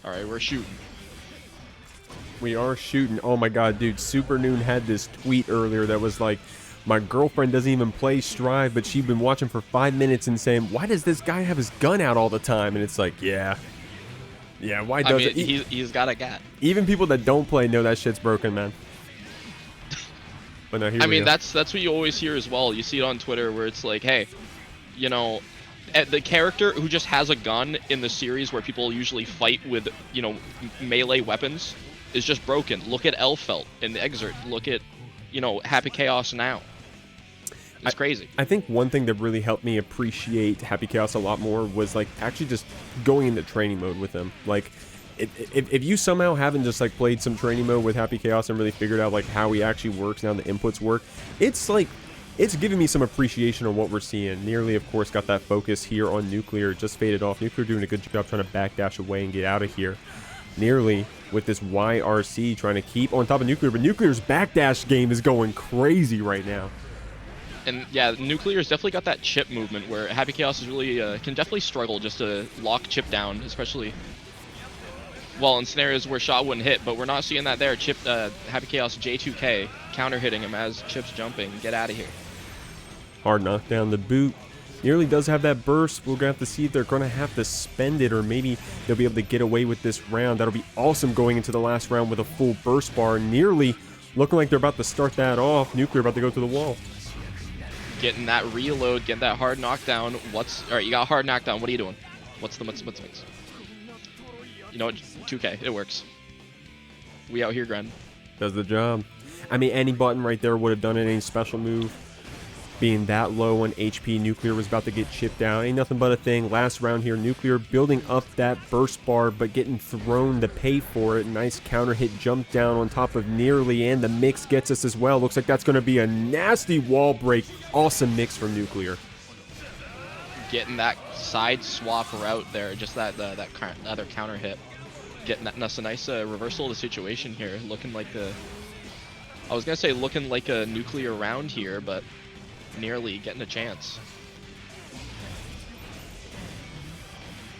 All right, we're shooting. We are shooting. Oh my god, dude. Super Noon had this tweet earlier that was like, my girlfriend doesn't even play Strive, but she'd been watching for 5 minutes and saying, why does this guy have his gun out all the time? And it's like, yeah. Yeah, why does it? He's got a gat. Even people that don't play know that shit's broken, man. But no, here we go. That's what you always hear as well. You see it on Twitter where it's like, hey, you know, the character who just has a gun in the series where people usually fight with, you know, melee weapons is just broken. Look at Elphelt in the excerpt. Look at, you know, Happy Chaos now. It's crazy. I think one thing that really helped me appreciate Happy Chaos a lot more was like actually just going into training mode with him. Like, if you somehow haven't just like played some training mode with Happy Chaos and really figured out like how he actually works and how the inputs work, it's like, it's giving me some appreciation on what we're seeing. NearLi, of course, got that focus here on Nuclear. Just faded off. Nuclear doing a good job trying to backdash away and get out of here. NearLi with this YRC trying to keep on top of Nuclear, but Nuclear's backdash game is going crazy right now. And yeah, Nuclear's definitely got that chip movement where Happy Chaos is really can definitely struggle just to lock chip down, especially well in scenarios where shot wouldn't hit. But we're not seeing that there. Chip, Happy Chaos J2K counter hitting him as Chip's jumping. Get out of here. Hard knockdown the boot. NearLi does have that burst. We're gonna have to see if they're gonna have to spend it, or maybe they'll be able to get away with this round. That'll be awesome going into the last round with a full burst bar. NearLi looking like they're about to start that off. Nuclear about to go to the wall. Getting that reload, getting that hard knockdown. All right, you got hard knockdown. What are you doing? What's the mix? You know what? 2K, it works. We out here, Gren. Does the job. I mean, any button right there would have done it. Any special move. Being that low on HP, Nuclear was about to get chipped down. Ain't nothing but a thing. Last round here, Nuclear building up that burst bar, but getting thrown to pay for it. Nice counter hit jump down on top of NearLi, and the mix gets us as well. Looks like that's going to be a nasty wall break. Awesome mix from Nuclear. Getting that side swap route there, just that other counter hit. Getting that's a nice reversal of the situation here. Looking like I was going to say looking like a Nuclear round here, but NearLi getting a chance.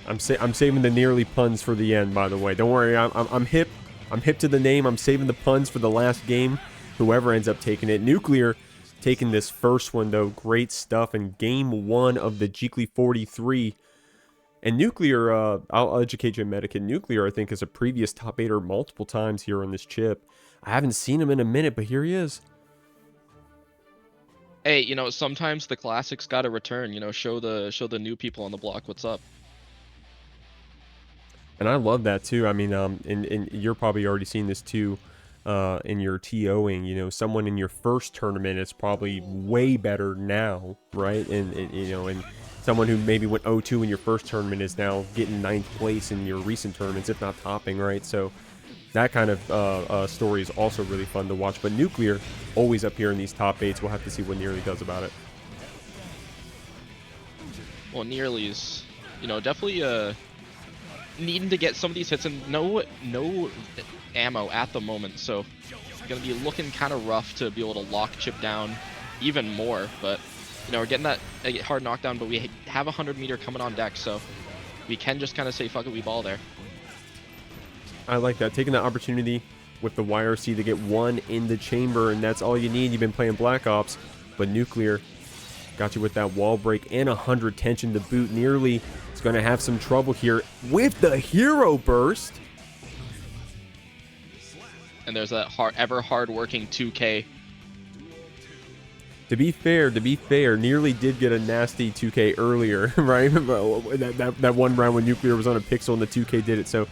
I'm saving the NearLi puns for the end, by the way. Don't worry, I'm hip. I'm hip to the name. I'm saving the puns for the last game. Whoever ends up taking it. Nuclear taking this first one, though. Great stuff in game 1 of the Jeekly 43. And Nuclear, I'll educate you in Medicaid. Nuclear, I think, is a previous top 8er multiple times here on this chip. I haven't seen him in a minute, but here he is. Hey, you know, sometimes the classics gotta return. You know, show the new people on the block what's up. And I love that too. I mean, and you're probably already seen this too, in your TOing. You know, someone in your first tournament is probably way better now, right? And you know, and someone who maybe went 0-2 in your first tournament is now getting 9th place in your recent tournaments, if not topping, right? So that kind of story is also really fun to watch. But Nuclear, always up here in these top 8s. We'll have to see what NearLi does about it. Well, NearLi's, you know, definitely needing to get some of these hits, and no ammo at the moment. So going to be looking kind of rough to be able to lock Chip down even more. But, you know, we're getting that hard knockdown, but we have a 100-meter coming on deck, so we can just kind of say, fuck it, we ball there. I like that. Taking the opportunity with the YRC to get one in the chamber, and that's all you need. You've been playing Black Ops, but Nuclear got you with that wall break and 100 tension to boot. NearLi is going to have some trouble here with the hero burst. And there's that ever hard-working 2K. To be fair, NearLi did get a nasty 2K earlier, right? that one round when Nuclear was on a pixel and the 2K did it. So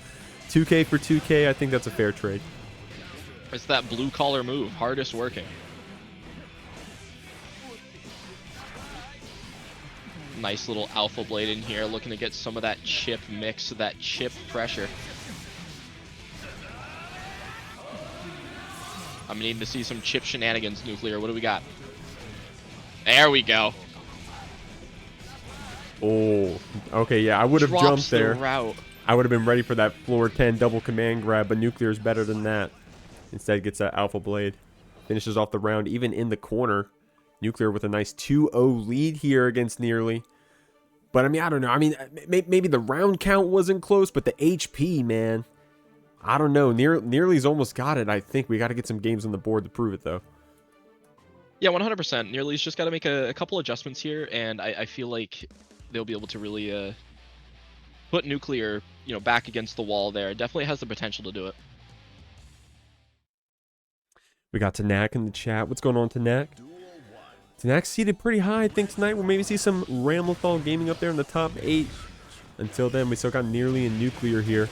2K for 2K, I think that's a fair trade. It's that blue-collar move, hardest working. Nice little Alpha Blade in here, looking to get some of that chip mix, that chip pressure. I'm needing to see some chip shenanigans, Nuclear. What do we got? There we go. Oh, okay, yeah, I would have jumped there. Route. I would have been ready for that floor 10 double command grab, but Nuclear is better than that. Instead gets that Alpha Blade. Finishes off the round even in the corner. Nuclear with a nice 2-0 lead here against NearLi. But I mean, I don't know. I mean, maybe the round count wasn't close, but the HP, man, I don't know. NearLi's almost got it. I think we got to get some games on the board to prove it, though. Yeah, 100%. NearLi's just got to make a couple adjustments here, and I feel like they'll be able to really put Nuclear, back against the wall there. It definitely has the potential to do it. We got Tenack in the chat. What's going on, Tenack? Tenack's seated pretty high, I think, tonight. We'll maybe see some Ramlethal gaming up there in the top 8. Until then, we still got NearLi and Nuclear here.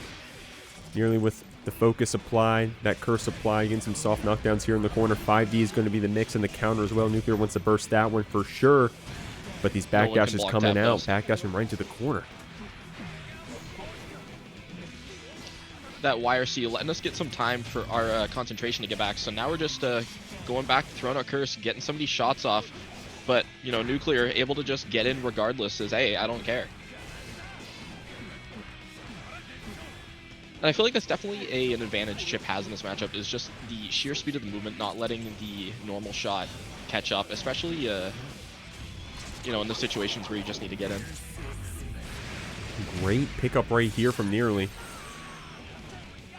NearLi with the focus applied, that curse applied, getting some soft knockdowns here in the corner. 5D is going to be the mix and the counter as well. Nuclear wants to burst that one for sure. But these backdashes coming out, backdashing right into the corner. That YRC letting us get some time for our concentration to get back. So now we're just going back, throwing our curse, getting some of these shots off. But, Nuclear able to just get in regardless, says, hey, I don't care. And I feel like that's definitely an advantage Chipp has in this matchup, is just the sheer speed of the movement, not letting the normal shot catch up, especially, in the situations where you just need to get in. Great pickup right here from NearLi.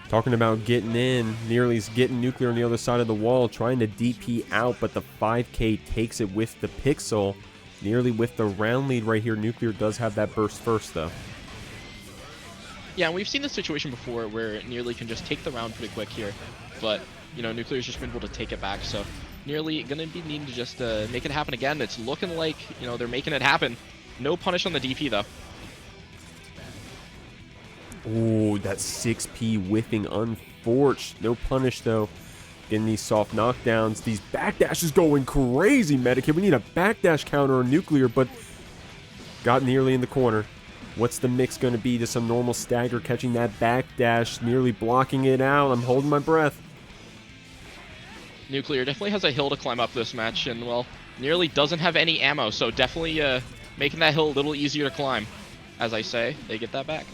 Talking about getting in, NearLi's getting Nuclear on the other side of the wall, trying to DP out, but the 5K takes it with the pixel. NearLi with the round lead right here. Nuclear does have that burst first, though. Yeah, and we've seen this situation before where NearLi can just take the round pretty quick here, but, Nuclear's just been able to take it back, so NearLi gonna be needing to just make it happen again. It's looking like, they're making it happen. No punish on the DP, though. Oh, that 6P whiffing unforced. No punish, though. Getting these soft knockdowns. These backdashes going crazy, Medikit. We need a backdash counter on Nuclear, but got NearLi in the corner. What's the mix going to be to some normal stagger, catching that backdash, NearLi blocking it out. I'm holding my breath. Nuclear definitely has a hill to climb up this match, and, well, NearLi doesn't have any ammo, so definitely making that hill a little easier to climb. As I say, they get that back.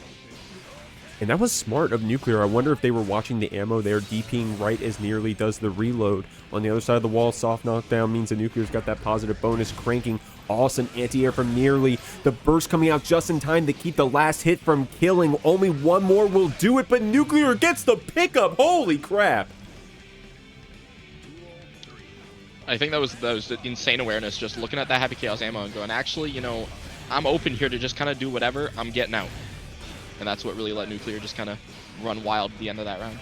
And that was smart of Nuclear. I wonder if they were watching the ammo there, DPing right as NearLi does the reload. On the other side of the wall, soft knockdown means that Nuclear's got that positive bonus, cranking. Awesome anti-air from NearLi. The burst coming out just in time to keep the last hit from killing. Only one more will do it, but Nuclear gets the pickup. Holy crap. I think that was insane awareness, just looking at that Happy Chaos ammo and going, actually, I'm open here to just kind of do whatever. I'm getting out. And that's what really let Nuclear just kind of run wild at the end of that round.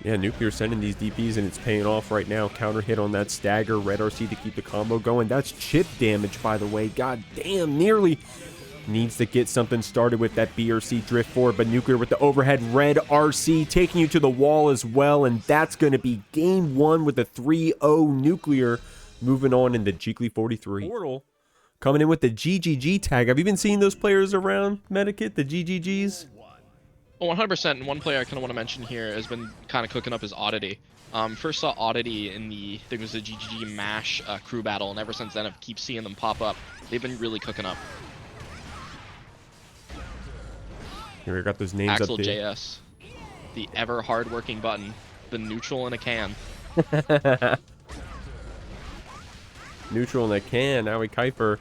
Yeah, Nuclear sending these DPs, and it's paying off right now. Counter hit on that stagger. Red RC to keep the combo going. That's Chipp damage, by the way. God damn, NearLi needs to get something started with that BRC drift forward, but Nuclear with the overhead Red RC taking you to the wall as well, and that's going to be game 1 with a 3-0 Nuclear moving on into Jeekly 43. Tortle coming in with the GGG tag. Have you been seeing those players around, Medikit, the GGGs? Oh, 100%. And one player I kind of want to mention here has been kind of cooking up his Oddity. First saw Oddity in I think it was the GGG MASH crew battle, and ever since then I keep seeing them pop up. They've been really cooking up. Here we got those names Axel up there. JS, the ever hard-working button, the neutral in a can. Neutral in a can. AoiKypher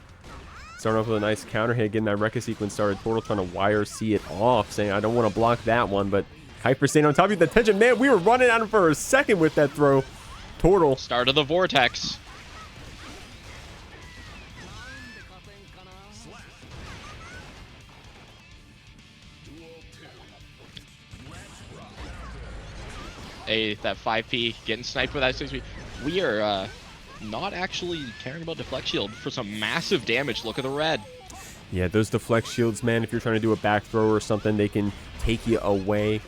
starting off with a nice counter hit, getting that Rekka sequence started. Tortle trying to YRC it off, saying, I don't want to block that one, but Kypher staying on top of the tension. Man, we were running at him for a second with that throw. Tortle. Start of the vortex. Hey, that 5P getting sniped with that 6P. We are not actually caring about deflect shield for some massive damage. Look at the red. Yeah, those deflect shields, man, if you're trying to do a back throw or something, they can take you away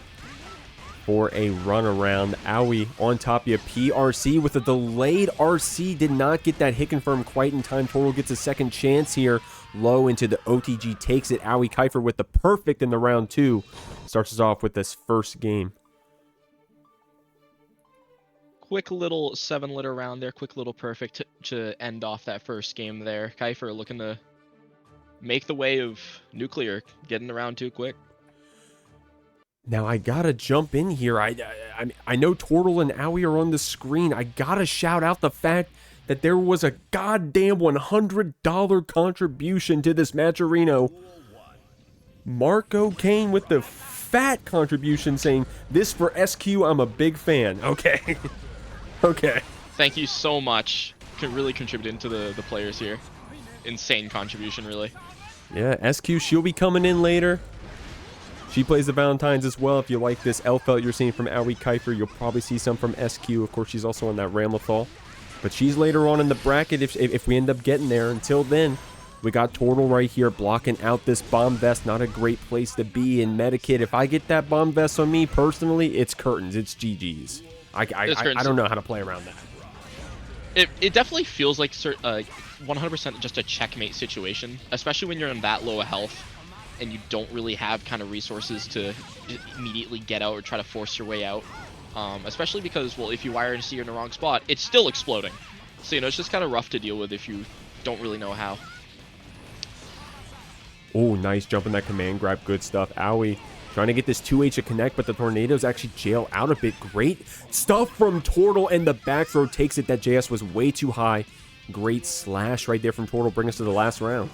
for a run around. Aoi on top of you. PRC with a delayed RC. Did not get that hit confirmed quite in time. Tortle gets a second chance here. Low into the OTG. Takes it. AoiKypher with the perfect in the round 2. Starts us off with this first game. Quick little 7-liter round there. Quick little perfect to end off that first game there. Kypher looking to make the way of Nuclear, getting the round 2 quick. Now, I gotta jump in here. I know Tortle and Aoi are on the screen. I gotta shout out the fact that there was a goddamn $100 contribution to this match arena. Marco Kane with the fat contribution saying, this for SQ, I'm a big fan. Okay. Okay. Thank you so much. Really contributing to the players here. Insane contribution, really. Yeah, SQ, she'll be coming in later. She plays the Valentines as well. If you like this Elphelt you're seeing from AoiKypher, you'll probably see some from SQ. Of course, she's also on that Ramlethal. But she's later on in the bracket if we end up getting there. Until then, we got Tortle right here blocking out this bomb vest. Not a great place to be in Medikit. If I get that bomb vest on me, personally, it's curtains. It's GG's. I don't know how to play around that. It definitely feels like 100% just a checkmate situation, especially when you're in that low of health and you don't really have kind of resources to immediately get out or try to force your way out. Especially because, well, if you wire and see you're in the wrong spot, it's still exploding. So, you know, it's just kind of rough to deal with if you don't really know how. Oh, nice jump in that command grab. Good stuff. Aoi trying to get this 2H to connect, but the tornadoes actually jail out a bit. Great stuff from Tortle, and the back throw takes it. That JS was way too high. Great slash right there from Tortle. Bring us to the last round.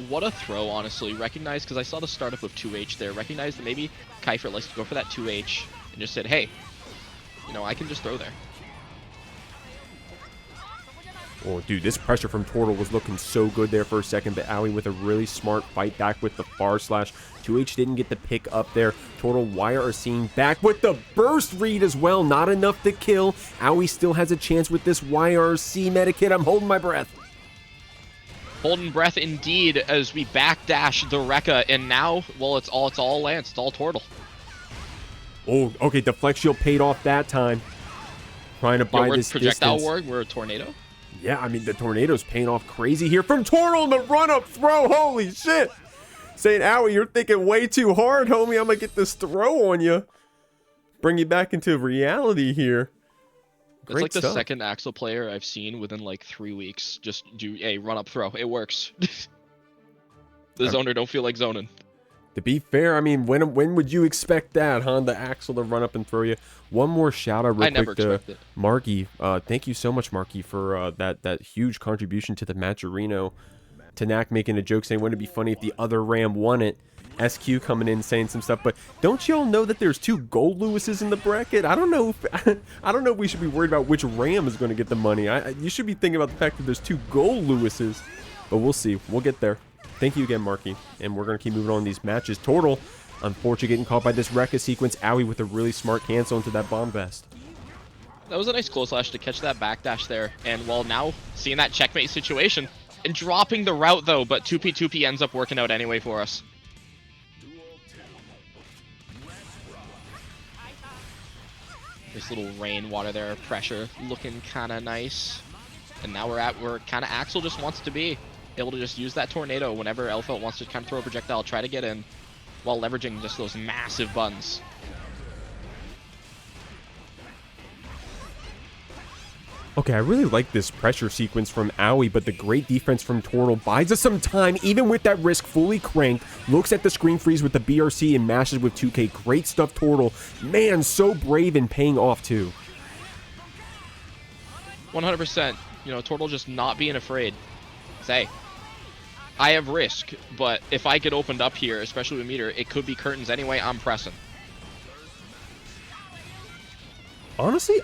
What a throw, honestly. Recognize, because I saw the startup of 2H there. Recognize that maybe Kypher likes to go for that 2H and just said, hey, you know, I can just throw there. Oh, dude, this pressure from Tortle was looking so good there for a second, but Aoi with a really smart fight back with the far slash. 2H didn't get the pick up there. Tortle YRCing back with the burst read as well. Not enough to kill. Aoi still has a chance with this YRC Medikit. I'm holding my breath. Holding breath indeed as we backdash the Rekka, and now, well, it's all Lance. It's all Tortle. Oh, okay, deflect shield paid off that time. Trying to buy this projectile distance. war, we're a tornado. Yeah, I mean, the tornado's paying off crazy here from Tortle in the run-up throw. Holy shit. Saying, Aoi, you're thinking way too hard, homie. I'm going to get this throw on you. Bring you back into reality here. It's like the second Axel player I've seen within like 3 weeks just do a run-up throw. It works. The zoner don't feel like zoning. To be fair, I mean, when would you expect that, huh? The Axel to run up and throw you. One more shout out real quick to Marky. Thank you so much, Marky, for that huge contribution to the Matcherino. Tenack making a joke saying, wouldn't it be funny if the other Ram won it? SQ coming in saying some stuff, but don't y'all know that there's 2 Goldlewises in the bracket? I don't know if we should be worried about which Ram is going to get the money. You should be thinking about the fact that there's 2 Goldlewises, but we'll see. We'll get there. Thank you again, Marky, and we're going to keep moving on these matches. Tortle, unfortunately, getting caught by this Rekka sequence. Aoi with a really smart cancel into that bomb vest. That was a nice close slash to catch that backdash there, and well, now seeing that checkmate situation and dropping the route though, but 2P ends up working out anyway for us. This little rainwater there, pressure looking kind of nice. And now we're kind of Axel just wants to be able to just use that tornado whenever Elphelt wants to kind of throw a projectile, try to get in while leveraging just those massive buns. Okay, I really like this pressure sequence from Aoi, but the great defense from Tortle buys us some time, even with that risk fully cranked. Looks at the screen freeze with the BRC and mashes with 2K. Great stuff, Tortle. Man, so brave and paying off, too. 100%. You know, Tortle just not being afraid. Say, I have risk, but if I get opened up here, especially with meter, it could be curtains anyway. I'm pressing. Honestly,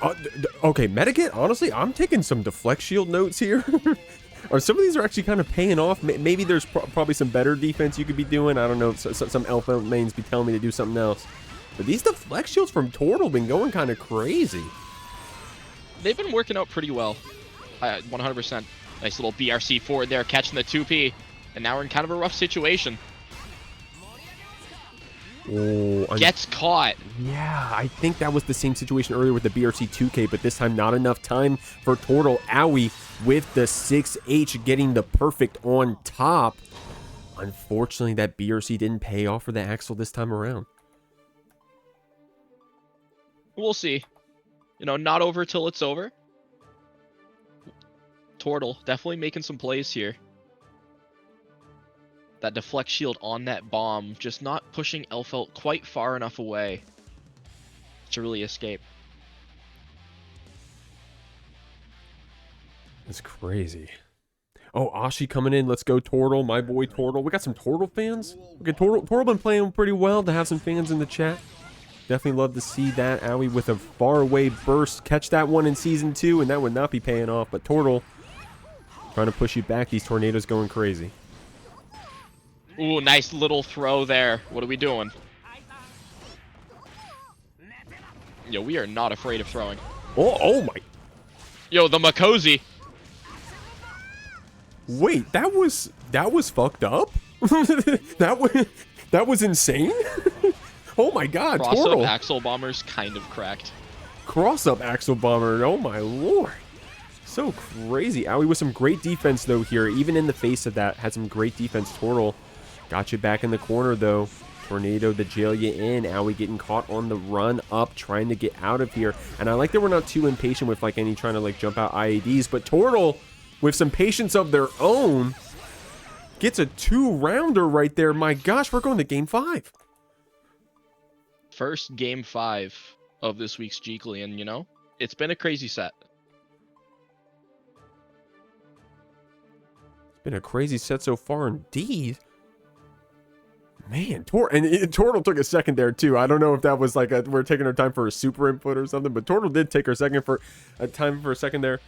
okay, Medikit, honestly, I'm taking some deflect shield notes here. Or some of these are actually kind of paying off. Maybe there's probably some better defense you could be doing. I don't know, some Elphelt mains be telling me to do something else. But these deflect shields from Tortle been going kind of crazy. They've been working out pretty well. 100%. Nice little BRC forward there, catching the 2P. And now we're in kind of a rough situation. Oh, gets caught. Yeah, I think that was the same situation earlier with the BRC 2K, but this time not enough time for Tortle. Aoi with the 6H getting the perfect on top. Unfortunately, that BRC didn't pay off for the Axel this time around. We'll see. You know, not over till it's over. Tortle definitely making some plays here. That deflect shield on that bomb, just not pushing Elphelt quite far enough away to really escape. It's crazy. Oh, Ashi coming in. Let's go, Tortle. My boy, Tortle. We got some Tortle fans. Okay, Tortle been playing pretty well to have some fans in the chat. Definitely love to see that. Aoi with a faraway burst. Catch that one in Season 2, and that would not be paying off. But Tortle trying to push you back. These tornadoes going crazy. Ooh, nice little throw there. What are we doing? Yo, we are not afraid of throwing. Oh my. Yo, the Makozy. Wait, that was fucked up? that was insane? Oh my god, Cross-up Tortle. Axle Bomber's kind of cracked. Cross-up Axle Bomber, oh my lord. So crazy. Aoi with some great defense though here, even in the face of that, had some great defense. Tortle got you back in the corner though. Tornado to jail you in. Aoi getting caught on the run up, trying to get out of here. And I like that we're not too impatient with like any trying to like jump out IADs, but Tortle, with some patience of their own, gets a 2-rounder right there. My gosh, we're going to Game 5. First Game 5 of this week's Jeekly, and you know, it's been a crazy set. It's been a crazy set so far indeed. Man, Tortle took a second there too. I don't know if that was like we're taking our time for a super input or something, but Tortle did take her second for a time for a second there.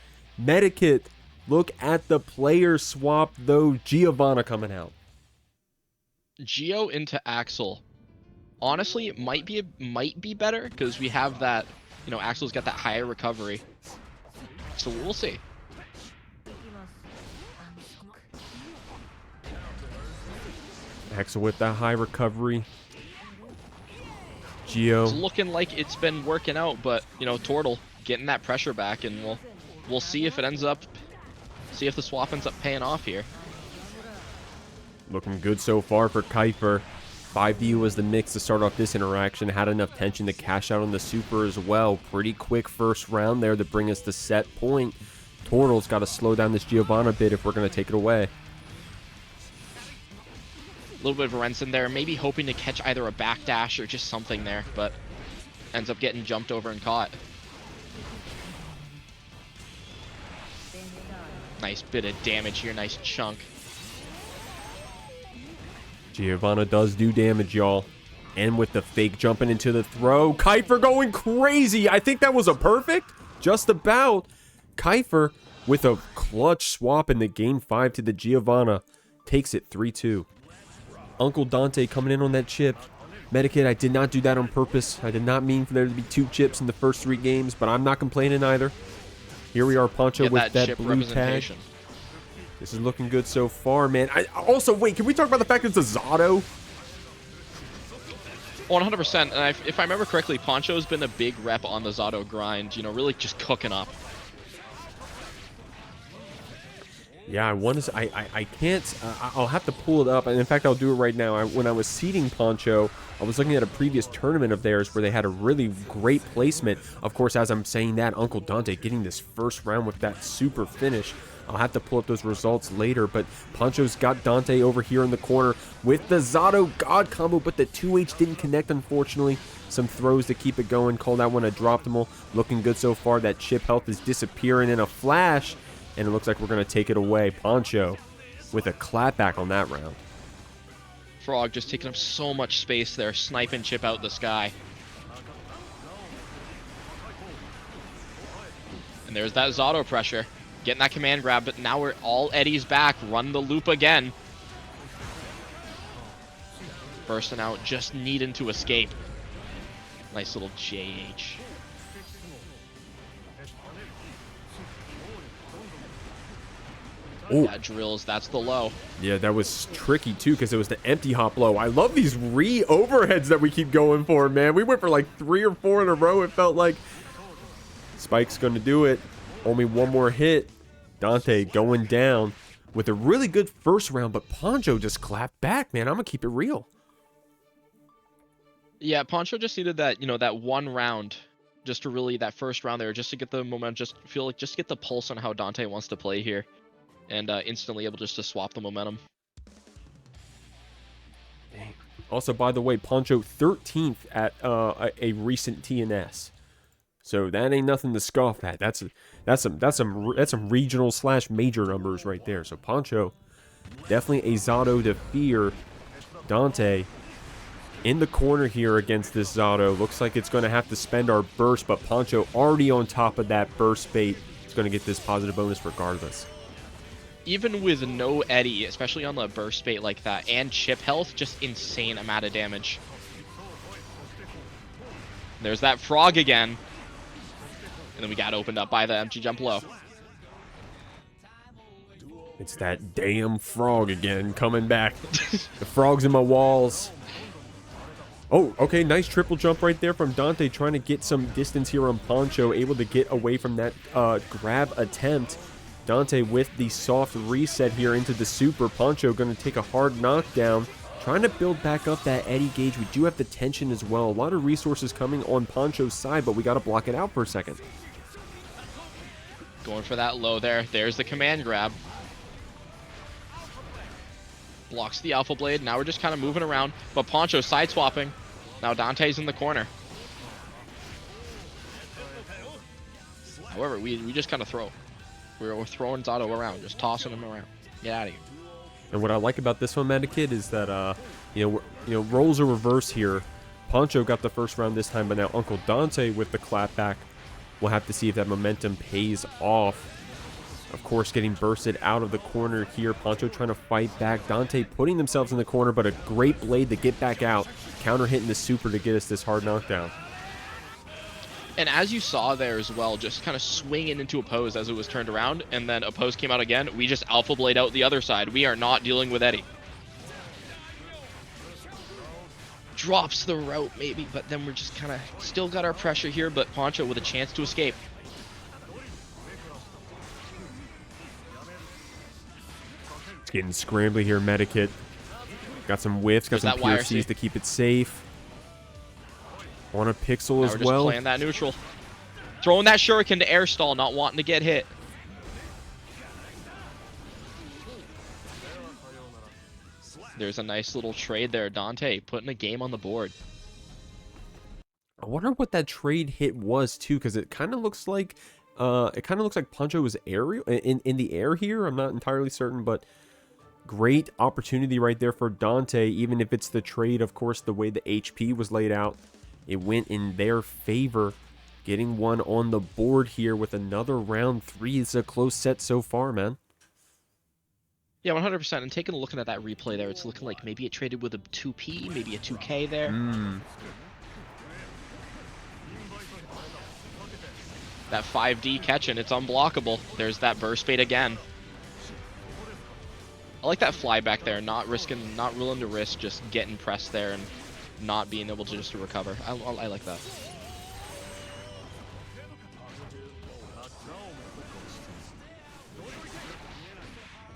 Medikit, look at the player swap though. Giovanna coming out. Geo into Axel. Honestly, it might be better because we have that, you know, Axel's got that higher recovery. So we'll see. Axel with that high recovery. Geo. It's looking like it's been working out, but you know, Tortle getting that pressure back, and we'll see if it ends up, see if the swap ends up paying off here. Looking good so far for Kypher. 5D was the mix to start off this interaction. Had enough tension to cash out on the super as well. Pretty quick first round there to bring us to set point. Tortle's got to slow down this Giovanna bit if we're going to take it away. A little bit of a rinse in there, maybe hoping to catch either a backdash or just something there, but ends up getting jumped over and caught. Nice bit of damage here, nice chunk. Giovanna does do damage, y'all. And with the fake jumping into the throw. Kypher going crazy. I think that was a perfect. Just about. Kypher with a clutch swap in the Game 5 to the Giovanna. Takes it 3-2. Uncle Dante coming in on that chip. Medikit, I did not do that on purpose. I did not mean for there to be 2 chips in the first 3 games, but I'm not complaining either. Here we are, Poncho with that blue tag. This is looking good so far, man. Also, wait, can we talk about the fact that it's a Zato? 100%, and if I remember correctly, Poncho's been a big rep on the Zato grind, you know, really just cooking up. Yeah, I want to. I can't. I'll have to pull it up, and in fact, I'll do it right now. When I was seeding Poncho, I was looking at a previous tournament of theirs where they had a really great placement. Of course, as I'm saying that, Uncle Dante getting this first round with that super finish. I'll have to pull up those results later, but Poncho's got Dante over here in the corner with the Zato God combo, but the 2H didn't connect, unfortunately. Some throws to keep it going. Call that one a drop-optimal. Looking good so far. That chip health is disappearing in a flash. And it looks like we're going to take it away. Poncho with a clapback on that round. Frog just taking up so much space there, sniping chip out the sky. And there's that Zato pressure. Getting that command grab, but now we're all Eddie's back. Run the loop again. Bursting out, just needing to escape. Nice little JH. Oh, that drills, that's the low. Yeah, that was tricky too because it was the empty hop low. I love these overheads that we keep going for, man. We went for like 3 or 4 in a row. It felt like Spike's going to do it. Only one more hit. Dante going down with a really good first round, but Poncho just clapped back, man. I'm going to keep it real. Yeah, Poncho just needed that, you know, that one round just to really, that first round there, just to get the momentum, just get the pulse on how Dante wants to play here. And instantly able just to swap the momentum. Dang. Also, by the way, Poncho 13th at a recent TNS. So that ain't nothing to scoff at. That's some regional / major numbers right there. So Poncho, definitely a Zato to fear. Dante in the corner here against this Zato. Looks like it's going to have to spend our burst, but Poncho already on top of that burst bait. It's going to get this positive bonus regardless. Even with no Eddie, especially on the burst bait like that, and Chipp health, just insane amount of damage. There's that frog again. And then we got opened up by the empty jump low. It's that damn frog again coming back. The frog's in my walls. Oh, okay, nice triple jump right there from Dante, trying to get some distance here on Poncho, able to get away from that grab attempt. Dante with the soft reset here into the super. Poncho going to take a hard knockdown, trying to build back up that Eddie gauge. We do have the tension as well. A lot of resources coming on Poncho's side, but we got to block it out for a second. Going for that low there. There's the command grab. Blocks the Alpha Blade. Now we're just kind of moving around. But Poncho side swapping. Now Dante's in the corner. However, we just kind of throw. We're throwing Zato around. Just tossing him around. Get out of here. And what I like about this one, Medikid, is that, roles are reversed here. Poncho got the first round this time, but now Uncle Dante with the clapback. We'll have to see if that momentum pays off. Of course, getting bursted out of the corner here. Poncho trying to fight back. Dante putting themselves in the corner, but a great blade to get back out. Counter hitting the super to get us this hard knockdown. And as you saw there as well, just kind of swinging into Oppose as it was turned around, and then Oppose came out again. We just Alpha Blade out the other side. We are not dealing with Eddie. Drops the route maybe, but then we're just kind of still got our pressure here, but Poncho with a chance to escape. It's getting scrambly here, Medikit. Got some whiffs, got some PFCs to keep it safe. On a pixel as well. We're just playing that neutral. Throwing that shuriken to air stall, not wanting to get hit. There's a nice little trade there. Dante putting a game on the board. I wonder what that trade hit was too, because it kind of looks like Poncho was aerial in the air here. I'm not entirely certain, but great opportunity right there for Dante. Even if it's the trade, of course, the way the HP was laid out, it went in their favor. Getting one on the board here with another round 3. It's a close set so far, man. Yeah, 100%. And taking a look at that replay there, it's looking like maybe it traded with a 2P, maybe a 2K there. That 5D catching, it's unblockable. There's that burst bait again. I like that fly back there, not willing to risk just getting pressed there and not being able to just recover. I like that.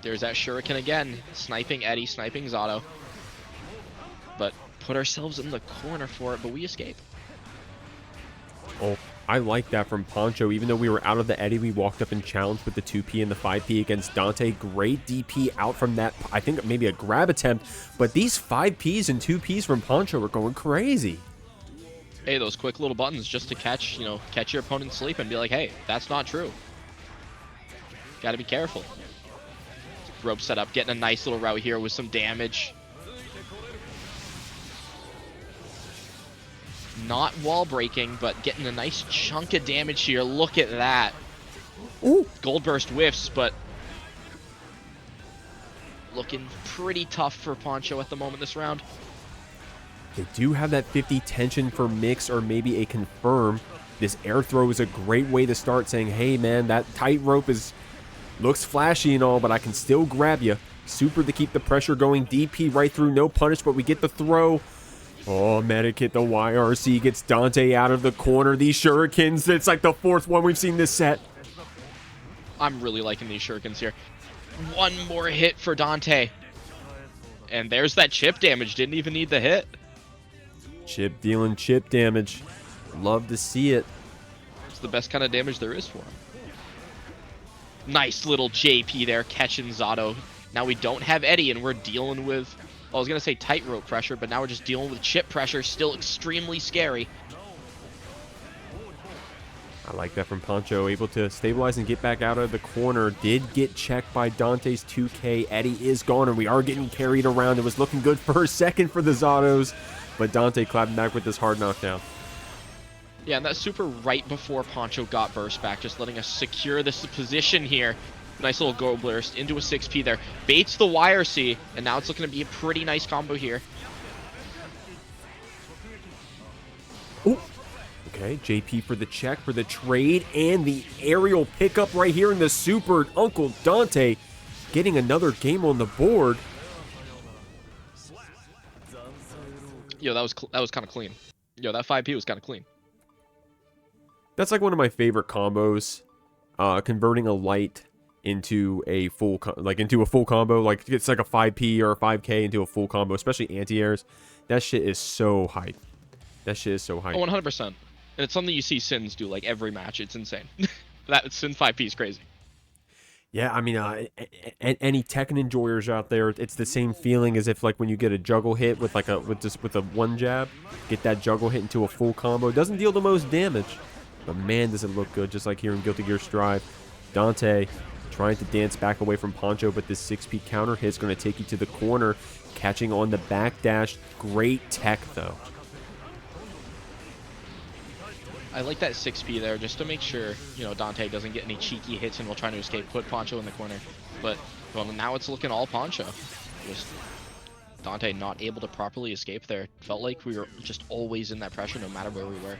There's that shuriken again, sniping Eddie, sniping Zato. But put ourselves in the corner for it, but we escape. Oh, I like that from Poncho. Even though we were out of the Eddie, we walked up and challenged with the 2P and the 5P against Dante. Great DP out from that, I think maybe a grab attempt. But these 5Ps and 2Ps from Poncho are going crazy. Hey, those quick little buttons just to catch your opponent sleep and be like, hey, that's not true. Gotta be careful. Rope setup, getting a nice little route here with some damage. Not wall breaking, but getting a nice chunk of damage here. Look at that. Ooh. Gold burst whiffs, but looking pretty tough for Poncho at the moment this round. They do have that 50 tension for mix or maybe a confirm. This air throw is a great way to start saying, hey man, that tight rope looks flashy and all, but I can still grab you. Super to keep the pressure going. DP right through, no punish, but we get the throw. Oh, Medikit, the YRC gets Dante out of the corner. These shurikens, it's like the 4th one we've seen this set. I'm really liking these shurikens here. One more hit for Dante. And there's that chip damage. Didn't even need the hit. Chipp dealing chip damage. Love to see it. It's the best kind of damage there is for him. Nice little JP there, catching Zato. Now we don't have Eddie, and we're dealing with, well, I was going to say tightrope pressure, but now we're just dealing with chip pressure. Still extremely scary. I like that from Poncho, able to stabilize and get back out of the corner. Did get checked by Dante's 2K. Eddie is gone, and we are getting carried around. It was looking good for a second for the Zatos, but Dante clapping back with this hard knockdown. Yeah, and that's super right before Poncho got burst back, just letting us secure this position here. Nice little gold burst into a 6P there. Baits the YRC, and now it's looking to be a pretty nice combo here. Ooh. Okay, JP for the check, for the trade, and the aerial pickup right here in the super. Uncle Dante getting another game on the board. Yo, that was kind of clean. Yo, that 5P was kind of clean. That's like one of my favorite combos. Converting a light into a full combo. Like it's like a 5P or a 5K into a full combo, especially anti-airs. That shit is so hype. That shit is so hype. Oh, 100%. And it's something you see Sins do like every match. It's insane. That Sin 5P is crazy. Yeah, I mean, any Tekken enjoyers out there, it's the same feeling as if like when you get a juggle hit with like with a one jab, get that juggle hit into a full combo. It doesn't deal the most damage, but man, does it look good. Just like here in Guilty Gear Strive, Dante trying to dance back away from Poncho, but this 6P counter hit's going to take you to the corner, catching on the backdash. Great tech though. I like that 6P there just to make sure, you know, Dante doesn't get any cheeky hits and will try to escape, put Poncho in the corner. But, well, now it's looking all Poncho. Just Dante not able to properly escape there. Felt like we were just always in that pressure no matter where we were.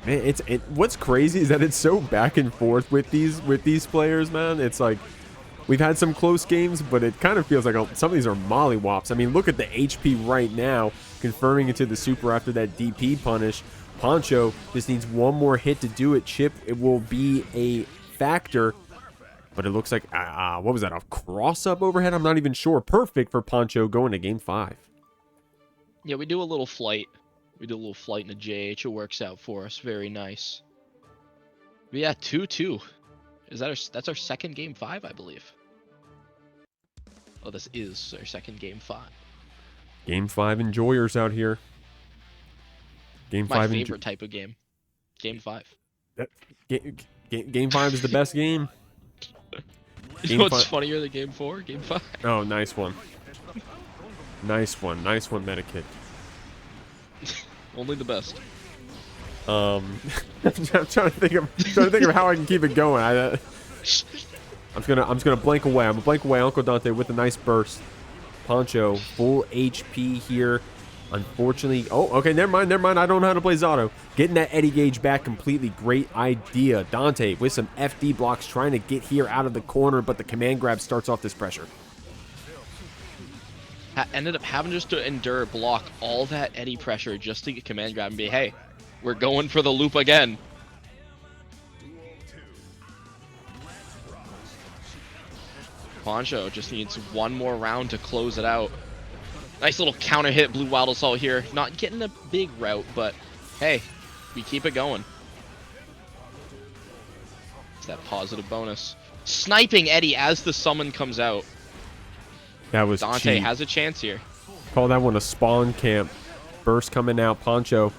Man, what's crazy is that it's so back and forth with these players, man. It's like we've had some close games, but it kind of feels like some of these are mollywops. I mean, look at the HP right now, confirming into the super after that DP punish. Poncho just needs one more hit to do it. Chipp, it will be a factor, but it looks like, what was that, a cross-up overhead? I'm not even sure. Perfect for Poncho going to game 5. Yeah, we do a little flight. We do a little flight in a JH. It works out for us. Very nice. But yeah, 2-2. That's our second game 5, I believe. Oh, this is our second game 5. Game 5 enjoyers out here. Game 5. My favorite type of game. Game 5. Game 5 is the best game. You know what's funnier than game 4? Game 5. Oh, nice one. Nice one. Nice one, Medikit. Only the best. I'm trying to think of how I can keep it going. I'm just gonna blank away. I'm gonna blank away Uncle Dante with a nice burst. Poncho full HP here. Unfortunately, oh, okay, never mind. I don't know how to play Zato. Getting that Eddie gauge back completely. Great idea. Dante with some FD blocks trying to get here out of the corner, but the command grab starts off this pressure. Ended up having just to endure block all that Eddie pressure just to get command grab and be, hey, we're going for the loop again. Poncho just needs one more round to close it out. Nice little counter hit, blue wild assault here. Not getting a big route, but hey, we keep it going. It's that positive bonus. Sniping Eddie as the summon comes out. That was Dante cheap. has a chance here. Call that one a spawn camp. Burst coming out. Poncho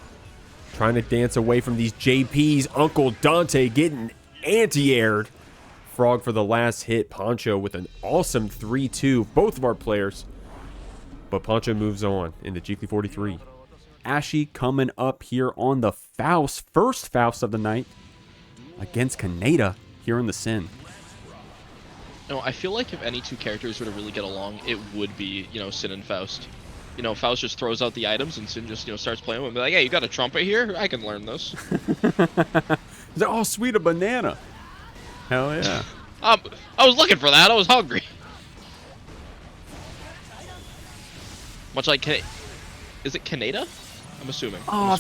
trying to dance away from these JPs. Uncle Dante getting anti-aired. Frog for the last hit. Poncho with an awesome 3-2. Both of our players. But Poncho moves on into Jeekly 43. Ashy coming up here on the Faust. First Faust of the night against Kaneda here in the Sin. No, I feel like if any two characters were to really get along, it would be, you know, Sin and Faust. You know, Faust just throws out the items and Sin just, you know, starts playing with them. Be like, hey, you got a trumpet here? I can learn this. Oh, sweet, a banana. Hell yeah. I was looking for that. I was hungry. Much like, is it Kaneda? I'm assuming. Oh,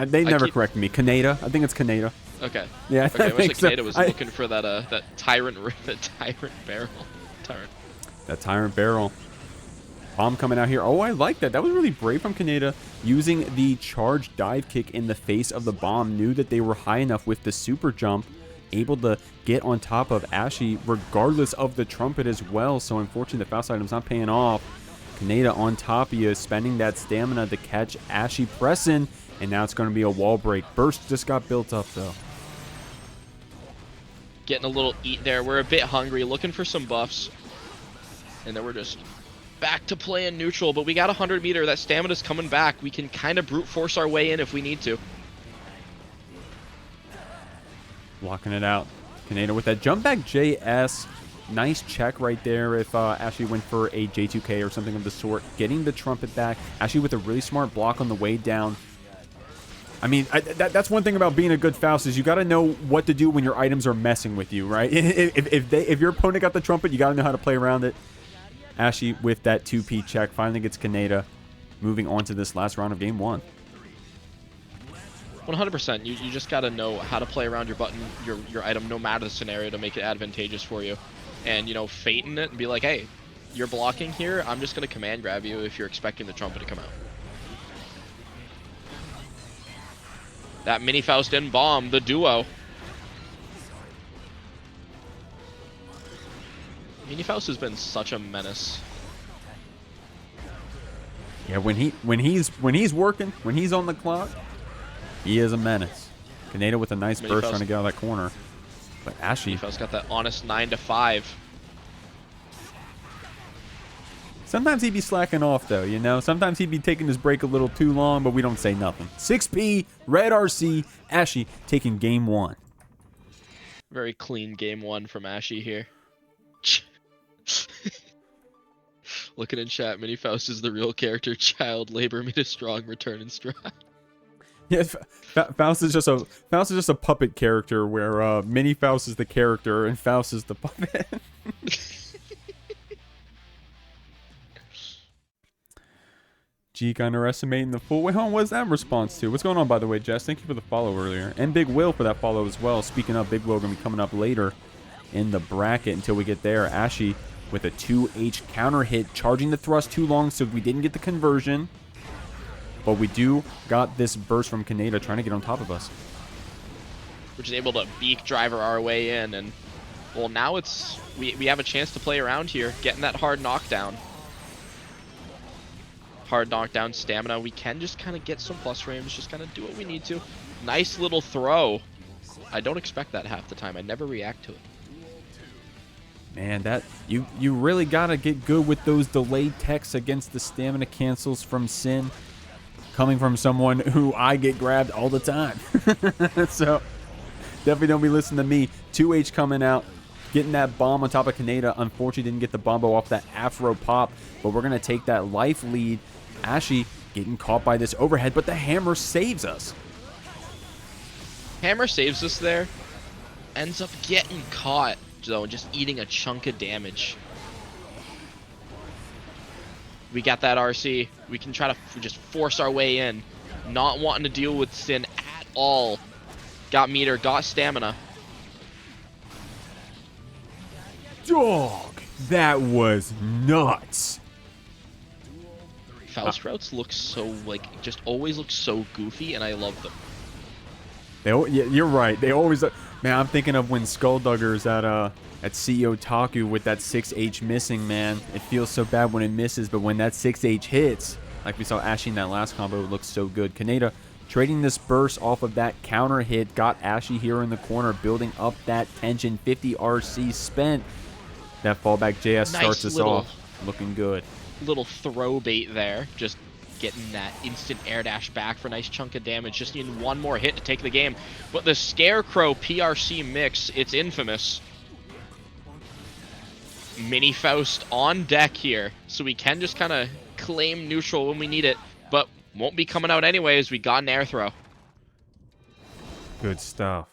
they never corrected me. Kaneda. I think it's Kaneda. Okay. Yeah, okay, I wish like so. Kaneda was looking for that that tyrant barrel. That tyrant barrel. Bomb coming out here. Oh, I like that. That was really brave from Kaneda. Using the charge dive kick in the face of the bomb. Knew that they were high enough with the super jump. Able to get on top of Ashy regardless of the trumpet as well. So unfortunately the Faust item's not paying off. Kaneda on top of you, spending that stamina to catch Ashy pressing. And now it's going to be a wall break. Burst just got built up, though. Getting a little eat there. We're a bit hungry, looking for some buffs. And then we're just back to playing neutral, but we got 100 meter. That stamina's coming back. We can kind of brute force our way in if we need to. Blocking it out. Kaneda with that jump back JS. Nice check right there if Ashley went for a J2K or something of the sort. Getting the trumpet back. Ashley with a really smart block on the way down. I mean, that's one thing about being a good Faust is you got to know what to do when your items are messing with you, right? If your opponent got the trumpet, you got to know how to play around it. Ashy with that 2P check finally gets Kaneda moving on to this last round of game 1. 100%. You just got to know how to play around your button, your item, no matter the scenario, to make it advantageous for you. And, you know, fating it and be like, hey, you're blocking here. I'm just going to command grab you if you're expecting the trumpet to come out. That mini Faust and bomb, the duo. Mini Faust has been such a menace. Yeah, when he's working, when he's on the clock, he is a menace. Kaneda with a nice Mini burst Faust. trying to get out of that corner. But Ashy. Mini Faust got that honest 9 to 5. Sometimes he'd be slacking off, though, you know? Sometimes he'd be taking his break a little too long, but we don't say nothing. 6P, Red RC, Ashy taking game 1. Very clean game 1 from Ashy here. Looking in chat, Mini Faust is the real character. Child labor made a strong return in stride. Yeah, Faust is just a puppet character where Mini Faust is the character and Faust is the puppet. Jeek underestimating the full. Wait, hold on, what's that in response to? What's going on, by the way, Jess? Thank you for the follow earlier. And Big Will for that follow as well. Speaking of, Big Will going to be coming up later in the bracket until we get there. Ashy with a 2H counter hit, charging the thrust too long, so we didn't get the conversion. But we do got this burst from Kaneda trying to get on top of us. We're just able to beak driver our way in, and well, now it's we have a chance to play around here, getting that hard knockdown. Hard knockdown stamina. We can just kind of get some plus frames, just kind of do what we need to. Nice little throw. I don't expect that half the time. I never react to it. Man, that you really gotta get good with those delayed techs against the stamina cancels from Sin. Coming from someone who I get grabbed all the time. So definitely don't be listening to me. 2H coming out, getting that bomb on top of Kaneda. Unfortunately didn't get the bombo off that Afro pop, but we're gonna take that life lead. Ashy getting caught by this overhead, but the hammer saves us. Hammer saves us there. Ends up getting caught, though, just eating a chunk of damage. We got that RC. We can try to just force our way in. Not wanting to deal with Sin at all. Got meter, got stamina. Dog, that was nuts. Faust routes look so, like, just always look so goofy, and I love them. Yeah, you're right. They always... Man, I'm thinking of when Skullduggers at CEO Taku with that 6H missing, man. It feels so bad when it misses, but when that 6H hits, like we saw Ashy in that last combo, it looks so good. Kaneda trading this burst off of that counter hit, got Ashy here in the corner, building up that tension. 50 RC spent. That fallback JS starts us off looking good. Little throw bait there, just getting that instant air dash back for a nice chunk of damage. Just needing one more hit to take the game. But the Scarecrow PRC mix, it's infamous. Mini Faust on deck here, so we can just kind of claim neutral when we need it, but won't be coming out anyways. We got an air throw. Good stuff.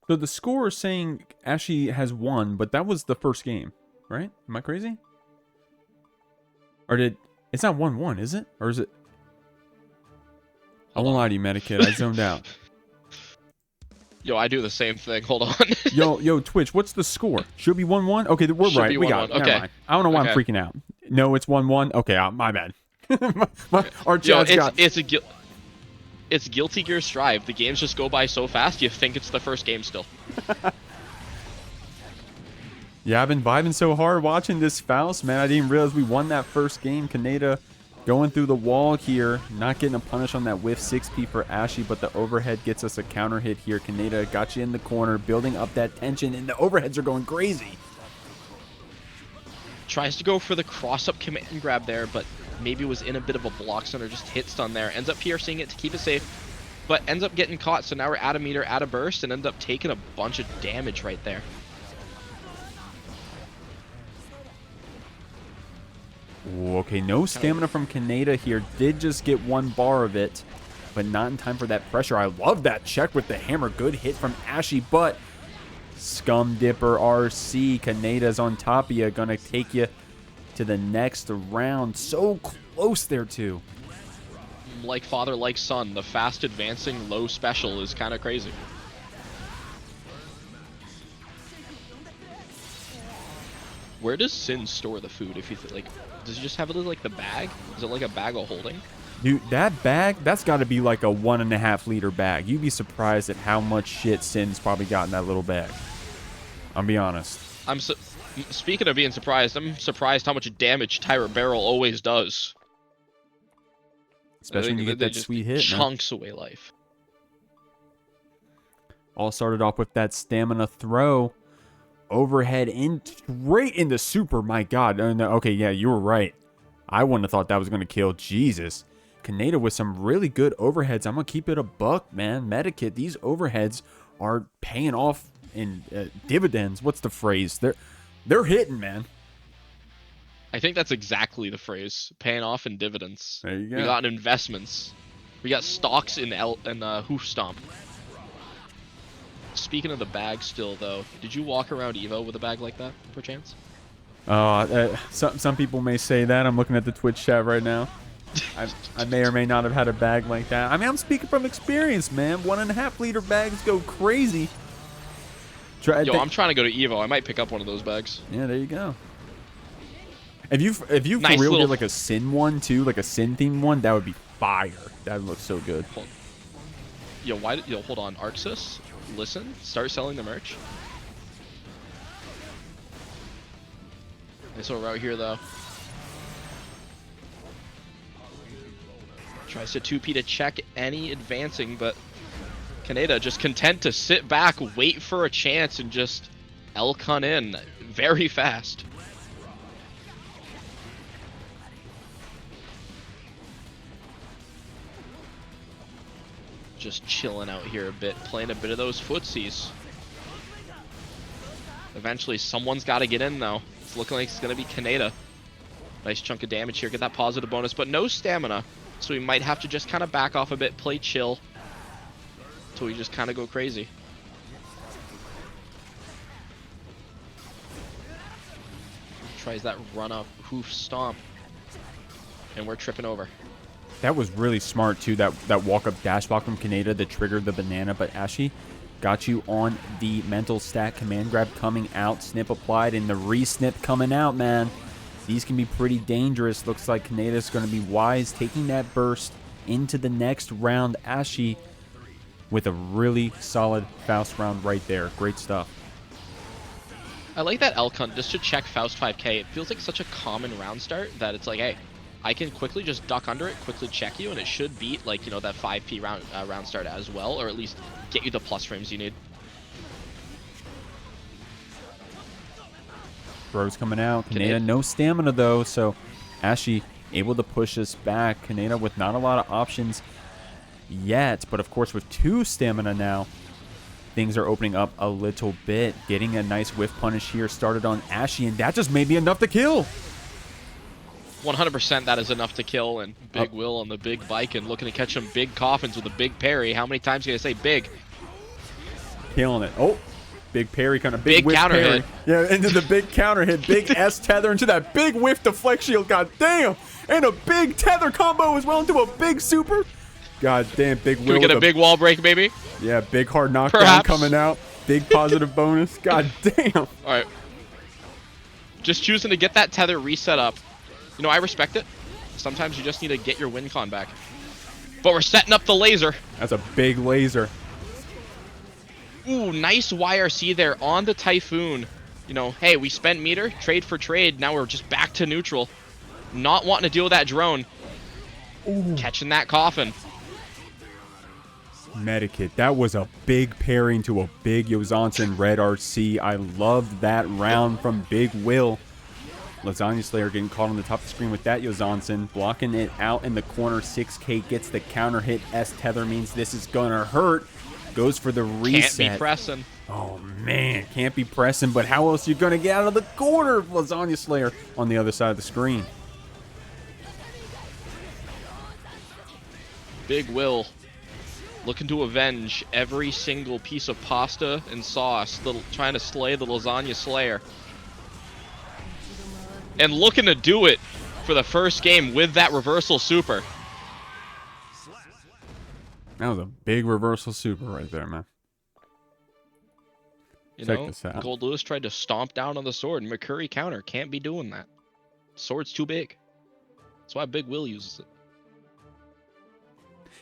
So the score is saying Ashy has won, but that was the first game, right? Am I crazy? Or it's not 1-1, is it? Or is it? I won't lie to you, Medikit. I zoned out. Yo, I do the same thing. Hold on. yo, Twitch, what's the score? Should be 1-1? Okay, we're Should right. be We 1-1. got it. Okay. Never mind. I don't know why I'm freaking out. No, it's 1-1. Okay, my bad. Our chat's got... It's Guilty Gear Strive. The games just go by so fast, you think it's the first game still. Yeah, I've been vibing so hard watching this Faust, man. I didn't realize we won that first game. Kaneda Going through the wall here. Not getting a punish on that whiff 6P for Ashy, but the overhead gets us a counter hit here. Kaneda got you in the corner, building up that tension, and the overheads are going crazy. Tries to go for the cross-up command grab there, but maybe was in a bit of a block zone or just hit stun there. Ends up piercing it to keep it safe, but ends up getting caught. So now we're at a meter, at a burst, and end up taking a bunch of damage right there. Ooh, okay, no stamina from Kaneda here. Did just get 1 bar of it, but not in time for that pressure. I love that check with the hammer. Good hit from Ashy, but Scum Dipper RC. Kaneda's on top of you. Gonna take you to the next round. So close there, too. Like father, like son. The fast advancing low special is kind of crazy. Where does Sin store the food? If you like, does he just have it in like the bag? Is it like a bag of holding? Dude, that bag, that's got to be like a 1.5 liter bag. You'd be surprised at how much shit Sin's probably got in that little bag. I'll be honest. Speaking of being surprised, I'm surprised how much damage Tyrant Barrel always does. Especially when you get that sweet hit, chunks away life. All started off with that stamina throw. Overhead in straight into super. My God. Okay, yeah, you were right. I wouldn't have thought that was going to kill. Jesus. Kaneda with some really good overheads. I'm going to keep it a buck, man. Medikit, these overheads are paying off in dividends. What's the phrase? They're hitting, man. I think that's exactly the phrase. Paying off in dividends. There you go. We got investments. We got stocks in Hoof Stomp. Speaking of the bag still, though, did you walk around Evo with a bag like that, perchance? Some people may say that. I'm looking at the Twitch chat right now. I may or may not have had a bag like that. I mean, I'm speaking from experience, man. 1.5 liter bags go crazy. I'm trying to go to Evo. I might pick up one of those bags. Yeah, there you go. If you nice for real get like a Sin one too, like a Sin themed one, that would be fire. That would look so good. Hold on, Arxis. Listen, start selling the merch. Nice little route here, though. Tries to 2P to check any advancing, but Kaneda just content to sit back, wait for a chance, and just Elcon in very fast. Just chilling out here a bit, playing a bit of those footsies. Eventually, someone's got to get in, though. It's looking like it's going to be Kaneda. Nice chunk of damage here, get that positive bonus, but no stamina. So we might have to just kind of back off a bit, play chill, until we just kind of go crazy. Tries that run up, hoof stomp, and we're tripping over. That was really smart, too, that walk-up dash block from Kaneda that triggered the banana, but Ashy got you on the mental stack. Command grab coming out, snip applied, and the re-snip coming out, man. These can be pretty dangerous. Looks like Kaneda's going to be wise, taking that burst into the next round. Ashy with a really solid Faust round right there. Great stuff. I like that Elcon just to check Faust 5k. It feels like such a common round start that it's like, hey, I can quickly just duck under it, quickly check you, and it should beat, like, you know, that 5p round start as well, or at least get you the plus frames you need. Throws coming out. Kaneda no stamina, though, so Ashy able to push us back. Kaneda with not a lot of options yet, but of course with 2 stamina now, things are opening up a little bit. Getting a nice whiff punish here started on Ashy, and that just may be enough to kill. 100% that is enough to kill, and Big Will on the big Baiken looking to catch some big coffins with a big parry. How many times can I say big? Killing it. Oh, big parry, kind of big whiff counter parry. hit. Yeah, into the big counter hit. Big S tether into that big whiff deflect shield. God damn. And a big tether combo as well into a big super. God damn, Big Will. Can we get a big wall break, maybe? Yeah, big hard knockdown Perhaps. coming out. Big positive bonus. God damn. All right. Just choosing to get that tether reset up. You know, I respect it. Sometimes you just need to get your win con back. But we're setting up the laser. That's a big laser. Ooh, nice YRC there on the Typhoon. You know, hey, we spent meter, trade for trade. Now we're just back to neutral. Not wanting to deal with that drone. Ooh. Catching that coffin. Medikit. That was a big pairing to a big Yozansen Red RC. I loved that round from Big Will. Lasagna Slayer getting caught on the top of the screen with that Yozansen. Blocking it out in the corner. 6K gets the counter hit. S tether means this is going to hurt. Goes for the reset. Can't be pressing. Oh, man. Can't be pressing, but how else are you going to get out of the corner? Lasagna Slayer on the other side of the screen. Big Will looking to avenge every single piece of pasta and sauce, trying to slay the Lasagna Slayer. And looking to do it for the first game with that reversal super. That was a big reversal super right there, man. Check this out. Goldlewis tried to stomp down on the sword, and McCurry counter. Can't be doing that. Sword's too big. That's why Big Will uses it.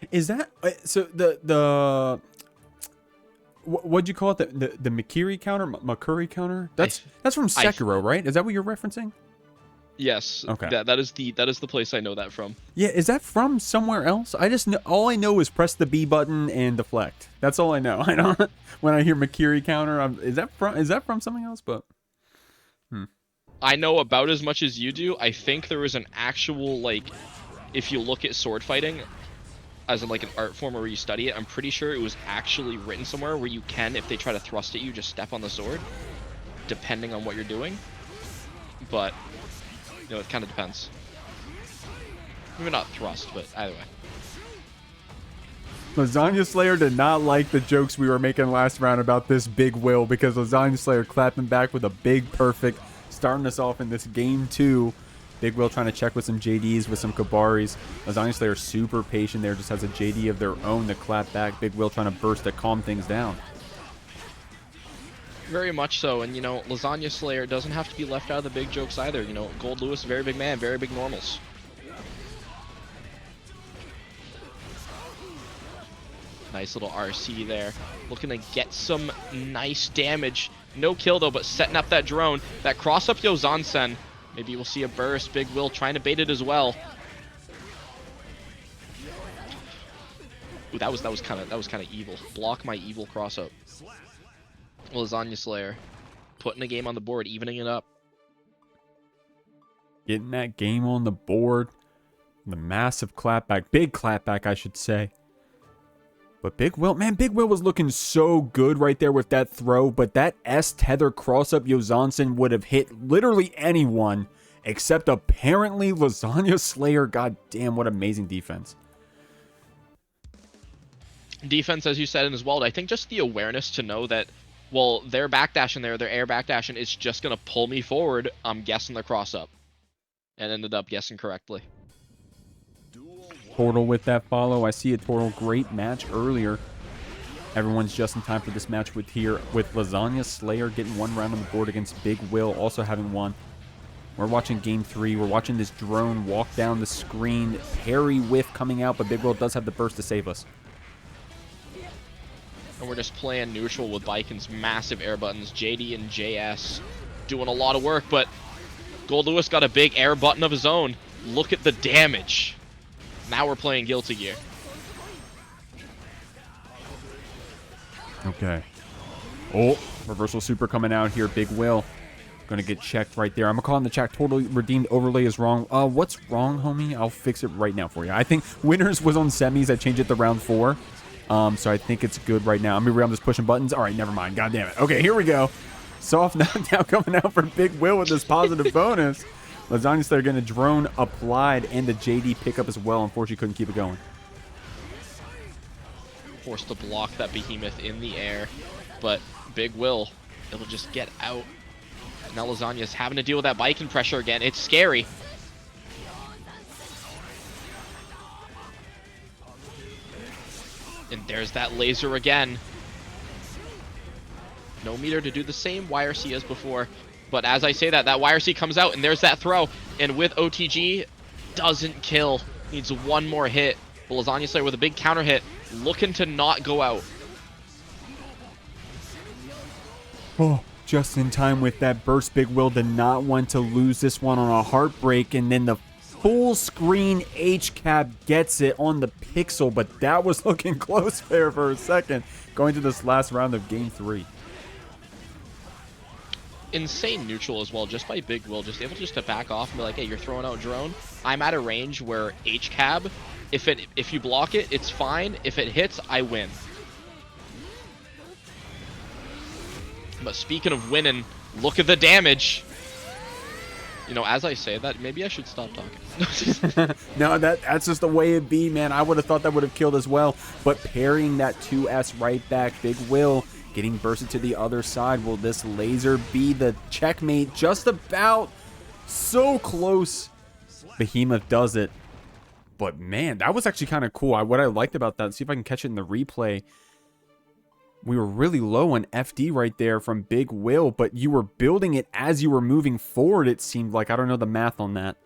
Is that so? The what'd you call it? The Mikiri counter, Makuri counter. That's from Sekiro, right? Is that what you're referencing? Yes. Okay. That is the place I know that from. Yeah. Is that from somewhere else? I just know, all I know is press the B button and deflect. That's all I know. I don't. When I hear Makiri counter, is that from something else? But I know about as much as you do. I think there was an actual, like, if you look at sword fighting as in like an art form where you study it, I'm pretty sure it was actually written somewhere where you can, if they try to thrust at you, just step on the sword, depending on what you're doing. But, you know, it kind of depends. Maybe not thrust, but either way. Lasagna Slayer did not like the jokes we were making last round about this Big Will, because Lasagna Slayer clapping back with a big perfect, starting us off in this game 2. Big Will trying to check with some JDs, with some Kabaris. Lasagna Slayer super patient there, just has a JD of their own to clap back. Big Will trying to burst to calm things down. Very much so, and you know, Lasagna Slayer doesn't have to be left out of the big jokes either. You know, Goldlewis, very big man, very big normals. Nice little RC there. Looking to get some nice damage. No kill though, but setting up that drone. That cross up Yozansen. Maybe we'll see a burst. Big Will trying to bait it as well. Ooh, that was kind of evil. Block my evil cross up. Lasagna Slayer putting a game on the board, evening it up. Getting that game on the board. The massive clapback, big clapback, I should say. But Big Will, man, Big Will was looking so good right there with that throw, but that S-tether cross-up Yozansen would have hit literally anyone, except apparently Lasagna Slayer. God damn, what amazing defense. Defense, as you said, in as well. I think just the awareness to know that, well, their backdashing there, their air backdashing is just going to pull me forward. I'm guessing the cross-up. And ended up guessing correctly. Tortle with that follow. I see a Tortle great match earlier. Everyone's just in time for this match with Lasagna Slayer getting one round on the board against Big Will also having one. We're watching game 3. We're watching this drone walk down the screen. Parry whiff coming out, but Big Will does have the burst to save us. And we're just playing neutral with Baiken's massive air buttons. JD and JS doing a lot of work, but Goldlewis got a big air button of his own. Look at the damage. Now we're playing Guilty Gear. Okay. Oh, reversal super coming out here. Big Will. Gonna get checked right there. I'm gonna call in the chat. Total redeemed overlay is wrong. What's wrong, homie? I'll fix it right now for you. I think winners was on semis. I changed it to round 4. So I think it's good right now. I'm just pushing buttons. All right, never mind. God damn it. Okay, here we go. Soft knockdown coming out for Big Will with this positive bonus. Lasagna Slayer getting a drone applied and the JD pickup as well. Unfortunately, couldn't keep it going. Forced to block that behemoth in the air, but Big Will, it'll just get out. Now Lasagna's having to deal with that Baiken pressure again. It's scary. And there's that laser again. No meter to do the same YRC as before. But as I say that YRC comes out, and there's that throw. And with OTG, doesn't kill. Needs one more hit. But Lasagna Slayer with a big counter hit, looking to not go out. Oh, just in time with that burst. Big Will did not want to lose this one on a heartbreak. And then the full screen HCAP gets it on the pixel, but that was looking close there for a second, going to this last round of Game 3. Insane neutral as well, just by Big Will, just able just to back off and be like, hey, you're throwing out drone. I'm at a range where HCAB, if you block it, it's fine. If it hits, I win. But speaking of winning, look at the damage. You know, as I say that, maybe I should stop talking. No, that's just the way it be, man. I would have thought that would have killed as well. But parrying that 2S right back, Big Will getting bursted to the other side. Will this laser be the checkmate? Just about. So close. Behemoth does it. But man, that was actually kind of cool. What I liked about that, see if I can catch it in the replay. We were really low on FD right there from Big Will, but you were building it as you were moving forward, it seemed like. I don't know the math on that.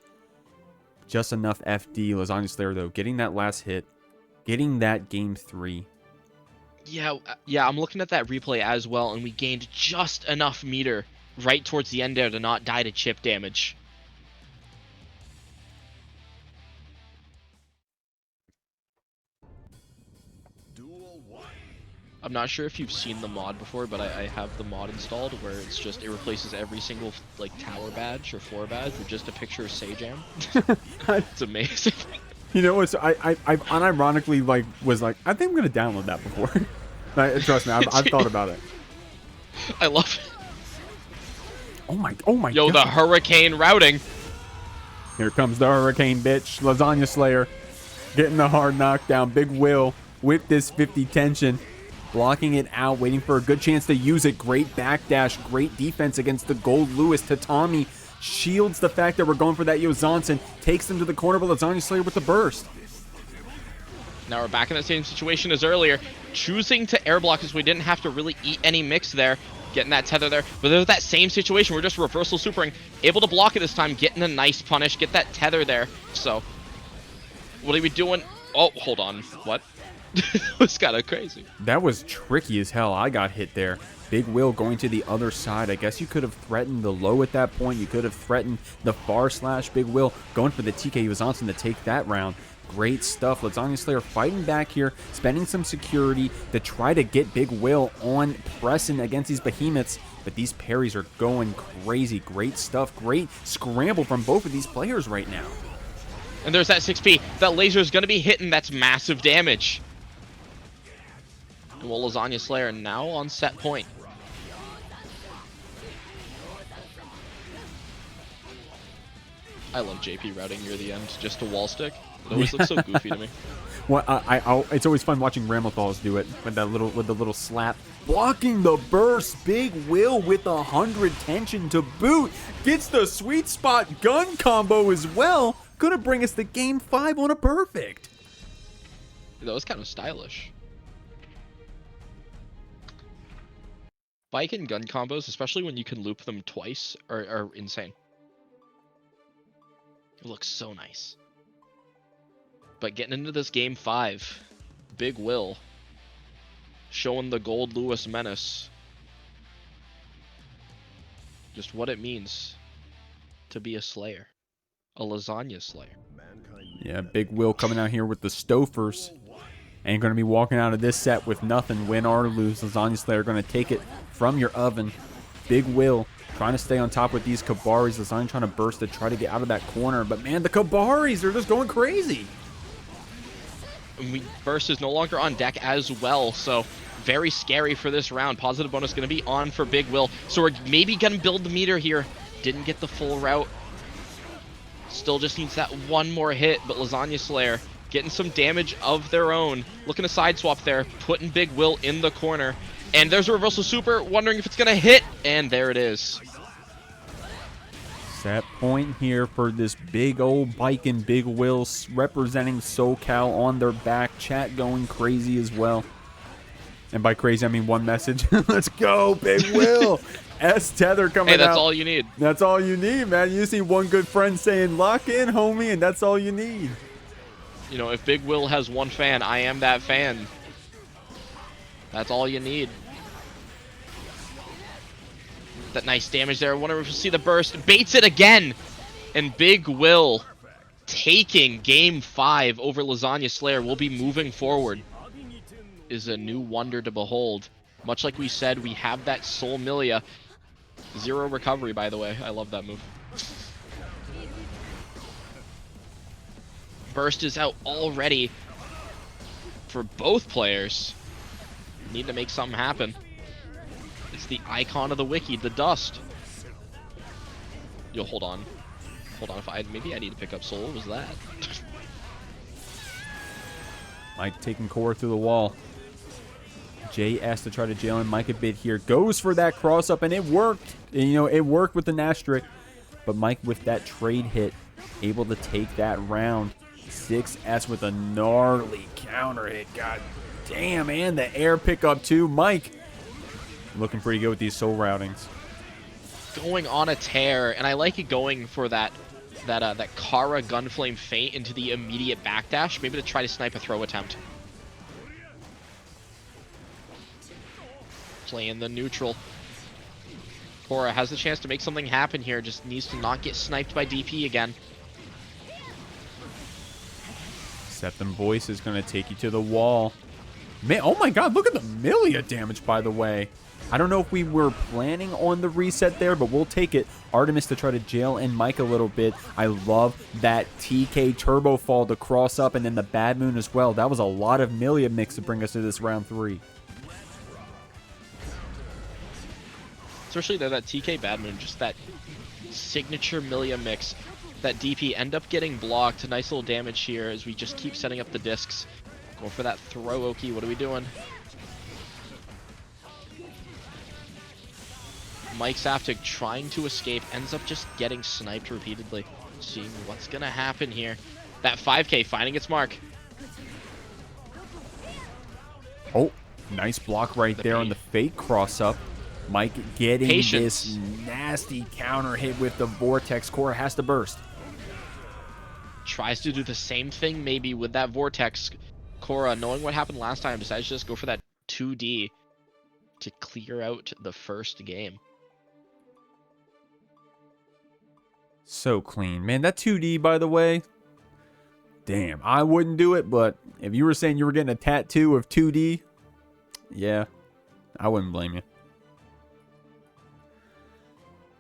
Just enough FD. Lasagna Slayer, though, getting that last hit. Getting that Game 3. Yeah, I'm looking at that replay as well, and we gained just enough meter right towards the end there to not die to chip damage. I'm not sure if you've seen the mod before, but I have the mod installed where it's just, it replaces every single like tower badge or floor badge with just a picture of Sajam. It's amazing. You know, it's I unironically was like, I think I'm gonna download that before. Trust me, I've thought about it. I love it. Oh my Yo, God. the hurricane routing. Here comes the hurricane, bitch. Lasagna Slayer getting the hard knockdown. Big Will with this 50 tension. Blocking it out, waiting for a good chance to use it. Great backdash, great defense against the Goldlewis. Tatami shields the fact that we're going for that Yozansen. Takes them to the corner, but Lasagna Slayer with the burst. Now we're back in the same situation as earlier. Choosing to air block as we didn't have to really eat any mix there. Getting that tether there. But there's that same situation. We're just reversal supering. Able to block it this time. Getting a nice punish. Get that tether there. So, what are we doing? Oh, hold on. What? That was kind of crazy. That was tricky as hell. I got hit there. Big Will going to the other side. I guess you could have threatened the low at that point. You could have threatened the far slash. Big Will going for the TK Yozansen to take that round. Great stuff. Lasagna Slayer fighting back here, spending some security to try to get Big Will on pressing against these behemoths. But these parries are going crazy. Great stuff. Great scramble from both of these players right now. And there's that 6P. That laser is going to be hitting. That's massive damage. And well, Lasagna Slayer now on set point. I love JP routing near the end just to wall stick. It always looks so goofy to me. Well, it's always fun watching Ramlethal do it with the little slap. Blocking the burst. Big Will with 100 tension to boot. Gets the sweet spot gun combo as well. Gonna bring us to Game 5 on a perfect. That was kind of stylish. Baiken gun combos, especially when you can loop them twice, are insane. It looks so nice. But getting into this Game 5, Big Will showing the Goldlewis menace. Just what it means to be a Slayer. A Lasagna Slayer. Yeah, Big Will coming out here with the Stofers. Ain't going to be walking out of this set with nothing. Win or lose, Lasagna Slayer going to take it from your oven. Big Will trying to stay on top with these Kabaris. Lasagna trying to burst to try to get out of that corner. But man, the Kabaris are just going crazy. And burst is no longer on deck as well, so very scary for this round. Positive bonus going to be on for Big Will. So we're maybe going to build the meter here. Didn't get the full route. Still just needs that one more hit, but Lasagna Slayer getting some damage of their own. Looking to side swap there, putting Big Will in the corner. And there's a reversal super, wondering if it's going to hit, and there it is. Set point here for this big old Baiken. Big Will representing SoCal on their back. Chat going crazy as well. And by crazy, I mean one message. Let's go, Big Will. S-Tether coming out. Hey, that's all you need. That's all you need, man. You see one good friend saying, lock in, homie, and that's all you need. You know, if Big Will has one fan, I am that fan. That's all you need. That nice damage there. I wonder if we'll see the burst. Baits it again. And Big Will taking game 5 over Lasagna Slayer will be moving forward is a new wonder to behold. Much like we said, we have that Soul Millia. 0 recovery, by the way. I love that move. Burst is out already for both players. Need to make something happen. It's the icon of the wiki, the dust. Yo, hold on. Hold on, maybe I need to pick up Soul. What was that? Mike taking Khoruh through the wall. JS to try to jail in Mike a bit here. Goes for that cross up, and it worked. And, you know, it worked with the Nastric. But Mike with that trade hit, able to take that round. 6S with a gnarly counter hit. God damn, and the air pickup too. Mike looking pretty good with these soul routings. Going on a tear, and I like it going for that Khoruh Gunflame feint into the immediate backdash, maybe to try to snipe a throw attempt. Playing the neutral. Khoruh has the chance to make something happen here, just needs to not get sniped by DP again. Septum Voice is going to take you to the wall. Man, oh my god, look at the Millia damage, by the way. I don't know if we were planning on the reset there, but we'll take it. Artemis to try to jail in Mike a little bit. I love that TK turbo fall to cross up, and then the Bad Moon as well. That was a lot of Millia mix to bring us to this round 3. Especially that TK Bad Moon, just that signature Millia mix. That DP end up getting blocked. A nice little damage here as we just keep setting up the discs. Going for that throw, Oki. What are we doing? Mikesaftig trying to escape, ends up just getting sniped repeatedly. Seeing what's gonna happen here. That 5K finding its mark. Oh, nice block right there on the fake cross up. Mike getting this nasty counter hit with the Vortex. Khoruh has to burst. Tries to do the same thing maybe with that Vortex. Khoruh, knowing what happened last time, decides to just go for that 2D to clear out the first game. So clean. Man, that 2D, by the way, damn, I wouldn't do it, but if you were saying you were getting a tattoo of 2D, yeah, I wouldn't blame you.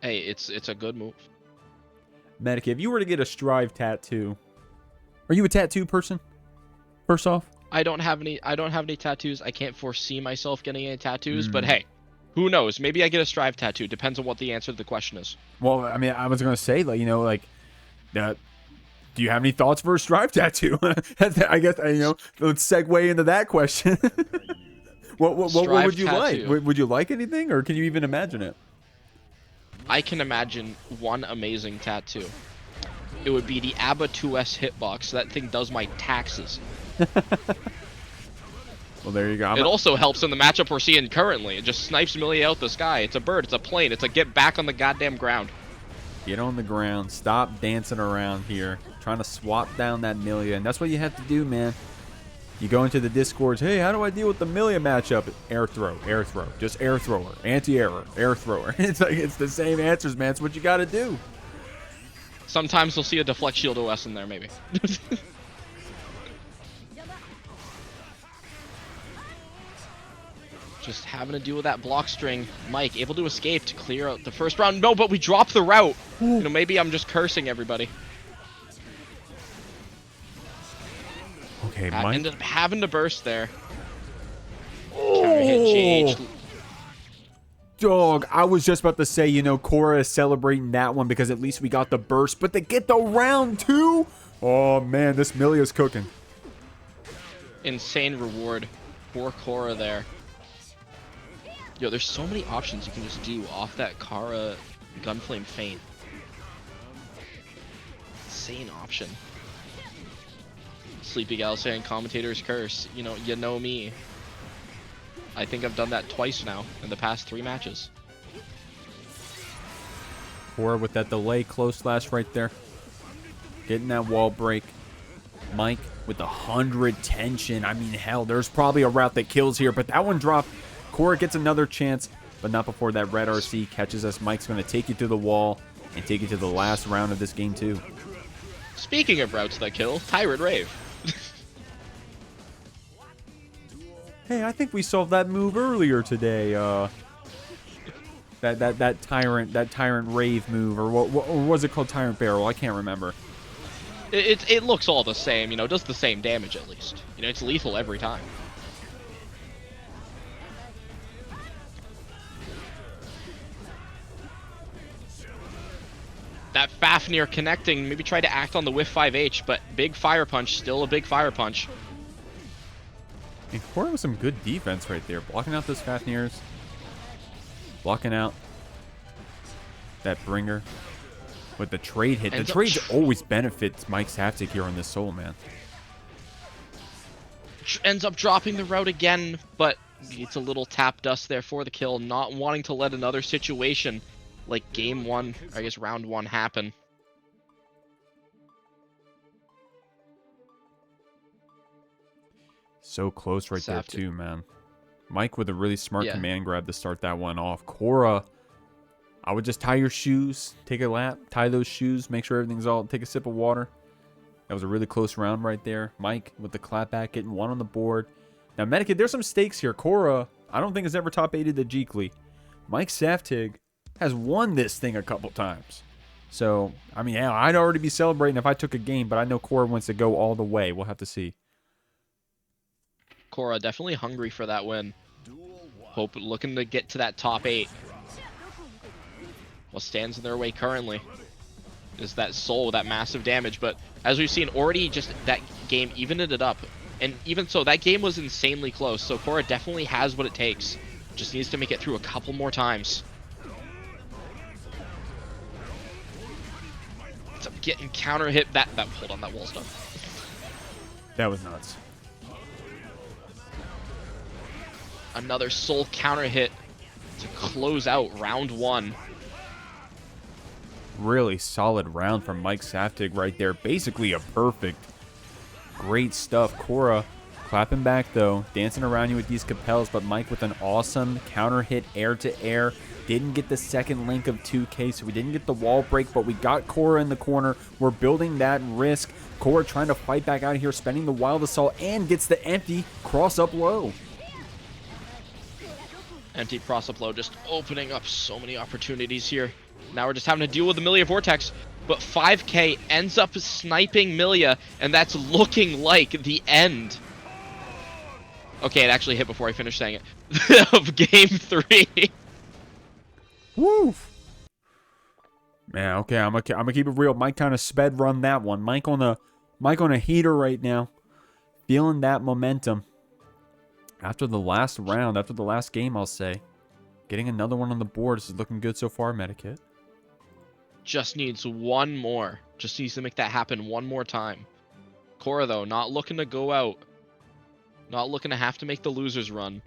Hey, it's a good move. Medic, if you were to get a Strive tattoo, are you a tattoo person? First off, I don't have any tattoos. I can't foresee myself getting any tattoos, but hey, who knows? Maybe I get a Strive tattoo. Depends on what the answer to the question is. Well, I mean, I was gonna say, like, you know, like, do you have any thoughts for a Strive tattoo? I guess, you know, let's segue into that question. What would you like? Would you like anything, or can you even imagine it? I can imagine one amazing tattoo. It would be the ABBA 2S hitbox. That thing does my taxes. Well, there you go. It also helps in the matchup we're seeing currently. It just snipes Millia out the sky. It's a bird. It's a plane. It's a get back on the goddamn ground. Get on the ground. Stop dancing around here. Trying to swap down that Millia. And that's what you have to do, man. You go into the Discords. Hey, how do I deal with the Millia matchup? Air throw. Air throw. Just air thrower. Anti-error. Air thrower. It's like, it's the same answers, man. It's what you got to do. Sometimes we'll see a deflect shield OS in there, maybe. Just having to deal with that block string. Mike able to escape to clear out the first round. No, but we dropped the route. You know, maybe I'm just cursing everybody. Okay, Mike ended up having to burst there. Counter hit GH. Dog, I was just about to say, you know, Khoruh is celebrating that one because at least we got the burst, but to get the round 2? Oh man, this Millia's cooking. Insane reward for Khoruh there. Yo, there's so many options you can just do off that Khoruh Gunflame feint. Insane option. Sleepy Gal saying commentator's curse. You know me. I think I've done that twice now in the past 3 matches. Khoruh with that delay close slash right there. Getting that wall break. Mike with the 100 tension. I mean, hell, there's probably a route that kills here, but that one dropped. Khoruh gets another chance, but not before that red RC catches us. Mike's going to take you to the wall and take you to the last round of this game too. Speaking of routes that kill, Tyrant Rave. Hey, I think we solved that move earlier today. That tyrant rave move, or what was it called? Tyrant barrel? I can't remember. It looks all the same, you know, does the same damage at least. You know, it's lethal every time. That Fafnir connecting, maybe try to act on the whiff 5H, but big fire punch, still a big fire punch. And Khoruh with some good defense right there, blocking out those Fafnirs, blocking out that bringer with the trade hit. The trades always benefits Mikesaftig here on this soul, man. Ends up dropping the route again, but it's a little tap dust there for the kill, not wanting to let another situation like game one, I guess round one, happen. So close right there too, man. Mike with a really smart command grab to start that one off. Khoruh, I would just tie your shoes, take a lap, tie those shoes, make sure everything's all, take a sip of water. That was a really close round right there. Mike with the clapback, getting one on the board. Now, Medikit, there's some stakes here. Khoruh, I don't think has ever top 8'd the Jeekly. Mikesaftig has won this thing a couple times. So, I mean, yeah, I'd already be celebrating if I took a game, but I know Khoruh wants to go all the way. We'll have to see. Khoruh definitely hungry for that win. Looking to get to that top 8. What stands in their way currently is that soul, that massive damage. But as we've seen, already just that game evened it up. And even so, that game was insanely close. So Khoruh definitely has what it takes. Just needs to make it through a couple more times. It's getting counter hit. Hold on, that wall's done. That was nuts. Another soul counter hit to close out round one. Really solid round from Mikesaftig right there. Basically a perfect. Great stuff. Khoruh clapping back though. Dancing around you with these capels, but Mike with an awesome counter hit air to air. Didn't get the second link of 2K, so we didn't get the wall break, but we got Khoruh in the corner. We're building that risk. Khoruh trying to fight back out of here, spending the wild assault, and gets the empty cross up low. Empty cross up low, just opening up so many opportunities here. Now we're just having to deal with the Millia Vortex, but 5K ends up sniping Millia, and that's looking like the end. Okay, it actually hit before I finished saying it. Of game 3. Woo! Man, okay, I'm gonna keep it real. Mike kind of sped run that one. Mike on a heater right now, feeling that momentum. After the last round, after the last game, I'll say, getting another one on the board. This is looking good so far, Medikit. Just needs one more. Just needs to make that happen one more time. Khoruh, though, not looking to go out. Not looking to have to make the losers run.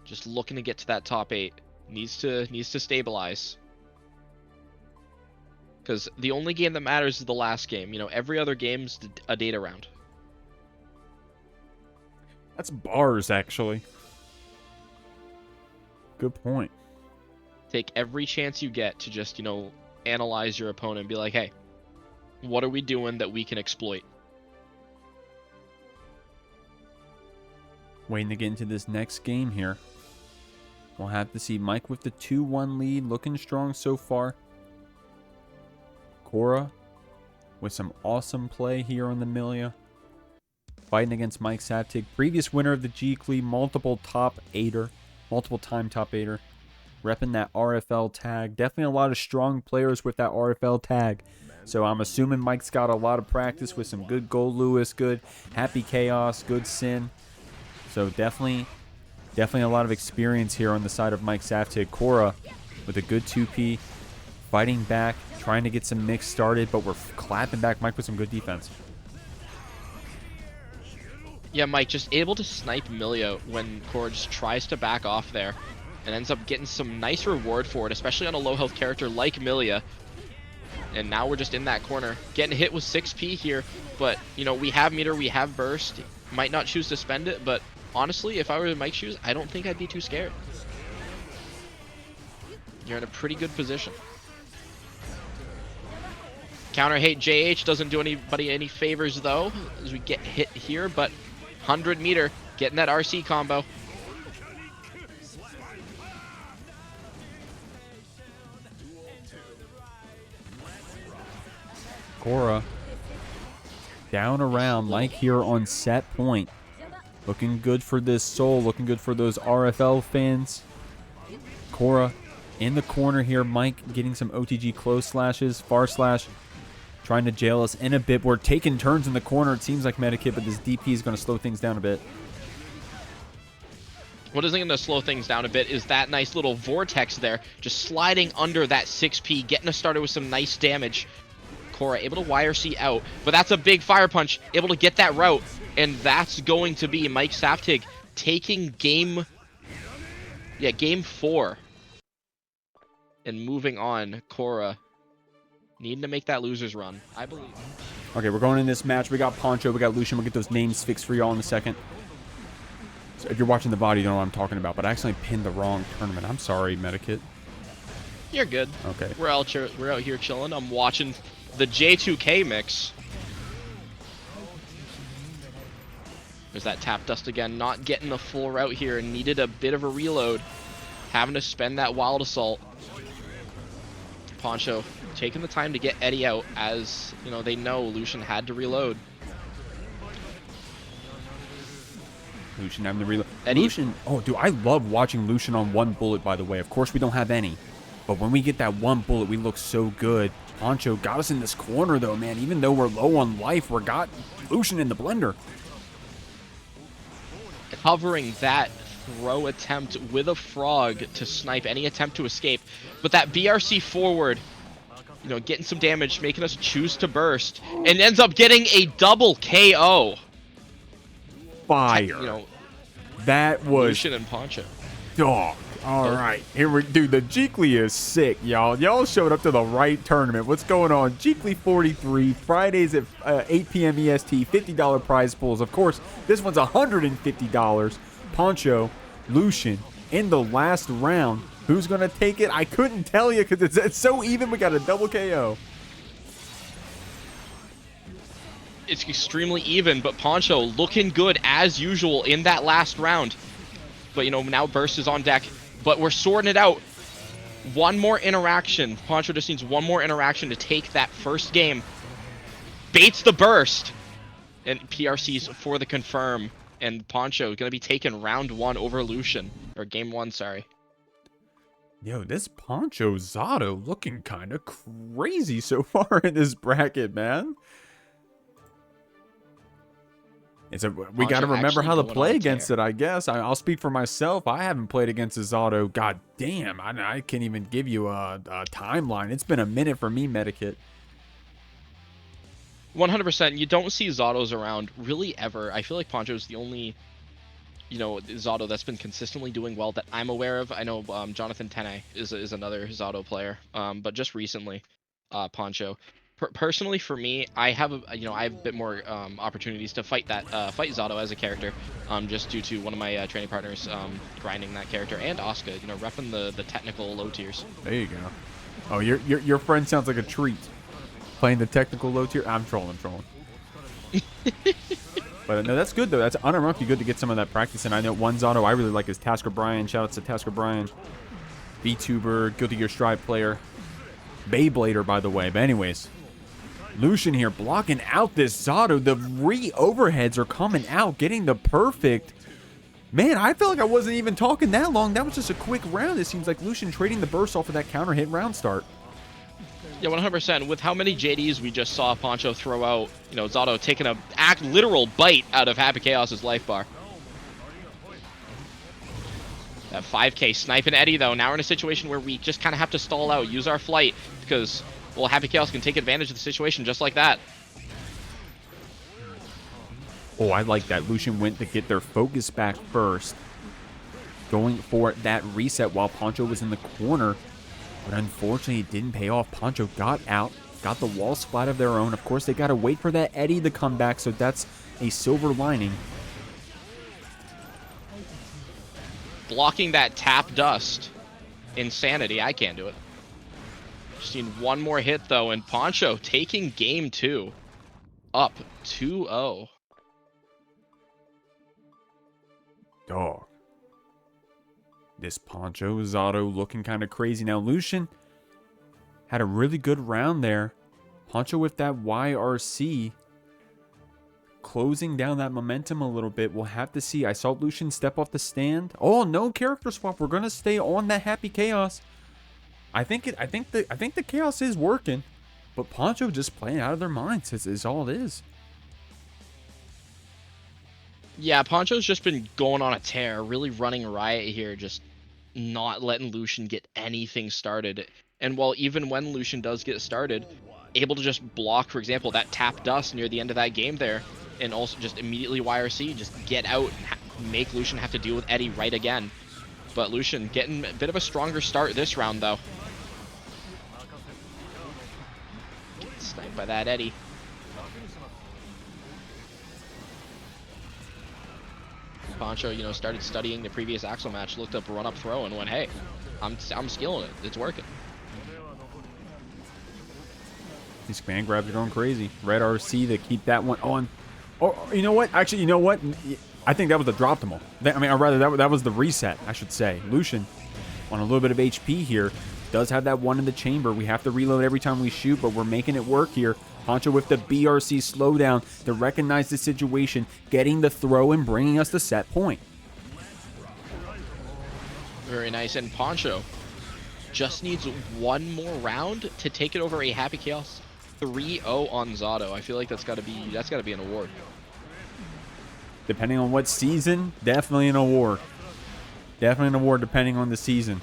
Just looking to get to that top 8. Needs to stabilize. Because the only game that matters is the last game. You know, every other game's a data round. That's bars, actually. Good point. Take every chance you get to just, you know, analyze your opponent and be like, hey, what are we doing that we can exploit? Waiting to get into this next game here. We'll have to see. Mike with the 2-1 lead, looking strong so far. Khoruh with some awesome play here on the Millia. Fighting against Mikesaftig, previous winner of the Jeekly, multiple time top 8er. Repping that RFL tag. Definitely a lot of strong players with that RFL tag. So I'm assuming Mike's got a lot of practice with some good Goldlewis, good Happy Chaos, good Sin. So definitely a lot of experience here on the side of Mikesaftig. Khoruh with a good 2P. Fighting back, trying to get some mix started, but we're clapping back Mike with some good defense. Yeah, Mike just able to snipe Millia when Khoruh just tries to back off there and ends up getting some nice reward for it, especially on a low health character like Millia. And now we're just in that corner, getting hit with 6P here, but, you know, we have meter, we have burst. Might not choose to spend it, but honestly, if I were in Mike's shoes, I don't think I'd be too scared. You're in a pretty good position. Counter hate JH doesn't do anybody any favors though, as we get hit here, but 100 meter, getting that RC combo. Khoruh down around like here on set point. Looking good for this soul, looking good for those RFL fans. Khoruh in the corner here. Mike getting some OTG close slashes, far slash, trying to jail us in a bit. We're taking turns in the corner. It seems like Medikit, but this DP is going to slow things down a bit. What is going to slow things down a bit is that nice little vortex there, just sliding under that 6P, getting us started with some nice damage. Khoruh able to YRC out, but that's a big fire punch, able to get that route, and that's going to be Mikesaftig taking game 4 and moving on. Khoruh needing to make that loser's run, I believe. Okay, we're going in this match. We got Poncho, we got Lucien. We'll get those names fixed for y'all in a second. So if you're watching the VOD, you don't know what I'm talking about, but I actually pinned the wrong tournament. I'm sorry, Medikit. You're good. Okay. We're out here chilling. I'm watching the J2K mix. There's that tap dust again, not getting the full route here, and needed a bit of a reload. Having to spend that wild assault. Poncho taking the time to get Eddie out, as you know, they know Lucien had to reload. Lucien having to reload. Eddie. Lucien, oh dude, I love watching Lucien on one bullet, by the way. Of course we don't have any, but when we get that one bullet, we look so good. Poncho got us in this corner though, man. Even though we're low on life, we got Lucien in the blender. Covering that throw attempt with a frog to snipe any attempt to escape. But that BRC forward, you know, getting some damage, making us choose to burst, and ends up getting a double KO. Fire. You know, That was Lucien and Poncho. dog. All right, here we dude. The Jeekly is sick, y'all. Y'all showed up to the right tournament. What's going on? Jeekly 43 Fridays at 8 p.m. EST. $50 prize pools. Of course, this one's $150. Poncho, Lucien in the last round. Who's gonna take it? I couldn't tell you because it's so even. We got a double KO. It's extremely even, but Poncho looking good as usual in that last round. But you know, now Burst is on deck. But we're sorting it out. One more interaction. Poncho just needs one more interaction to take that first game. Baits the burst. And PRC's for the confirm. And Poncho going to be taking round 1 over Lucien. Or game 1, sorry. Yo, this Poncho Zato looking kind of crazy so far in this bracket, man. We got to remember how to play against it, I guess. I'll speak for myself. I haven't played against a Zato. God damn, I can't even give you a timeline. It's been a minute for me, Medikit. 100%. You don't see Zatos around really ever. I feel like Poncho's the only, you know, Zato that's been consistently doing well that I'm aware of. I know Jonathan Tenack is another Zato player, but just recently, Poncho. Personally, for me, I have a bit more opportunities to fight Zato as a character, just due to one of my training partners grinding that character, and Asuka, you know, repping the technical low tiers. There you go. Oh, your friend sounds like a treat. Playing the technical low tier. I'm trolling. But no, that's good though. That's unironically good to get some of that practice. And I know one Zato I really like is Tasker Brian. Shout out to Tasker Brian, VTuber, Guilty Gear Strive player, Beyblader, by the way. But anyways. Lucien here blocking out this Zato. The overheads are coming out, getting the perfect. Man, I felt like I wasn't even talking that long. That was just a quick round. It seems like Lucien trading the burst off of that counter hit round start. Yeah, 100%. With how many JDs we just saw Poncho throw out, you know, Zato taking a literal bite out of Happy Chaos's life bar. That 5K sniping Eddie, though. Now we're in a situation where we just kind of have to stall out, use our flight, because, well, Happy Chaos can take advantage of the situation just like that. Oh, I like that. Lucien went to get their focus back first, going for that reset while Poncho was in the corner. But unfortunately, it didn't pay off. Poncho got out, got the wall splat of their own. Of course, they got to wait for that Eddie to come back, so that's a silver lining. Blocking that tap dust. Insanity. I can't do it. Just need one more hit, though, and Poncho taking game 2. Up 2-0. Dog. This Poncho Zato looking kind of crazy. Now, Lucien had a really good round there. Poncho with that YRC. Closing down that momentum a little bit. We'll have to see. I saw Lucien step off the stand. Oh, no character swap. We're going to stay on that happy chaos. I think the chaos is working. But Poncho just playing out of their minds is all it is. Yeah, Poncho's just been going on a tear, really running riot here, just not letting Lucien get anything started. And while even when Lucien does get started, able to just block, for example, that tap dust near the end of that game there, and also just immediately YRC, just get out and make Lucien have to deal with Eddie right again. But Lucien getting a bit of a stronger start this round, though. Get sniped by that Eddie. Poncho, you know, started studying the previous Axel match, looked up run up throw and went, hey, I'm skilling it. It's working. These command grabs are going crazy. Red RC to keep that one on. Oh, you know what? Actually, you know what? I think that was the drop-them all. I mean, or rather, that was the reset, I should say. Lucien on a little bit of HP here. Does have that one in the chamber. We have to reload every time we shoot, but we're making it work here. Poncho with the BRC slowdown to recognize the situation, getting the throw and bringing us the set point. Very nice. And Poncho just needs one more round to take it over a Happy Chaos 3-0 on Zato. I feel like that's got to be an award. Depending on what season, definitely an award. Definitely an award depending on the season.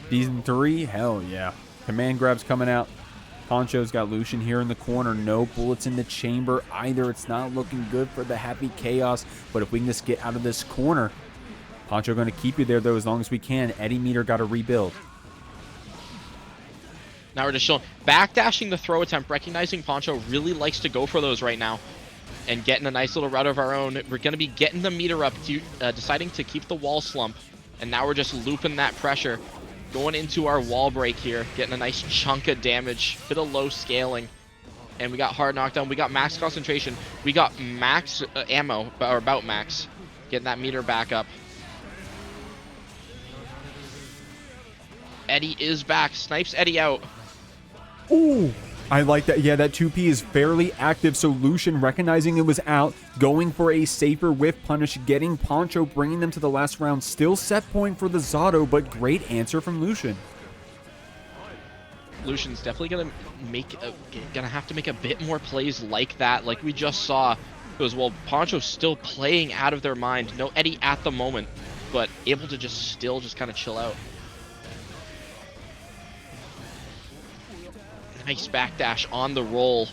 Season 3, hell yeah. Command grabs coming out. Poncho's got Lucien here in the corner. No bullets in the chamber either. It's not looking good for the Happy Chaos. But if we can just get out of this corner, Poncho going to keep you there, though, as long as we can. Eddie meter got to rebuild. Now we're just showing. Backdashing the throw attempt, recognizing Poncho really likes to go for those right now. And getting a nice little route of our own. We're going to be getting the meter up, to, deciding to keep the wall slump. And now we're just looping that pressure. Going into our wall break here, getting a nice chunk of damage, bit of low scaling, and we got hard knockdown. We got max concentration. We got max ammo, or about max. Getting that meter back up. Eddie is back. Snipes Eddie out. Ooh, I like that. Yeah, that 2P is fairly active. So Lucien recognizing it was out, going for a safer whiff punish, getting Poncho, bringing them to the last round. Still set point for the Zato, but great answer from Lucien. Lucien's definitely gonna have to make a bit more plays like that, like we just saw. Because well, Poncho's still playing out of their mind. No Eddie at the moment, but able to just kind of chill out. Nice backdash on the roll.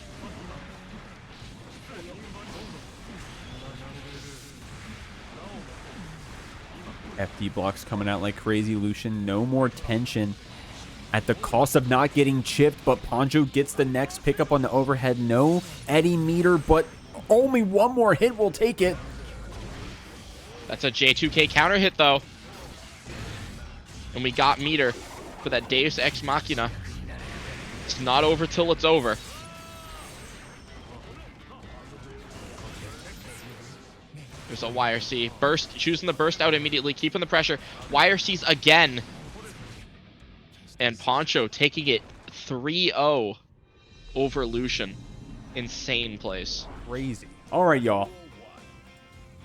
FD blocks coming out like crazy. Lucien, no more tension at the cost of not getting chipped, but Poncho gets the next pickup on the overhead. No Eddie meter, but only one more hit will take it. That's a J2K counter hit, though. And we got meter for that Deus Ex Machina. It's not over till it's over. There's a YRC. Burst, choosing the burst out immediately, keeping the pressure. YRC's again. And Poncho taking it 3-0 over Lucien. Insane place. Crazy. All right, y'all.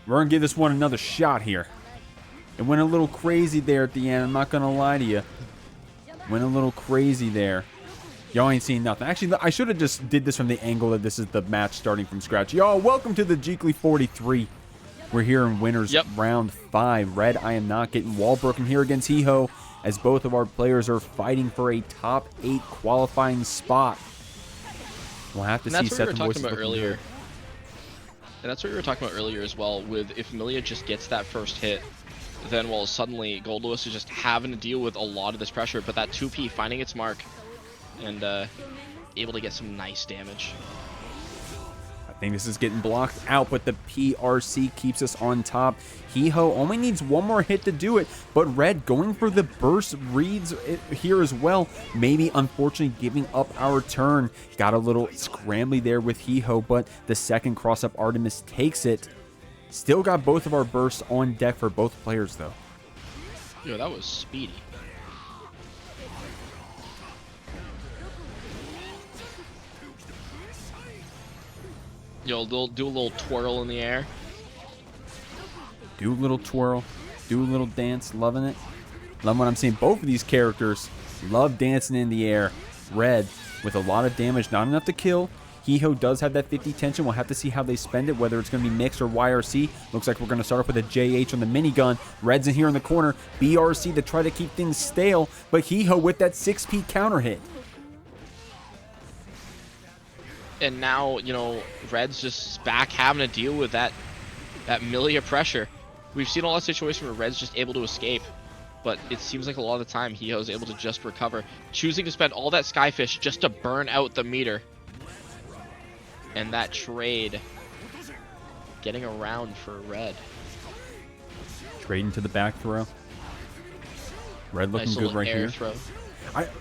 We're going to give this one another shot here. It went a little crazy there at the end. I'm not going to lie to you. Went a little crazy there. Y'all ain't seen nothing. Actually, I should have just did this from the angle that this is the match starting from scratch. Y'all, welcome to the Jeekly 43. We're here in winners round 5. RedIAmNot getting wall broken here against HeeHo, as both of our players are fighting for a top 8 qualifying spot. We'll have to see. That's what we were talking about earlier. And that's what we were talking about earlier as well, with if Millia just gets that first hit, then well, suddenly Goldlewis is just having to deal with a lot of this pressure, but that 2P finding its mark and able to get some nice damage. I think this is getting blocked out, but the PRC keeps us on top. HeeHo only needs one more hit to do it, but Red going for the burst reads it here as well. Maybe, unfortunately, giving up our turn. Got a little scrambly there with HeeHo, but the second cross-up Artemis takes it. Still got both of our bursts on deck for both players, though. Yo, that was speedy. Yo, they'll do a little twirl in the air. Do a little twirl. Do a little dance. Loving it. Love what I'm seeing. Both of these characters love dancing in the air. Red with a lot of damage. Not enough to kill. HeeHo does have that 50 tension. We'll have to see how they spend it, whether it's going to be mixed or YRC. Looks like we're going to start off with a JH on the minigun. Red's in here in the corner. BRC to try to keep things stale, but HeeHo with that 6P counter hit. And now, you know, Red's just back having to deal with that Millia pressure. We've seen a lot of situations where Red's just able to escape, but it seems like a lot of the time HeeHo's able to just recover, choosing to spend all that Skyfish just to burn out the meter. And that trade getting around for Red. Trading to the back throw. Red looking nice good right here. Throw.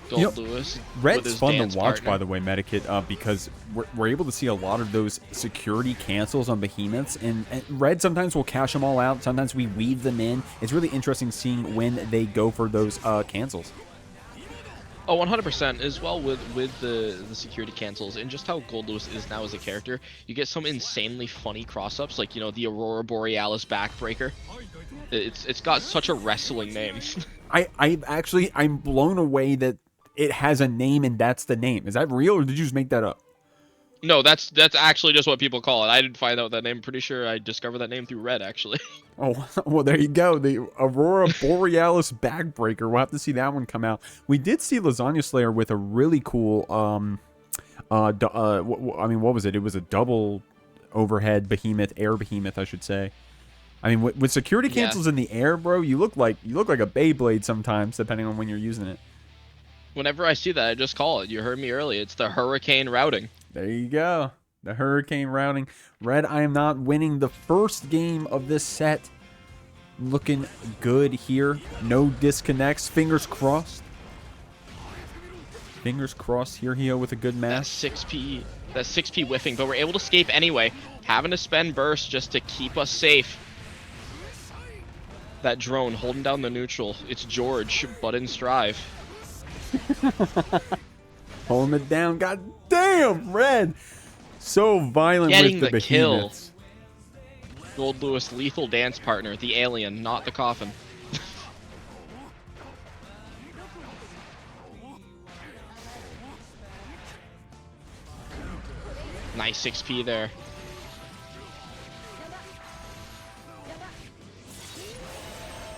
Goldlewis. Red's fun to watch, by the way, Medikit, because we're able to see a lot of those security cancels on behemoths, and Red sometimes will cash them all out. Sometimes we weave them in. It's really interesting seeing when they go for those cancels. Oh, 100% as well with the security cancels and just how Goldlewis is now as a character. You get some insanely funny cross-ups, like, you know, the Aurora Borealis backbreaker. It's got such a wrestling name. I'm blown away that it has a name and that's the name. Is that real, or did you just make that up? No, that's actually just what people call it. I didn't find out that name. I'm pretty sure I discovered that name through Red, actually. Oh, well, there you go. The Aurora Borealis backbreaker. We'll have to see that one come out. We did see Lasagna Slayer with a really cool, I mean, what was it? It was a double overhead behemoth, air behemoth, I should say. I mean, with security cancels in the air, bro, you look like a Beyblade sometimes, depending on when you're using it. Whenever I see that, I just call it. You heard me earlier. It's the hurricane routing. There you go. The hurricane routing. RedIAmNot winning the first game of this set. Looking good here. No disconnects. Fingers crossed. Fingers crossed here, HeeHo, with a good match. That 6P whiffing, but we're able to escape anyway. Having to spend burst just to keep us safe. That drone holding down the neutral. It's George, but in Strive. Holding it down. God damn, Red. So violent getting with the behemoths. Kill. Goldlewis lethal dance partner, the alien, not the coffin. Nice 6P there.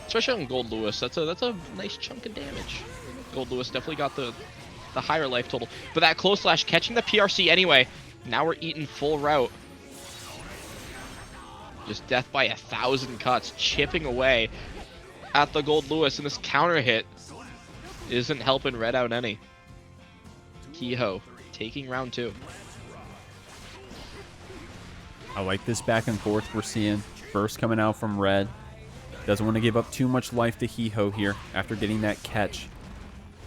Especially on Goldlewis, that's a nice chunk of damage. Goldlewis definitely got the higher life total. But that close slash catching the PRC anyway. Now we're eating full route. Just death by 1,000 cuts, chipping away at the Goldlewis, and this counter hit isn't helping Red out any. HeeHo taking round 2. I like this back and forth we're seeing. First coming out from Red. Doesn't want to give up too much life to HeeHo here after getting that catch.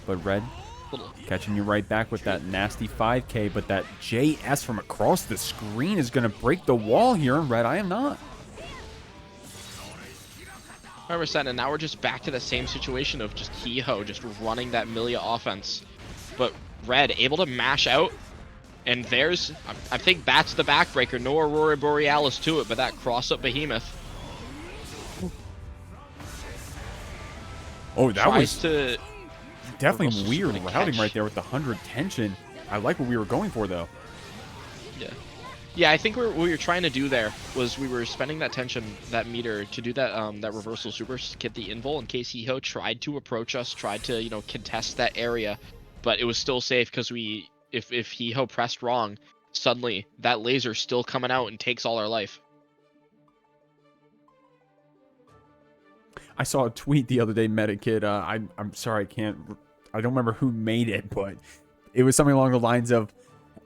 But Red catching you right back with that nasty 5K, but that JS from across the screen is going to break the wall here in RedIAmNot. 100%, and now we're just back to the same situation of just HeeHo just running that Millia offense. But Red able to mash out, and there's, I think that's the backbreaker. No Aurora Borealis to it, but that cross-up behemoth. Oh, that was to definitely weird routing right there with the 100 tension. I like what we were going for, though. Yeah, I think what we were trying to do there was we were spending that tension, that meter, to do that that reversal super get the invul in case HeeHo tried to approach us, tried to, you know, contest that area, but it was still safe because if HeeHo pressed wrong, suddenly that laser still coming out and takes all our life. I saw a tweet the other day, Medikit. I'm sorry, I don't remember who made it, but it was something along the lines of,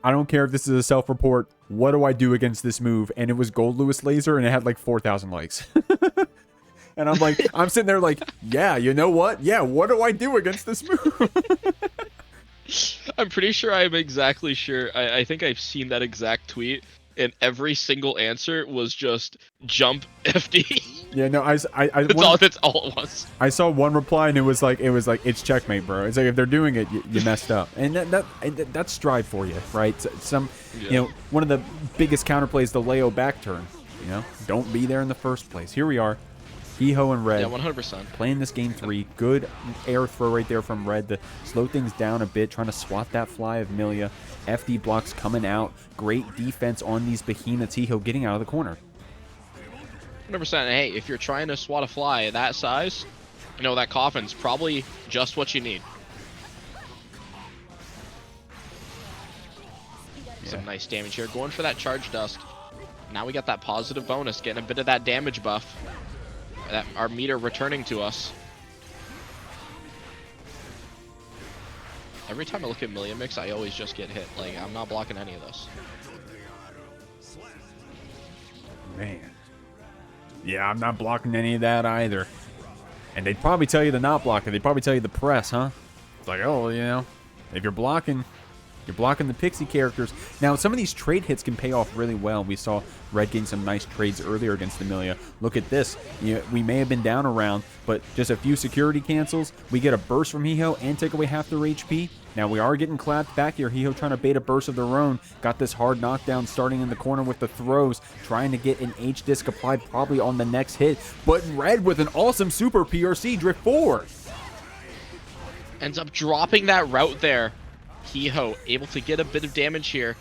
I don't care if this is a self-report. What do I do against this move? And it was Goldlewis laser, and it had like 4,000 likes. And I'm like, I'm sitting there like, yeah, you know what? Yeah, what do I do against this move? I'm pretty sure I'm exactly sure. I think I've seen that exact tweet, and every single answer was just jump FD. Yeah, no, That's all it was. I saw one reply, and it was like, it's checkmate, bro. It's like, if they're doing it, you messed up. And that's Strive for you, right? You know, one of the biggest counterplays, the Leo back turn. You know, don't be there in the first place. Here we are. HeeHo and Red. Yeah, 100%. Playing this game 3. Good air throw right there from Red to slow things down a bit, trying to swat that fly of Millia. FD blocks coming out. Great defense on these behemoths. HeeHo getting out of the corner. 100%. Hey, if you're trying to swat a fly that size, you know, that coffin's probably just what you need. Yeah. Some nice damage here. Going for that charge dust. Now we got that positive bonus, getting a bit of that damage buff. That our meter returning to us. Every time I look at Millia mix, I always just get hit. Like, I'm not blocking any of this. Man. Yeah, I'm not blocking any of that either. And they'd probably tell you to not block it. They'd probably tell you to press, huh? It's like, oh, you know, if you're blocking the pixie characters. Now, some of these trade hits can pay off really well. We saw Red getting some nice trades earlier against the Millia. Look at this. You know, we may have been down a round, but just a few security cancels. We get a burst from HeeHo and take away half their HP. Now, we are getting clapped back here. HeeHo trying to bait a burst of their own. Got this hard knockdown starting in the corner with the throws. Trying to get an H-disc applied probably on the next hit. But Red with an awesome super PRC drift 4. Ends up dropping that route there. HeeHo able to get a bit of damage here.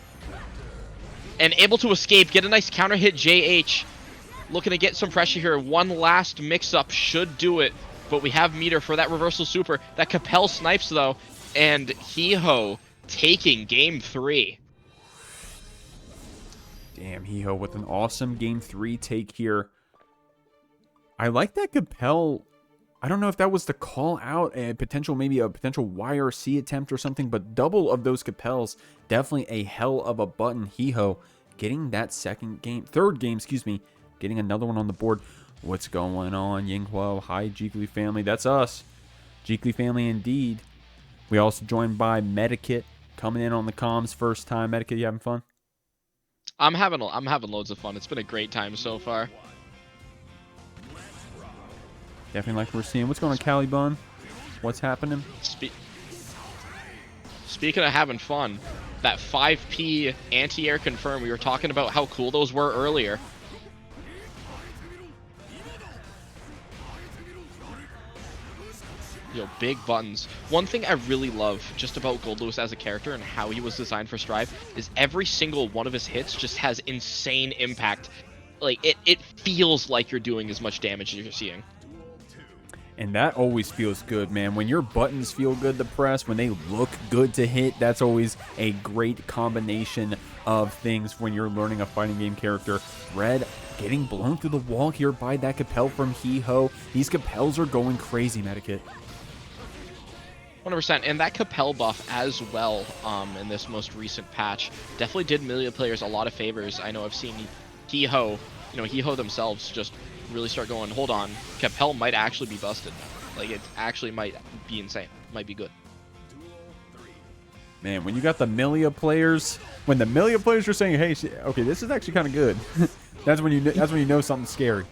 And able to escape, get a nice counter hit JH. Looking to get some pressure here. One last mix-up should do it. But we have meter for that reversal super. That Capel snipes though. And HeeHo taking game 3. Damn, HeeHo with an awesome game 3 take here. I like that Capel. I don't know if that was to call out maybe a potential YRC attempt or something, but double of those Capels, definitely a hell of a button. HeeHo getting that third game, getting another one on the board. What's going on, Yinghuo? Hi, Jeekly family. That's us. Jeekly family indeed. We also joined by Medikit coming in on the comms first time. Medikit, you having fun? I'm having loads of fun. It's been a great time so far. Definitely like we're seeing. What's going on, Caliban? What's happening? Speaking of having fun, that 5P anti-air confirm, we were talking about how cool those were earlier. Yo, big buttons. One thing I really love just about Goldlewis as a character and how he was designed for Strive is every single one of his hits just has insane impact. Like, it feels like you're doing as much damage as you're seeing. And that always feels good, man. When your buttons feel good to press, when they look good to hit, that's always a great combination of things when you're learning a fighting game character. Red getting blown through the wall here by that Capel from HeeHo. These Capels are going crazy, Medikit. 100%, and that Capel buff as well in this most recent patch definitely did Millia players a lot of favors. I know I've seen HeeHo, HeeHo themselves just really start going, hold on, Capel might actually be busted. Like, it actually might be insane. Might be good. Man, when you got the Millia players, when the Millia players are saying, hey, okay, this is actually kind of good. that's when you know something's scary.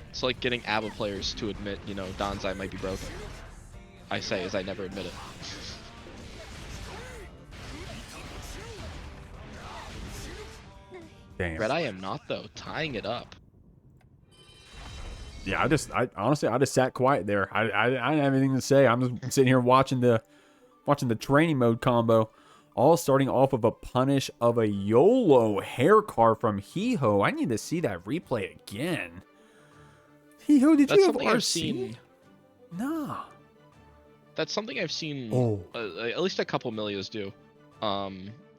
It's like getting ABBA players to admit, Danzai might be broken. I say as I never admit it. Damn. RedIAmNot though, tying it up. Yeah, I honestly just sat quiet there. I didn't have anything to say. I'm just sitting here watching the training mode combo, all starting off of a punish of a YOLO hair car from HeeHo. I need to see that replay again. HeeHo, did you have RC? I've seen. Nah. That's something I've seen. At least a couple Millias do.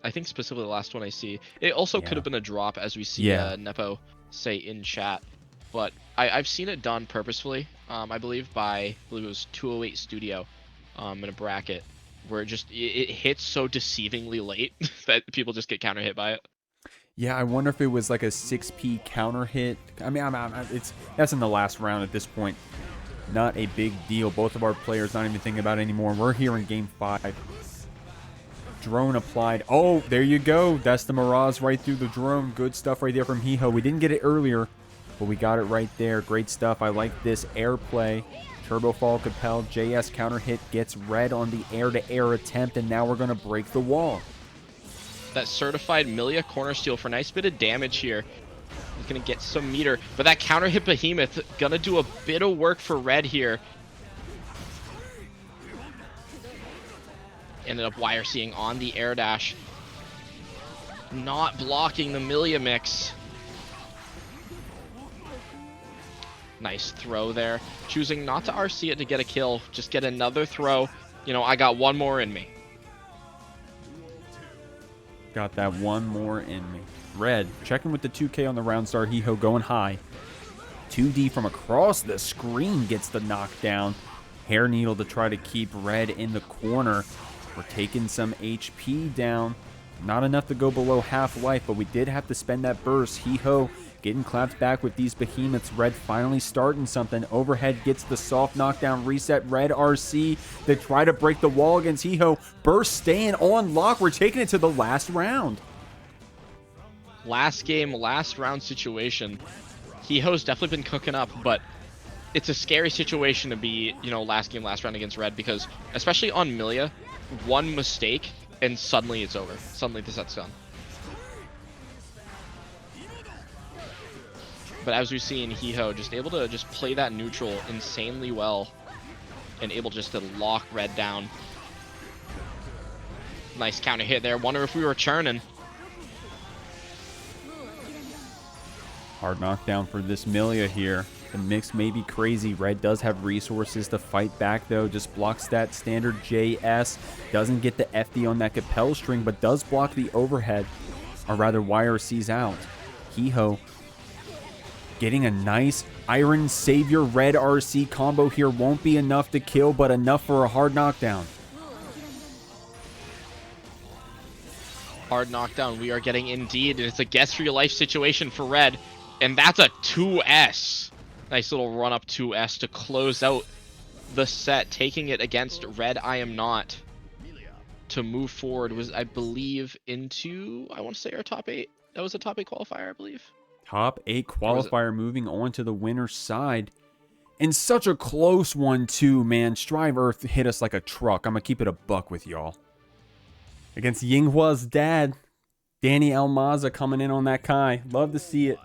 I think specifically the last one I see. It also could have been a drop, as we see Nepo say in chat. But I've seen it done purposefully, I believe it was 208 Studio in a bracket. where it hits so deceivingly late that people just get counter hit by it. Yeah, I wonder if it was like a 6P counter hit. I mean, that's in the last round at this point. Not a big deal. Both of our players not even thinking about it anymore. We're here in game 5. Drone applied. Oh, there you go. That's the Mirage right through the drone. Good stuff right there from HeeHo. We didn't get it earlier, but we got it right there. Great stuff. I like this air play. Turbo fall compelled. JS counter hit gets red on the air-to-air attempt, and now we're going to break the wall. That certified Millia corner steal for a nice bit of damage here. He's going to get some meter, but that counter hit Behemoth going to do a bit of work for red here. Ended up wire seeing on the air dash. Not blocking the Millia mix. Nice throw there. Choosing not to RC it to get a kill. Just get another throw. You know, I got one more in me. Got that one more in me. Red checking with the 2K on the round start. HeeHo going high. 2D from across the screen gets the knockdown. Hair needle to try to keep red in the corner. We're taking some HP down. Not enough to go below half-life, but we did have to spend that burst. HeeHo getting clapped back with these behemoths. Red finally starting something. Overhead gets the soft knockdown reset. Red RC. They try to break the wall against HeeHo. Burst staying on lock. We're taking it to the last round. Last game, last round situation. HeeHo's definitely been cooking up, but it's a scary situation to be, you know, last game, last round against Red, because especially on Millia, one mistake and suddenly it's over. Suddenly the set's done. But as we've seen, HeeHo just able to just play that neutral insanely well and able just to lock red down. Nice counter hit there. Wonder if we were churning. Hard knockdown for this Millia here. The mix may be crazy. Red does have resources to fight back, though. Just blocks that standard JS. Doesn't get the FD on that Capel string, but does block the overhead. Or rather, YRC's out. HeeHo getting a nice Iron Savior Red RC combo here. Won't be enough to kill, but enough for a hard knockdown. Hard knockdown we are getting indeed, and it's a guess for your life situation for Red. And that's a 2S. Nice little run up 2S to close out the set, taking it against RedIAmNot to move forward. Was, I believe, into, I want to say, our top 8. That was a top 8 qualifier, I believe. Top 8 qualifier moving on to the winner's side. And such a close one, too, man. Strive Earth hit us like a truck. I'm going to keep it a buck with y'all. Against Yinghua's dad, Dany Maza coming in on that Kai. Love to see it.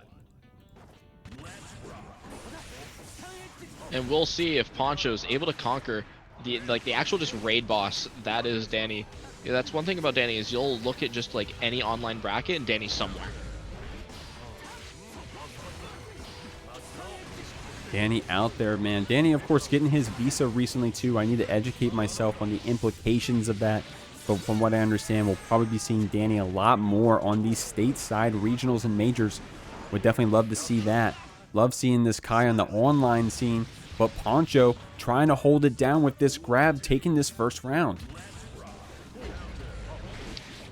And we'll see if Poncho's able to conquer the actual just raid boss that is Dany. Yeah, that's one thing about Dany is you'll look at just like any online bracket and Dany's somewhere. Dany out there, man. Dany, of course, getting his visa recently, too. I need to educate myself on the implications of that. But from what I understand, we'll probably be seeing Dany a lot more on these stateside regionals and majors. Would definitely love to see that. Love seeing this Kai on the online scene. But Poncho trying to hold it down with this grab, taking this first round.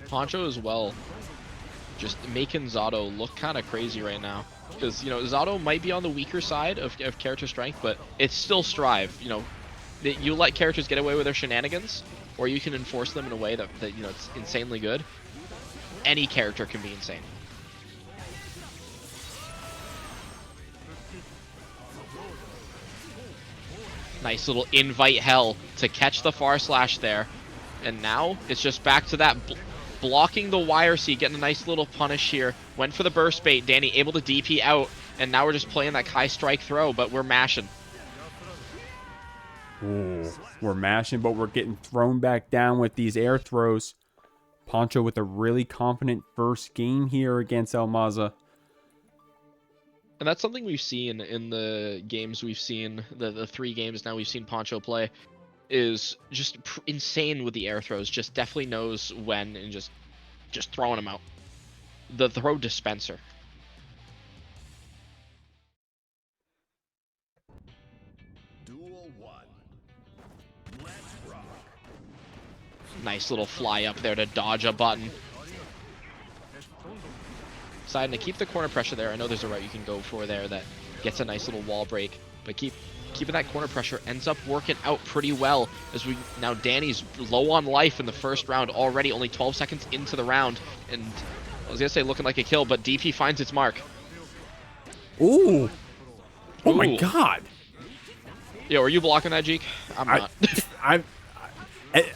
Poncho as well, just making Zato look kind of crazy right now. Because, you know, Zato might be on the weaker side of character strength, but it's still Strive. You know, you let characters get away with their shenanigans, or you can enforce them in a way that you know, it's insanely good. Any character can be insane. Nice little invite hell to catch the far slash there. And now it's just back to that blocking the YRC, getting a nice little punish here. Went for the burst bait. Dany able to DP out. And now we're just playing that Kai strike throw, but we're mashing. Ooh, we're mashing, but we're getting thrown back down with these air throws. Poncho with a really confident first game here against Maza. And that's something we've seen in the games we've seen, the 3 games now we've seen Poncho play, is just insane with the air throws. Just definitely knows when and just throwing them out. The throw dispenser. Duel 1. Let's rock. Nice little fly up there to dodge a button. Deciding to keep the corner pressure there. I know there's a route you can go for there that gets a nice little wall break, but keeping that corner pressure ends up working out pretty well, as now Dany's low on life in the first round already, only 12 seconds into the round, and I was gonna say looking like a kill, but DP finds its mark. Ooh. Oh my Ooh. god. Yo, are you blocking that, Jeek? I'm not.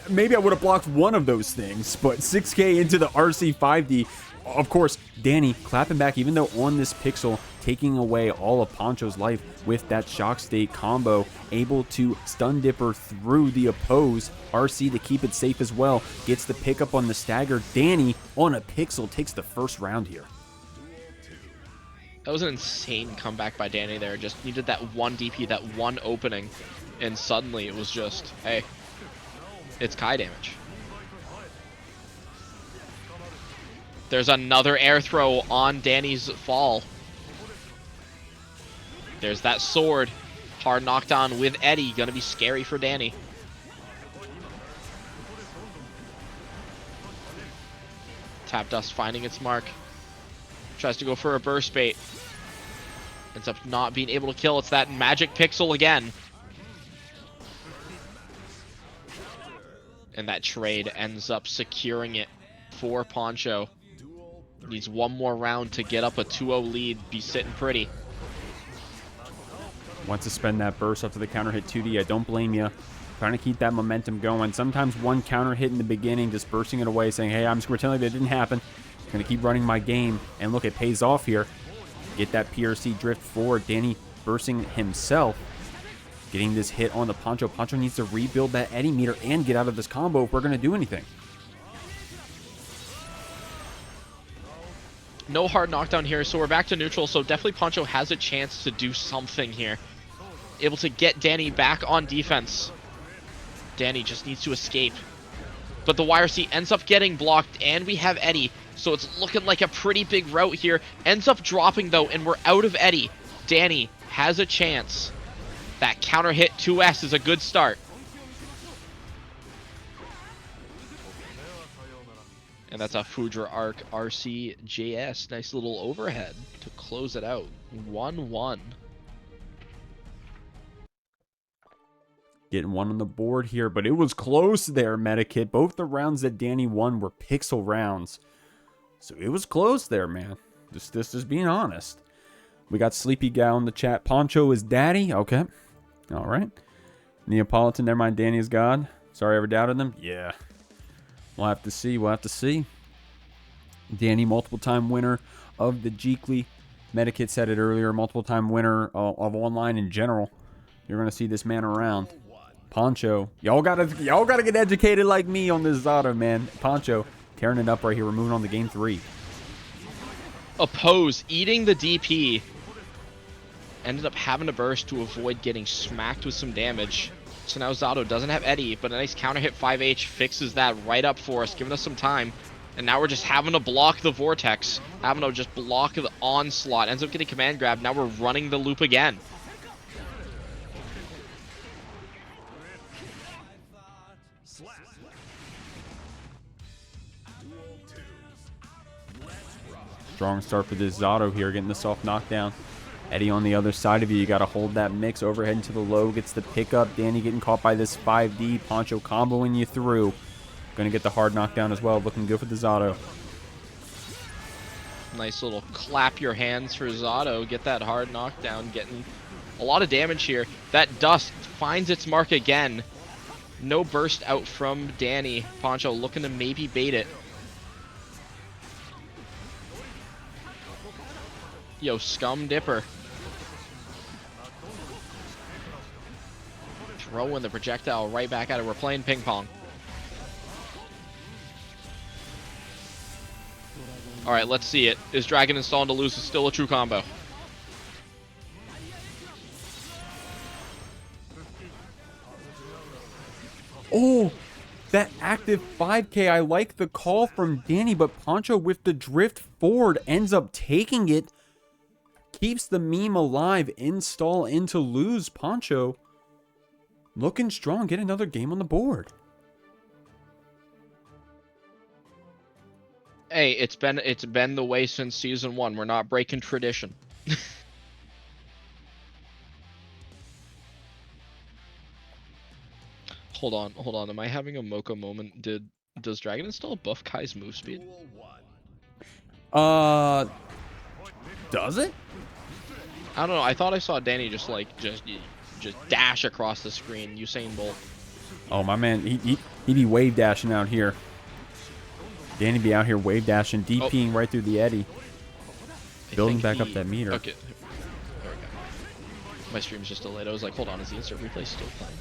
Maybe I would have blocked one of those things, but 6K into the RC 5D. Of course, Dany clapping back, even though on this pixel, taking away all of Poncho's life with that shock state combo, able to stun dipper through the oppose. RC to keep it safe as well, gets the pickup on the stagger. Dany on a pixel takes the first round here. That was an insane comeback by Dany there. Just needed that one DP, that one opening, and suddenly it was just, hey, it's Kai damage. There's another air throw on Dany's fall. There's that sword. Hard knockdown with Eddie. Gonna be scary for Dany. Tap Dust finding its mark. Tries to go for a burst bait. Ends up not being able to kill. It's that magic pixel again. And that trade ends up securing it for Poncho. Needs one more round to get up a 2-0 lead. Be sitting pretty. Wants to spend that burst up to the counter hit 2D. I don't blame you. Trying to keep that momentum going. Sometimes one counter hit in the beginning, just bursting it away, saying, hey, I'm just pretending that didn't happen. I'm going to keep running my game. And look, it pays off here. Get that PRC drift forward. Dany bursting himself. Getting this hit on the Poncho. Poncho needs to rebuild that Eddie meter and get out of this combo if we're going to do anything. No hard knockdown here, so we're back to neutral, so definitely Poncho has a chance to do something here. Able to get Dany back on defense. Dany just needs to escape. But the YRC ends up getting blocked, and we have Eddie, so it's looking like a pretty big route here. Ends up dropping, though, and we're out of Eddie. Dany has a chance. That counter hit 2S is a good start. And that's a Fudra Arc RCJS. Nice little overhead to close it out. 1-1. Getting one on the board here, but it was close there, Medikit. Both the rounds that Dany won were pixel rounds. So it was close there, man. Just being honest. We got Sleepy Gal in the chat. Poncho is daddy. Okay. All right. Neapolitan, never mind. Dany is God. Sorry I ever doubted them. Yeah. We'll have to see. We'll have to see. Dany, multiple-time winner of the Jeekly. Medikit said it earlier. Multiple-time winner of online in general. You're going to see this man around. Poncho. Y'all gotta get educated like me on this Zato, man. Poncho tearing it up right here. We're moving on to game 3. Oppose eating the DP. Ended up having to burst to avoid getting smacked with some damage. So now Zato doesn't have Eddie, but a nice counter hit 5H fixes that right up for us, giving us some time. And now we're just having to block the Vortex. Having to just block the onslaught. Ends up getting command grab. Now we're running the loop again. Strong start for this Zato here, getting the soft knockdown. Eddie on the other side of you. You got to hold that mix. Overhead into the low. Gets the pickup. Dany getting caught by this 5D. Poncho comboing you through. Going to get the hard knockdown as well. Looking good for the Zato. Nice little clap your hands for Zato. Get that hard knockdown. Getting a lot of damage here. That dust finds its mark again. No burst out from Dany. Poncho looking to maybe bait it. Yo, Scum Dipper. Throwing the projectile right back at it. We're playing ping pong. Alright, let's see it. Is Dragon installing to lose still a true combo? Oh, that active 5K. I like the call from Dany, but Poncho with the drift forward ends up taking it. Keeps the meme alive. Install into lose. Poncho looking strong. Get another game on the board. Hey, it's been the way since season 1. We're not breaking tradition. Hold on. Am I having a Mocha moment? Does Dragon install buff Kai's move speed? Does it? I don't know. I thought I saw Dany just dash across the screen. Usain Bolt. Oh, my man, he'd be wave dashing out here. Dany be out here wave dashing, DPing right through the eddy. Building back up that meter. Okay. There we go. My stream's just delayed. I was like, hold on, is the insert replay still playing?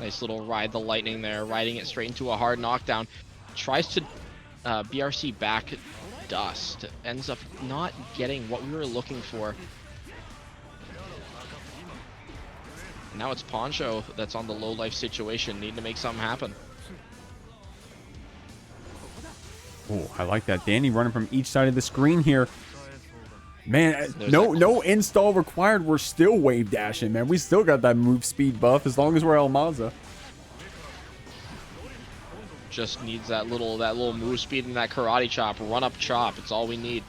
Nice little ride the lightning there, riding it straight into a hard knockdown. Tries to BRC back Dust. Ends up not getting what we were looking for. Now it's Poncho that's on the low life situation, needing to make something happen. Oh, I like that. Dany running from each side of the screen here. Man, no install required. We're still wave dashing, man. We still got that move speed buff as long as we're Maza. Just needs that little move speed and that karate chop, run up chop. It's all we need.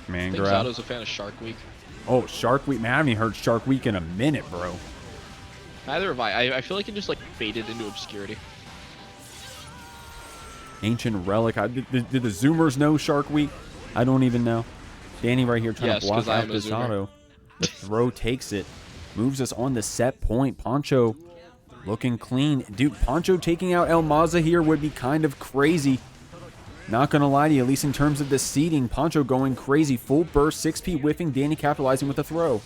Man, I think Zato's a fan of Shark Week. Oh, Shark Week, man. I haven't heard Shark Week in a minute, bro. Neither have I. I feel like it just like faded into obscurity. Ancient Relic. Did the Zoomers know Shark Week? I don't even know. Dany right here trying to block out this Zato. The throw takes it. Moves us on the set point. Poncho looking clean. Dude, Poncho taking out Maza here would be kind of crazy. Not going to lie to you, at least in terms of the seeding. Poncho going crazy. Full burst, 6P whiffing. Dany capitalizing with a throw.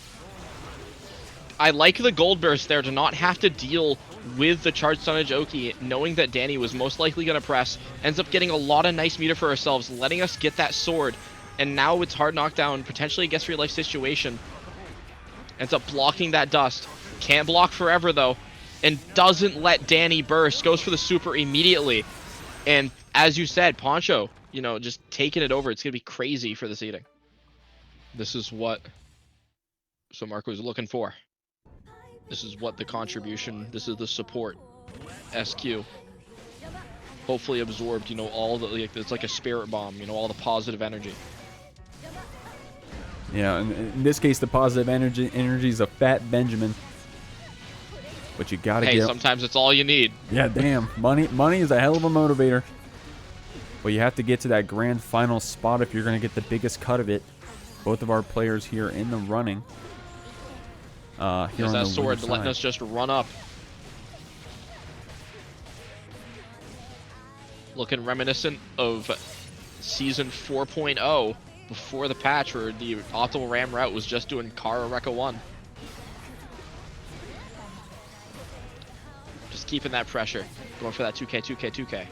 I like the gold burst there to not have to deal with the charge stunage Oki, knowing that Dany was most likely going to press. Ends up getting a lot of nice meter for ourselves, letting us get that sword. And now it's hard knockdown, potentially a guess real life situation. Ends up blocking that dust. Can't block forever though. And doesn't let Dany burst. Goes for the super immediately. And as you said, Poncho, you know, just taking it over. It's going to be crazy for the seeding. This is what Marco was looking for. This is what the contribution, this is the support. SQ. Hopefully absorbed, you know, all the, like, it's like a spirit bomb, you know, all the positive energy. Yeah, in this case, the positive energy is a fat Benjamin. But you gotta Hey, sometimes it's all you need. Yeah, damn. Money is a hell of a motivator. But you have to get to that grand final spot if you're gonna get the biggest cut of it. Both of our players here in the running. Here's that sword letting us just run up. Looking reminiscent of season 4.0 before the patch where the optimal ram route was just doing Khoruh Rekka 1. Just keeping that pressure. Going for that 2k, 2k, 2k.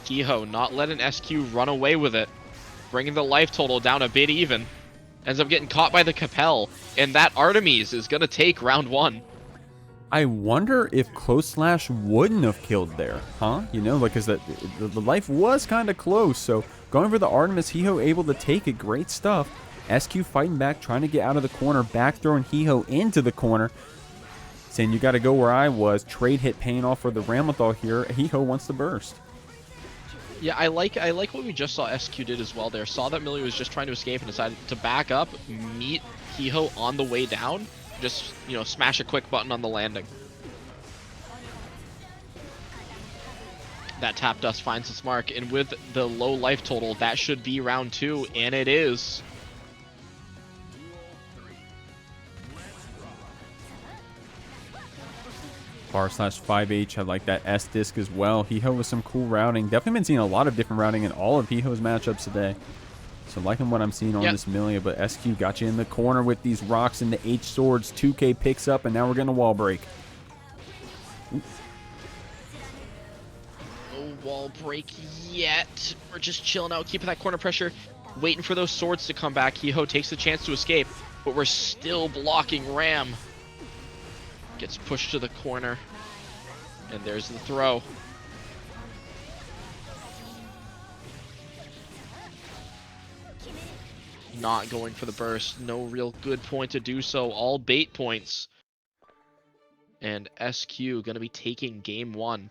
HeeHo not letting SQ run away with it. Bringing the life total down a bit even. Ends up getting caught by the Capel. And that Artemis is going to take round 1. I wonder if Close Slash wouldn't have killed there, huh? You know, like, because the life was kind of close. So going for the Artemis, HeeHo able to take it. Great stuff. SQ fighting back, trying to get out of the corner. Back throwing HeeHo into the corner. Saying, you got to go where I was. Trade hit paying off for the Ramlethal here. HeeHo wants to burst. Yeah, I like what we just saw SQ did as well there. Saw that Millia was just trying to escape and decided to back up, meet HeeHo on the way down. Just, you know, smash a quick button on the landing. That tap dust finds its mark, and with the low life total, that should be round 2, and it is. /5H, I like that S disc as well. HeeHo with some cool routing. Definitely been seeing a lot of different routing in all of HeeHo's matchups today. So liking what I'm seeing on this Millia, but SQ got you in the corner with these rocks and the H swords. 2K picks up, and now we're getting a wall break. No wall break yet. We're just chilling out, keeping that corner pressure, waiting for those swords to come back. HeeHo takes the chance to escape, but we're still blocking Ram. Gets pushed to the corner, and there's the throw. not going for the burst. No real good point to do so. All bait points. And SQ going to be taking game 1.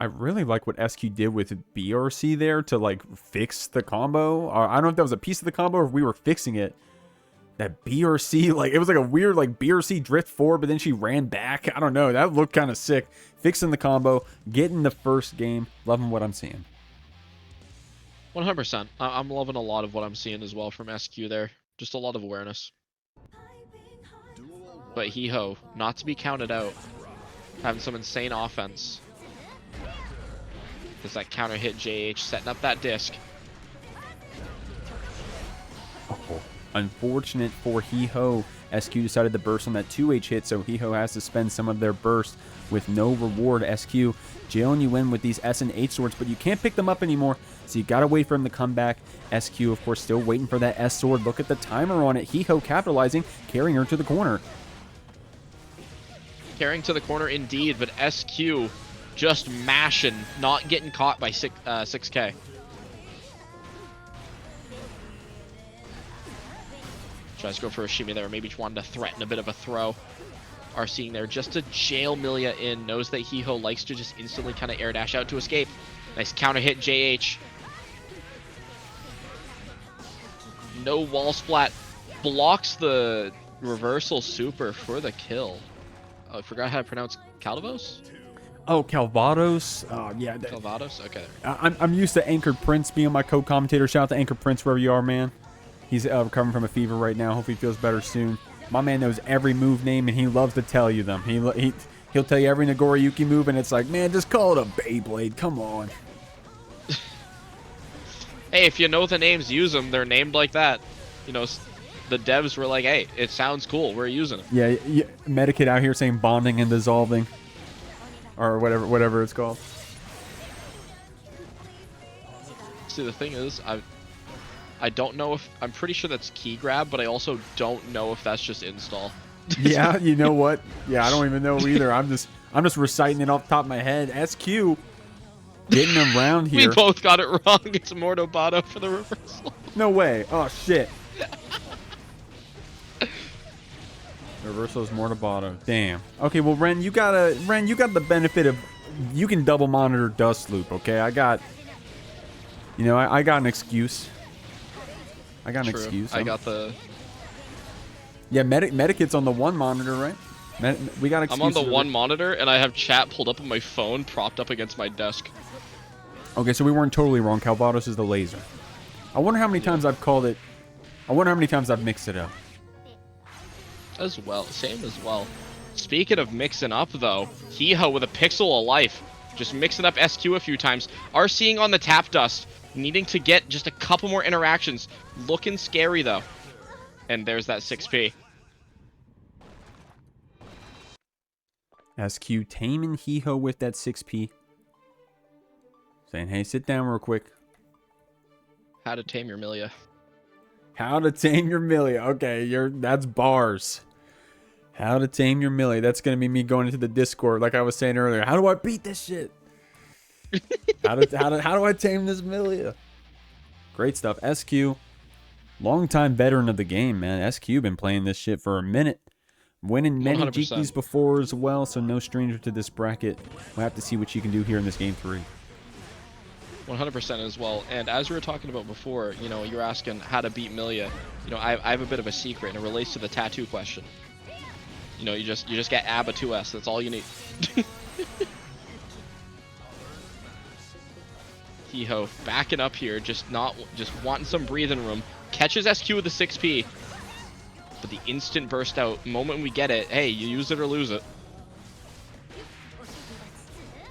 I really like what SQ did with BRC there to, like, fix the combo. I don't know if that was a piece of the combo or if we were fixing it. That BRC, like, it was like a weird, like, BRC drift forward, but then she ran back. I don't know. That looked kind of sick. Fixing the combo, getting the first game. Loving what I'm seeing. 100%. I'm loving a lot of what I'm seeing as well from SQ there. Just a lot of awareness. But HeeHo, not to be counted out. Having some insane offense. Does that counter hit JH, setting up that disc. Oh, unfortunate for HeeHo. SQ decided to burst on that 2H hit, so HeeHo has to spend some of their burst with no reward. SQ jailing you in with these S and H swords, but you can't pick them up anymore, so you gotta wait for him to come back. SQ, of course, still waiting for that S sword. Look at the timer on it. HeeHo capitalizing, carrying her to the corner. Carrying to the corner indeed, but SQ just mashing, not getting caught by 6K. Tries to go for a shimmy there, maybe just wanted to threaten a bit of a throw. Are seeing there just to jail Millia in, knows that HeeHo likes to just instantly kind of air dash out to escape. Nice counter hit JH. No wall splat. Blocks the reversal super for the kill. Oh, I forgot how to pronounce Calvos? Oh, Calvados. Yeah. Calvados? Okay. I'm used to Anchored Prince being my co-commentator. Shout out to Anchored Prince wherever you are, man. He's recovering from a fever right now. Hopefully he feels better soon. My man knows every move name, and he loves to tell you them. He'll tell you every Nagoriyuki move, and it's like, man, just call it a Beyblade. Come on. Hey, if you know the names, use them. They're named like that. You know, the devs were like, hey, it sounds cool. We're using it. Yeah, Medikit out here saying bonding and dissolving. Or whatever it's called. See, the thing is, I don't know if... I'm pretty sure that's key grab, but I also don't know if that's just install. Yeah, you know what? Yeah, I don't even know either. I'm just reciting it off the top of my head. SQ getting around here. We both got it wrong. It's Mordobato for the reversal. No way. Oh, shit. Reversal is Mordobato. Damn. Okay, well, Ren, you got the benefit of... You can double monitor Dust Loop, okay? I got an excuse. I got an excuse. I got the... Yeah, Medikit's on the one monitor, right? We got I'm on the one monitor, and I have chat pulled up on my phone, propped up against my desk. Okay, so we weren't totally wrong. Calvados is the laser. I wonder how many times I've called it... I wonder how many times I've mixed it up. As well. Same as well. Speaking of mixing up, though, HeeHo with a pixel of life. Just mixing up SQ a few times. Are seeing on the tap dust. Needing to get just a couple more interactions. Looking scary, though. And there's that 6P. SQ taming HeeHo with that 6P. Saying, hey, sit down real quick. How to tame your Millia. How to tame your Millia. Okay, that's bars. How to tame your Millia. That's going to be me going into the Discord like I was saying earlier. How do I beat this shit? how do I tame this Millia? Great stuff. SQ, longtime veteran of the game, man. SQ been playing this shit for a minute. Winning many 100%. Jeeklies before as well, so no stranger to this bracket. We'll have to see what she can do here in this game 3. 100% as well. And as we were talking about before, you know, you're asking how to beat Millia. You know, I have a bit of a secret, and it relates to the tattoo question. You know, you just get ABBA 2S. That's all you need. HeeHo backing up here, just wanting some breathing room. Catches SQ with the 6P. But the instant burst out, moment we get it, hey, you use it or lose it.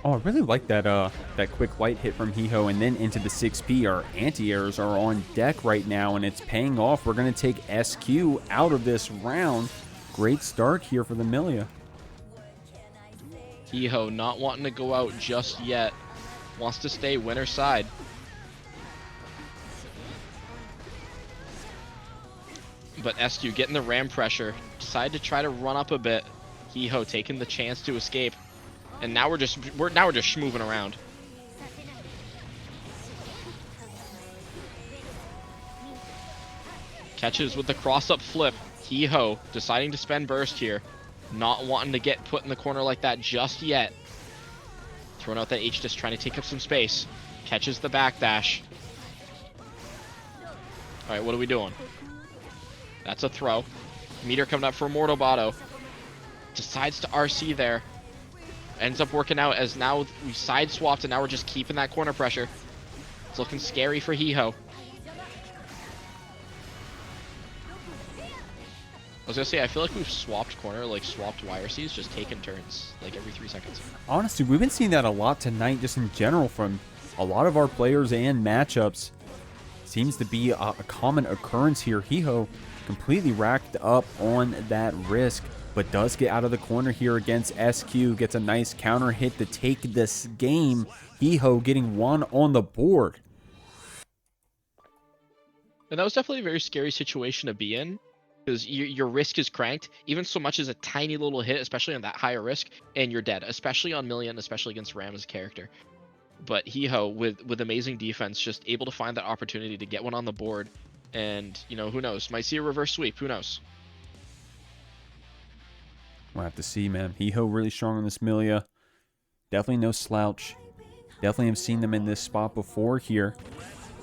Oh, I really like that that quick light hit from HeeHo and then into the 6P. Our anti-airs are on deck right now, and it's paying off. We're going to take SQ out of this round. Great start here for the Millia. HeeHo not wanting to go out just yet. Wants to stay winner side. But SQ getting the ram pressure. Decided to try to run up a bit. HeeHo taking the chance to escape. And now we're just schmoving around. Catches with the cross-up flip. HeeHo deciding to spend burst here. Not wanting to get put in the corner like that just yet. Throwing out that H-Disc, trying to take up some space. Catches the backdash. Alright, what are we doing? That's a throw. Meter coming up for Mortal Botto. Decides to RC there. Ends up working out as now we side swapped and now we're just keeping that corner pressure. It's looking scary for HeeHo. I was gonna say, I feel like we've swapped corner, like swapped YRCs, just taking turns, like every 3 seconds. Honestly, we've been seeing that a lot tonight, just in general, from a lot of our players and matchups. Seems to be a common occurrence here. HeeHo completely racked up on that risk, but does get out of the corner here against SQ. Gets a nice counter hit to take this game. HeeHo getting 1 on the board. And that was definitely a very scary situation to be in, because your risk is cranked, even so much as a tiny little hit, especially on that higher risk, and you're dead, especially on Millia, especially against Ram's character. But HeeHo, with amazing defense, just able to find that opportunity to get one on the board, and, you know, who knows, might see a reverse sweep, who knows. We'll have to see, man. HeeHo really strong on this Millia. Definitely no slouch. Definitely have seen them in this spot before here.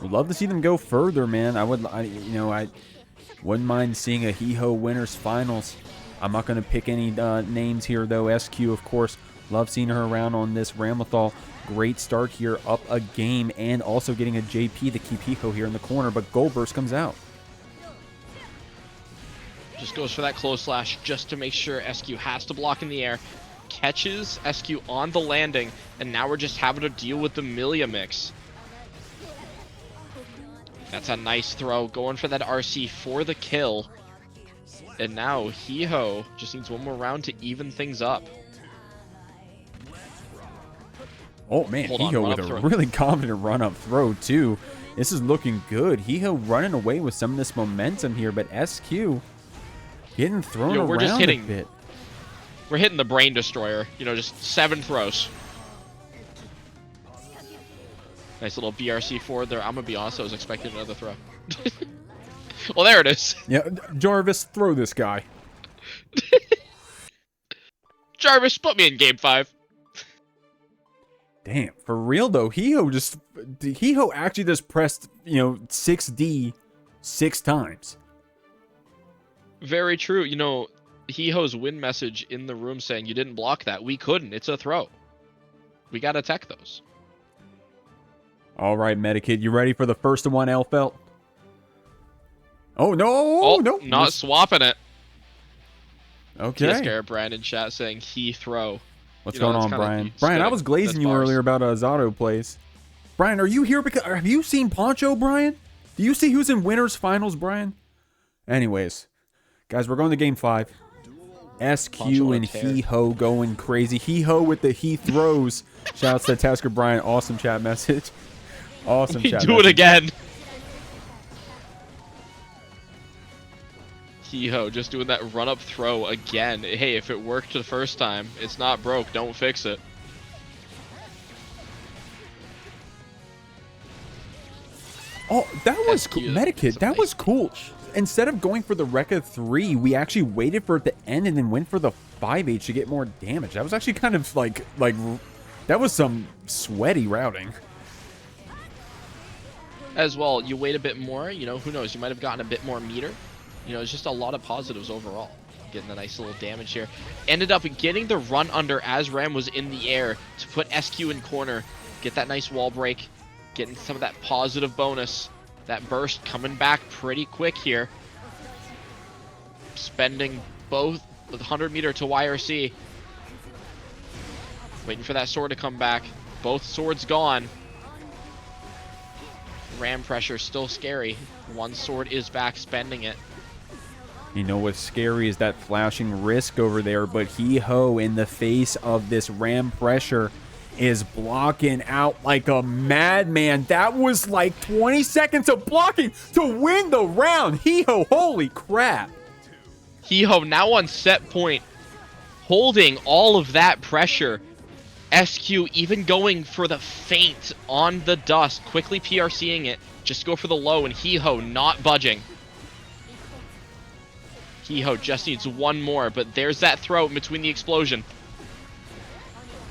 Would love to see them go further, man. I wouldn't mind seeing a HeeHo winners finals. I'm not going to pick any names here, though. SQ, of course, love seeing her around on this Ramlethal. Great start here, up a game, and also getting a JP to keep HeeHo here in the corner, but Gold Burst comes out. Just goes for that close slash just to make sure SQ has to block in the air. Catches SQ on the landing, and now we're just having to deal with the Millia mix. That's a nice throw, going for that RC for the kill. And now HeeHo just needs one more round to even things up. Oh man, HeeHo with a really confident run-up throw too. This is looking good. HeeHo running away with some of this momentum here, but SQ getting thrown around we're just hitting, a bit. We're hitting the Brain Destroyer. You know, just 7 throws. Nice little BRC forward there. I'm going to be honest, I was expecting another throw. Well, there it is. Yeah, Jarvis, throw this guy. Jarvis, put me in game 5. Damn, for real though, HeeHo actually just pressed, 6D 6 times. Very true. You know, HeeHo's win message in the room saying, you didn't block that. We couldn't. It's a throw. We got to tech those. All right, Medikid, you ready for the first one, Elphelt? Oh, no! Oh, no. Not swapping it. Okay. TSK Brian in chat saying, he throw. What's going on, Brian? Brian, I was glazing you earlier about Zato plays. Brian, are you here because... Have you seen Poncho, Brian? Do you see who's in winners finals, Brian? Anyways, guys, we're going to game 5. SQ and HeeHo going crazy. HeeHo with the he throws. Shouts to Tasker Brian. Awesome chat message. Awesome chat Do message. it again. HeeHo just doing that run-up throw again. Hey, if it worked the first time, it's not broke. Don't fix it. Oh, that was cool. Medikid, that was cool. Instead of going for the Rekka 3, we actually waited for it to end and then went for the 5H to get more damage. That was actually kind of like that was some sweaty routing. As well, you wait a bit more, who knows, you might have gotten a bit more meter. It's just a lot of positives overall. Getting a nice little damage here. Ended up getting the run under as Ram was in the air to put SQ in corner. Get that nice wall break. Getting some of that positive bonus. That burst coming back pretty quick here. Spending both the 100 meter to YRC. Waiting for that sword to come back. Both swords gone. Ram pressure still scary. One sword is back, spending it. You know what's scary is that flashing risk over there, but HeeHo in the face of this Ram pressure is blocking out like a madman. That was like 20 seconds of blocking to win the round. HeeHo, holy crap. HeeHo now on set point, holding all of that pressure. SQ even going for the feint on the dust, quickly PRCing it. Just go for the low, and HeeHo not budging. HeeHo just needs one more, but there's that throw in between the explosion.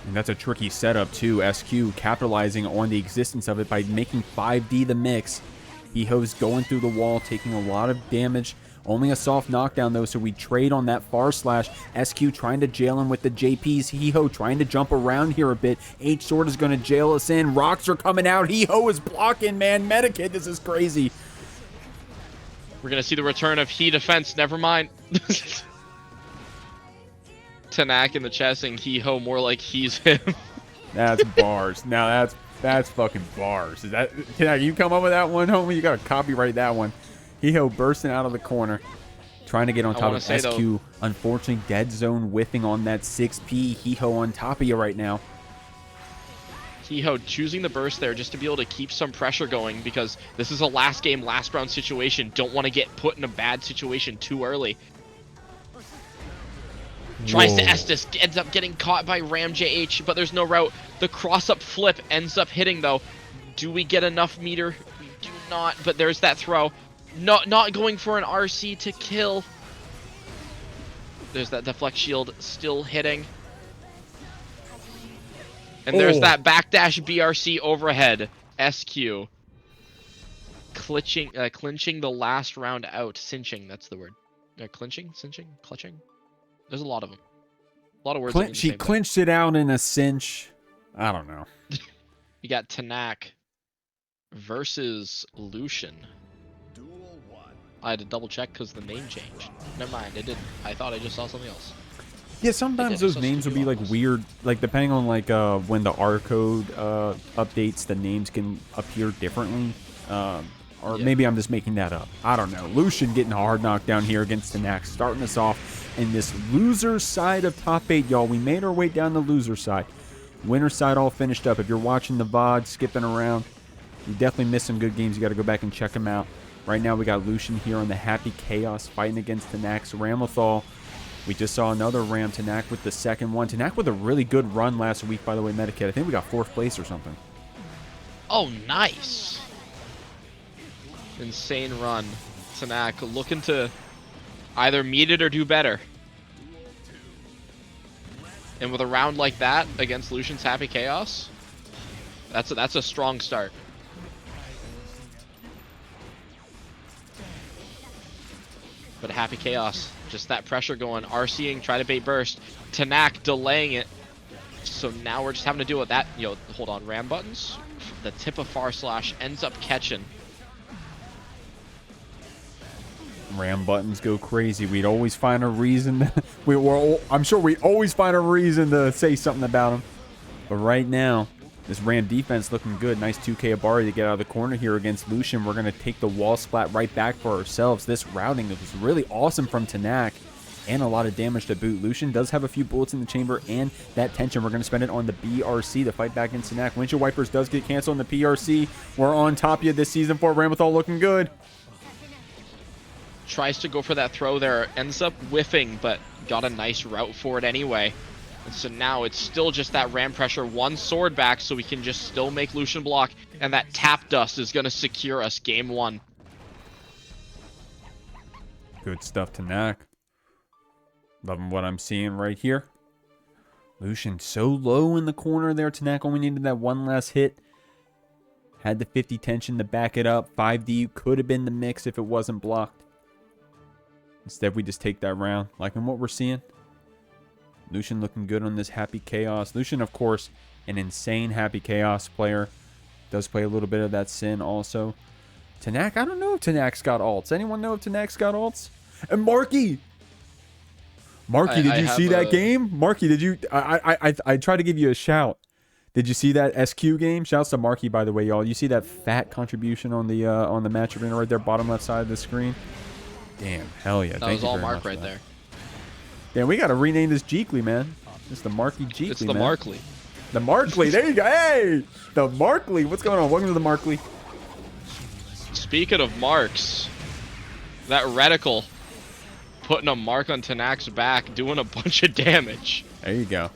And that's a tricky setup too. SQ capitalizing on the existence of it by making 5D the mix. HeeHo's going through the wall, taking a lot of damage. Only a soft knockdown though, so we trade on that far slash. SQ trying to jail him with the JPs. HeeHo trying to jump around here a bit. H-Sword is going to jail us in. Rocks are coming out. HeeHo is blocking, man. Medikit, this is crazy. We're going to see the return of He defense. Never mind. Tenack in the chest and HeeHo more like he's him. That's bars. Now that's fucking bars. Is that Tenack, you come up with that one, homie? You got to copyright that one. HeeHo bursting out of the corner, trying to get on top of SQ. Though, unfortunately, dead zone whiffing on that 6P. HeeHo on top of you right now. HeeHo choosing the burst there just to be able to keep some pressure going because this is a last game, last round situation. Don't want to get put in a bad situation too early. Tries to Estus, ends up getting caught by RamJH, but there's no route. The cross-up flip ends up hitting, though. Do we get enough meter? We do not, but there's that throw. Not going for an RC to kill. There's that deflect shield still hitting. And there's that backdash BRC overhead. SQ. Clinching the last round out. Cinching, that's the word. Clinching? Cinching? Clutching? There's a lot of them. A lot of words. She clinched it out in a cinch. I don't know. You got Tenack versus Lucien. I had to double check because the name changed. Never mind, it didn't. I thought I just saw something else. Yeah, sometimes those names will be like weird, like depending on like when the R code updates, the names can appear differently. Or maybe I'm just making that up. I don't know. Lucien getting a hard knockdown here against Tenack, starting us off in this loser side of top 8, y'all. We made our way down the loser side. Winner side all finished up. If you're watching the VOD, skipping around, you definitely missed some good games. You got to go back and check them out. Right now, we got Lucien here on the Happy Chaos fighting against Tenack's Ramlethal. We just saw another Ram. Tenack with the second one. Tenack with a really good run last week, by the way, Medikit. I think we got 4th place or something. Oh, nice. Insane run. Tenack looking to either meet it or do better. And with a round like that against Lucien's Happy Chaos, that's a strong start. But Happy Chaos, just that pressure going, RCing, try to bait burst. Tenack delaying it. So now we're just having to deal with that. Hold on, ram buttons. The tip of far slash ends up catching. Ram buttons go crazy. We'd always find a reason. I'm sure we always find a reason to say something about them. But right now, this Ram defense looking good. Nice 2K Abari to get out of the corner here against Lucien. We're going to take the wall splat right back for ourselves. This routing was really awesome from Tenack and a lot of damage to boot. Lucien does have a few bullets in the chamber and that tension. We're going to spend it on the BRC to fight back in Tenack. Windshield wipers does get canceled on the PRC. We're on top of you this season for Ramlethal looking good. Tries to go for that throw there, ends up whiffing, but got a nice route for it anyway. And so now it's still just that ram pressure, one sword back, so we can just still make Lucien block, and that tap dust is going to secure us game 1. Good stuff, Tenack. Loving what I'm seeing right here. Lucien so low in the corner there. Tenack only needed that one last hit. Had the 50 tension to back it up. 5D could have been the mix if it wasn't blocked. Instead, we just take that round. Liking what we're seeing. Lucien looking good on this Happy Chaos. Lucien, of course, an insane Happy Chaos player. Does play a little bit of that Sin also. Tenack, I don't know if Tenack's got alts. Anyone know if Tenack's got alts? And Marky! Marky, did you see that game? Marky, did you... I tried to give you a shout. Did you see that SQ game? Shouts to Marky, by the way, y'all. You see that fat contribution on the match arena right there, bottom left side of the screen? Damn, hell yeah. That was all Mark right there. Damn, we got to rename this Jeekly, man. It's the Marky Jeekly, It's the man. Markley. The Markley. There you go. Hey! The Markley. What's going on? Welcome to the Markley. Speaking of marks, that reticle putting a mark on Tenack's back, doing a bunch of damage. There you go.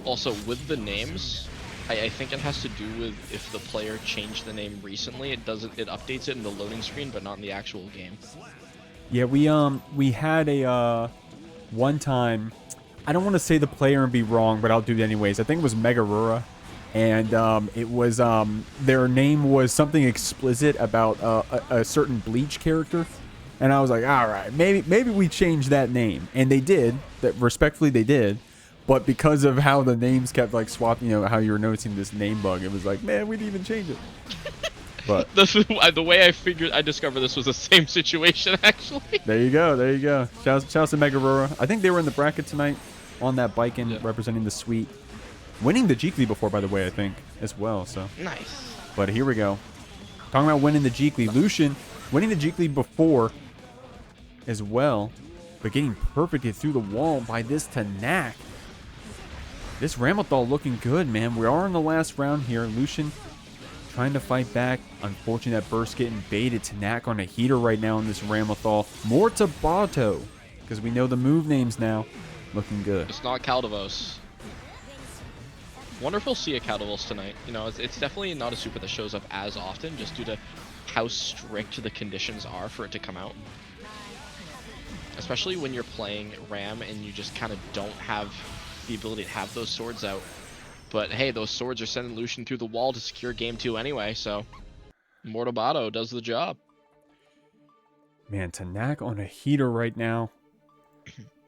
Also, with the names, I think it has to do with if the player changed the name recently, it updates it in the loading screen, but not in the actual game. Yeah, we had a one time. I don't want to say the player and be wrong, but I'll do it anyways. I think it was Megarura, and it was their name was something explicit about a certain Bleach character, and I was like, all right, maybe we change that name, and they did. That respectfully they did. But because of how the names kept like swapping, you know, how you were noticing this name bug, it was like, man, we didn't even change it. But the way I discovered this was the same situation, actually. there you go, there you go. Shouts to Megarura. I think they were in the bracket tonight on that Baiken, representing the suite. Winning the Jeekly before, by the way, I think, as well. So Nice. But here we go. Talking about winning the Jeekly. Lucien winning the Jeekly before as well, but getting perfected through the wall by this Tenack. This Ramlethal looking good, man. We are in the last round here. Lucien trying to fight back. Unfortunately, that burst getting baited. Tenack on a heater right now on this Ramlethal. More to Zato, because we know the move names now. Looking good. It's not Caldavos. Wonder if we'll see a Caldavos tonight. You know, it's definitely not a super that shows up as often, just due to how strict the conditions are for it to come out. Especially when you're playing Ram and you just kind of don't have the ability to have those swords out. But hey, those swords are sending Lucien through the wall to secure game 2 anyway, so Mortabato does the job. Man, Tenack on a heater right now.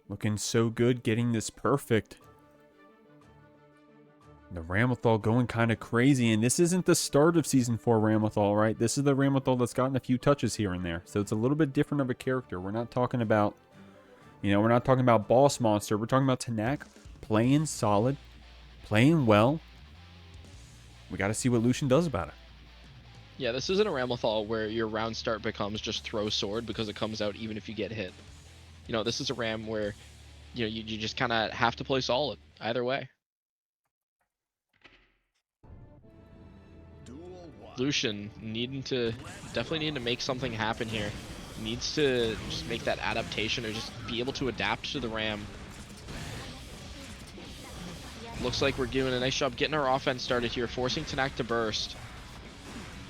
Looking so good, getting this perfect. The Ramlethal going kind of crazy, and this isn't the start of Season 4 Ramlethal, right? This is the Ramlethal that's gotten a few touches here and there, so it's a little bit different of a character. We're not talking about, you know, we're not talking about Boss Monster. We're talking about Tenack playing solid, playing well. We got to see what Lucien does about it. Yeah, this isn't a Ramlethal where your round start becomes just throw sword because it comes out even if you get hit. You know, this is a Ram where, you know, you just kind of have to play solid either way. Lucien definitely needing to make something happen here. Needs to just make that adaptation or just be able to adapt to the Ram. Looks like we're doing a nice job getting our offense started here, forcing Tenack to burst.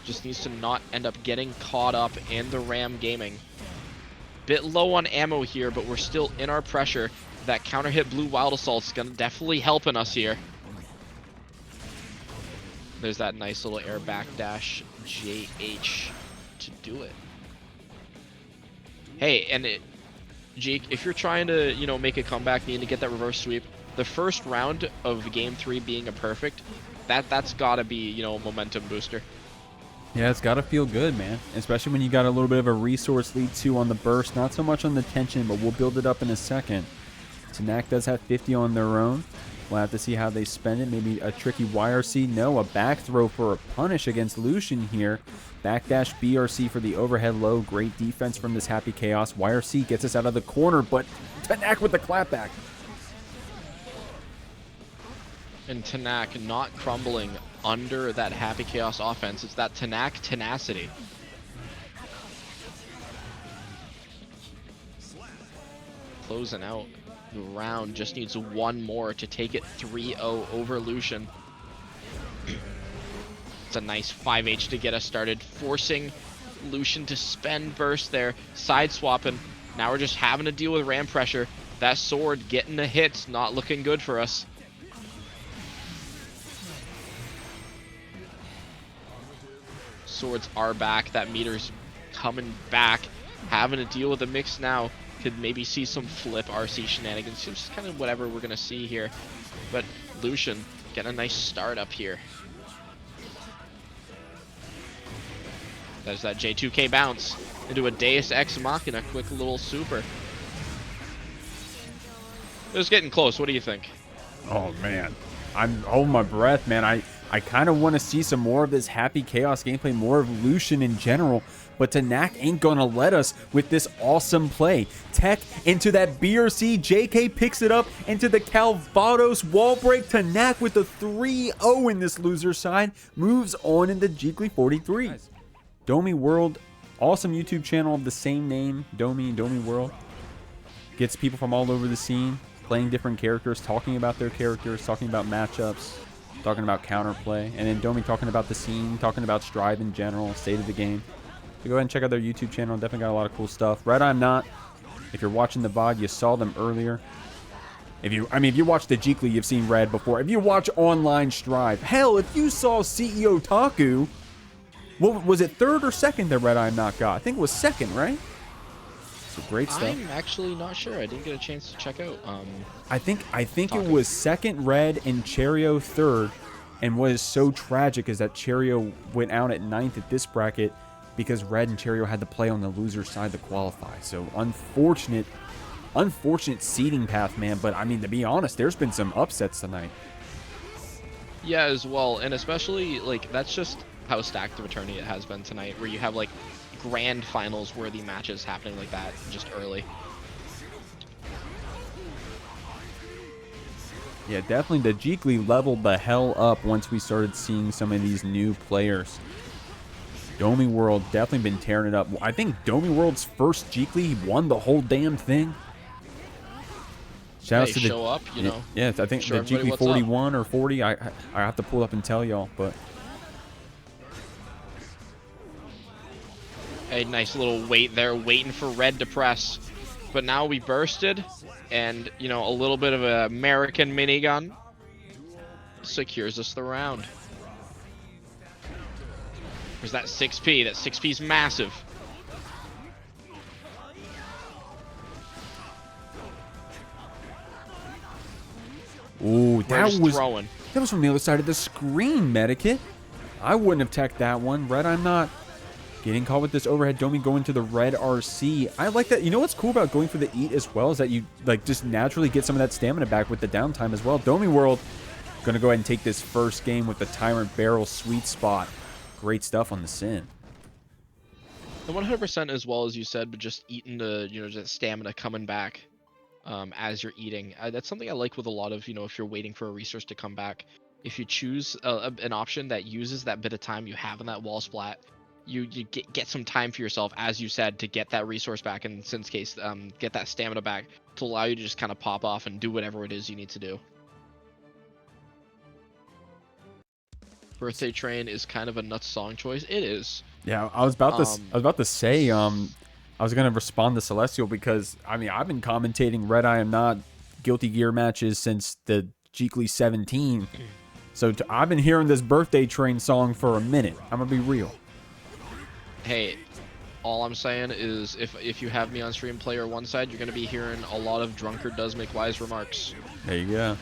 Just needs to not end up getting caught up in the Ram gaming. Bit low on ammo here, but we're still in our pressure. That counter hit blue Wild Assault's gonna definitely helping us here. There's that nice little air backdash JH to do it. Hey, and Jeek, if you're trying to, you know, make a comeback, need to get that reverse sweep, the first round of game 3 being a perfect, that's gotta be, you know, a momentum booster. Yeah, it's got to feel good, man. Especially when you got a little bit of a resource lead too on the burst. Not so much on the tension, but we'll build it up in a second. Tenack does have 50 on their own. We'll have to see how they spend it. Maybe a tricky YRC. No, a back throw for a punish against Lucien here. Backdash BRC for the overhead low. Great defense from this Happy Chaos. YRC gets us out of the corner, but Tenack with the clapback. And Tenack not crumbling under that Happy Chaos offense. It's that Tenack tenacity. Closing out the round, just needs one more to take it 3-0 over Lucien. It's a nice 5H to get us started, forcing Lucien to spend burst there, side swapping. Now we're just having to deal with ram pressure. That sword getting the hits, not looking good for us. Swords are back, that meter's coming back, having to deal with the mix now. Could maybe see some flip RC shenanigans, just kind of whatever we're gonna see here. But Lucien getting a nice start up here. There's that J2K bounce into a Deus Ex Machina, quick little super. It was getting close, what do you think? Oh man, I'm holding my breath, man. I kind of want to see some more of this Happy Chaos gameplay, more of Lucien in general, but Tenack ain't gonna let us with this awesome play. Tech into that BRC, JK picks it up into the Calvados wall break. Tenack with the 3-0 in this loser side, moves on into Jeekly 43. Nice. DomiWurld, awesome YouTube channel of the same name, DomiWurld. Gets people from all over the scene, playing different characters, talking about their characters, talking about matchups. talking about counterplay, and then Domi talking about the scene, talking about Strive in general, state of the game. So go ahead and check out their YouTube channel. Definitely got a lot of cool stuff. RedIAmNot, if you're watching the VOD, you saw them earlier. If you watch the Jeekly, you've seen Red before. If you watch online Strive, hell, if you saw CEO Taku, what was it, third or second that RedIAmNot got? I think it was second, right? So great stuff. I'm actually not sure. I didn't get a chance to check out. I think it was second Red and Cherio third. And what is so tragic is that Cherio went out at 9th at this bracket because Red and Cherio had to play on the loser side to qualify. So unfortunate seeding path, man. But I mean, to be honest, there's been some upsets tonight. Yeah, as well, and especially like that's just how stacked of a tourney it has been tonight, where you have like grand finals worthy matches happening like that just early. Yeah, definitely the Jeekly leveled the hell up once we started seeing some of these new players. DomiWurld definitely been tearing it up. I think DomiWurld's first Jeekly won the whole damn thing. Shout out to the show up, you know. Yeah, I think show the Jeekly 41 or 40. I have to pull up and tell y'all, but A nice little wait there, waiting for Red to press. But now we bursted, and, you know, a little bit of an American minigun secures us the round. There's that 6P. That 6P's massive. ooh, that was from the other side of the screen, Medikit. I wouldn't have teched that one. RedIAmNot getting caught with this overhead. Domi going to the red RC. I like that. You know what's cool about going for the eat as well is that you like just naturally get some of that stamina back with the downtime as well. DomiWurld going to go ahead and take this first game with the Tyrant Barrel sweet spot. Great stuff on the Sin. And 100% as well as you said, but just eating the, you know, just stamina coming back as you're eating. That's something I like with a lot of, you know, if you're waiting for a resource to come back. If you choose an option that uses that bit of time you have in that wall splat, you get some time for yourself, as you said, to get that resource back, in Sin's case, get that stamina back to allow you to just kind of pop off and do whatever it is you need to do. Birthday Train is kind of a nuts song choice. It is. Yeah, I was about to say I was going to respond to Celestial because I mean, I've been commentating RedIAmNot Guilty Gear matches since the Jeekly 17. So I've been hearing this Birthday Train song for a minute. I'm going to be real. Hey, all I'm saying is if you have me on stream player one side, you're going to be hearing a lot of Drunkard does make wise remarks. There you go.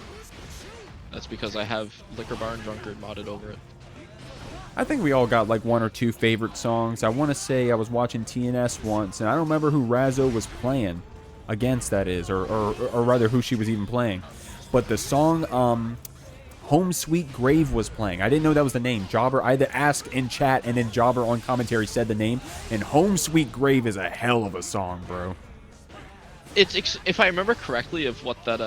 That's because I have Liquor Bar and Drunkard modded over it. I think we all got like one or two favorite songs. I want to say I was watching TNS once, and I don't remember who Razzo was playing against, that is, or rather who she was even playing. But the song Home Sweet Grave was playing. I didn't know that was the name. Jobber, I had to ask in chat, and then Jobber on commentary said the name. And Home Sweet Grave is a hell of a song, bro. It's if I remember correctly of what that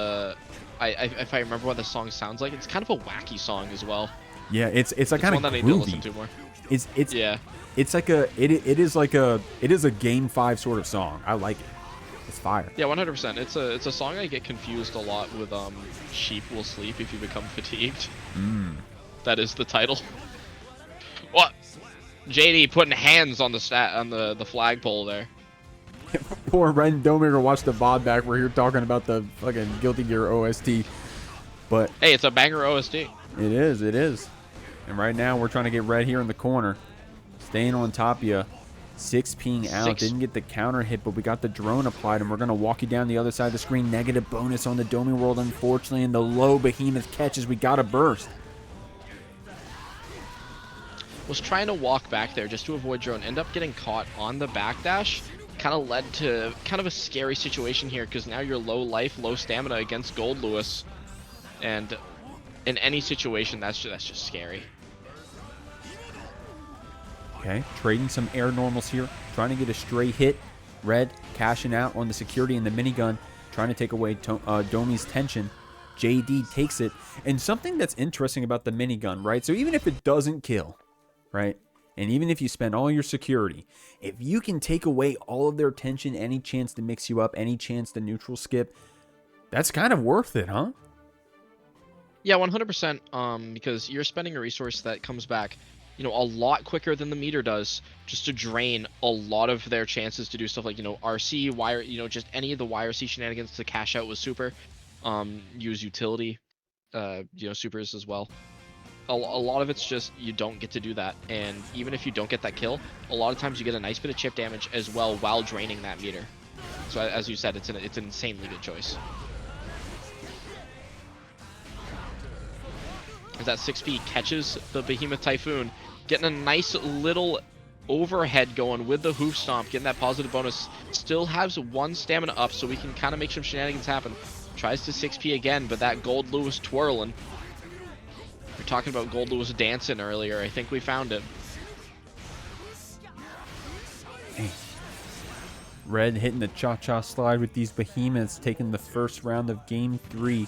if I remember what the song sounds like, it's kind of a wacky song as well. Yeah, it's like kind of one that I need to listen to more. It's yeah. It's like it is a Game 5 sort of song. I like it. It's fire. Yeah, 100%. It's a song I get confused a lot with. Sheep will sleep if you become fatigued. That is the title. What? JD putting hands on the flagpole there. Poor Ren Dominger watched the VOD back where you're talking about the fucking Guilty Gear OST. But hey, it's a banger OST. It is. And right now we're trying to get Red here in the corner. Staying on top of you. 6-ping out. Didn't get the counter hit, but we got the drone applied, and we're going to walk you down the other side of the screen. Negative bonus on the DomiWurld, unfortunately, and the low behemoth catches. We got a burst. Was trying to walk back there just to avoid drone. End up getting caught on the backdash. Kind of led to kind of a scary situation here, because now you're low life, low stamina against Goldlewis. And in any situation, that's just scary. Okay, trading some air normals here. Trying to get a stray hit. Red cashing out on the security and the minigun. Trying to take away Domi's tension. JD takes it. And something that's interesting about the minigun, right? So even if it doesn't kill, right? And even if you spend all your security, if you can take away all of their tension, any chance to mix you up, any chance to neutral skip, that's kind of worth it, huh? Yeah, 100%. Because you're spending a resource that comes back, a lot quicker than the meter does, just to drain a lot of their chances to do stuff like, RC, wire, just any of the YRC shenanigans to cash out with super, use utility, supers as well. A lot of it's just you don't get to do that, and even if you don't get that kill, a lot of times you get a nice bit of chip damage as well while draining that meter. So as you said, it's an insanely good choice. As that 6P catches the Behemoth Typhoon, getting a nice little overhead going with the hoof stomp, getting that positive bonus. Still has 1 stamina up, so we can kind of make some shenanigans happen. Tries to 6P again, but that Goldlewis twirling. We were talking about Goldlewis dancing earlier. I think we found it. Hey. Red hitting the cha-cha slide with these behemoths, taking the first round of game 3.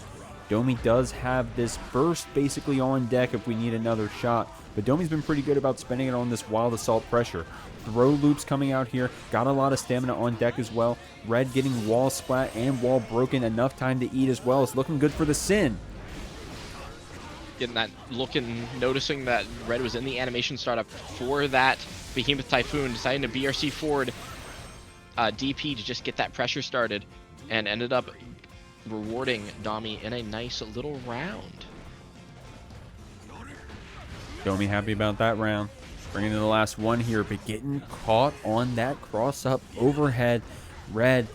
Domi does have this burst basically on deck if we need another shot, but Domi's been pretty good about spending it on this wild assault pressure. Throw loops coming out here, got a lot of stamina on deck as well. Red getting wall splat and wall broken, enough time to eat as well. It's looking good for the Sin. Getting that noticing that Red was in the animation startup for that Behemoth Typhoon, deciding to BRC forward DP to just get that pressure started, and ended up rewarding Domi in a nice little round. Domi happy about that round. Bringing in the last one here, but getting caught on that cross-up overhead. Red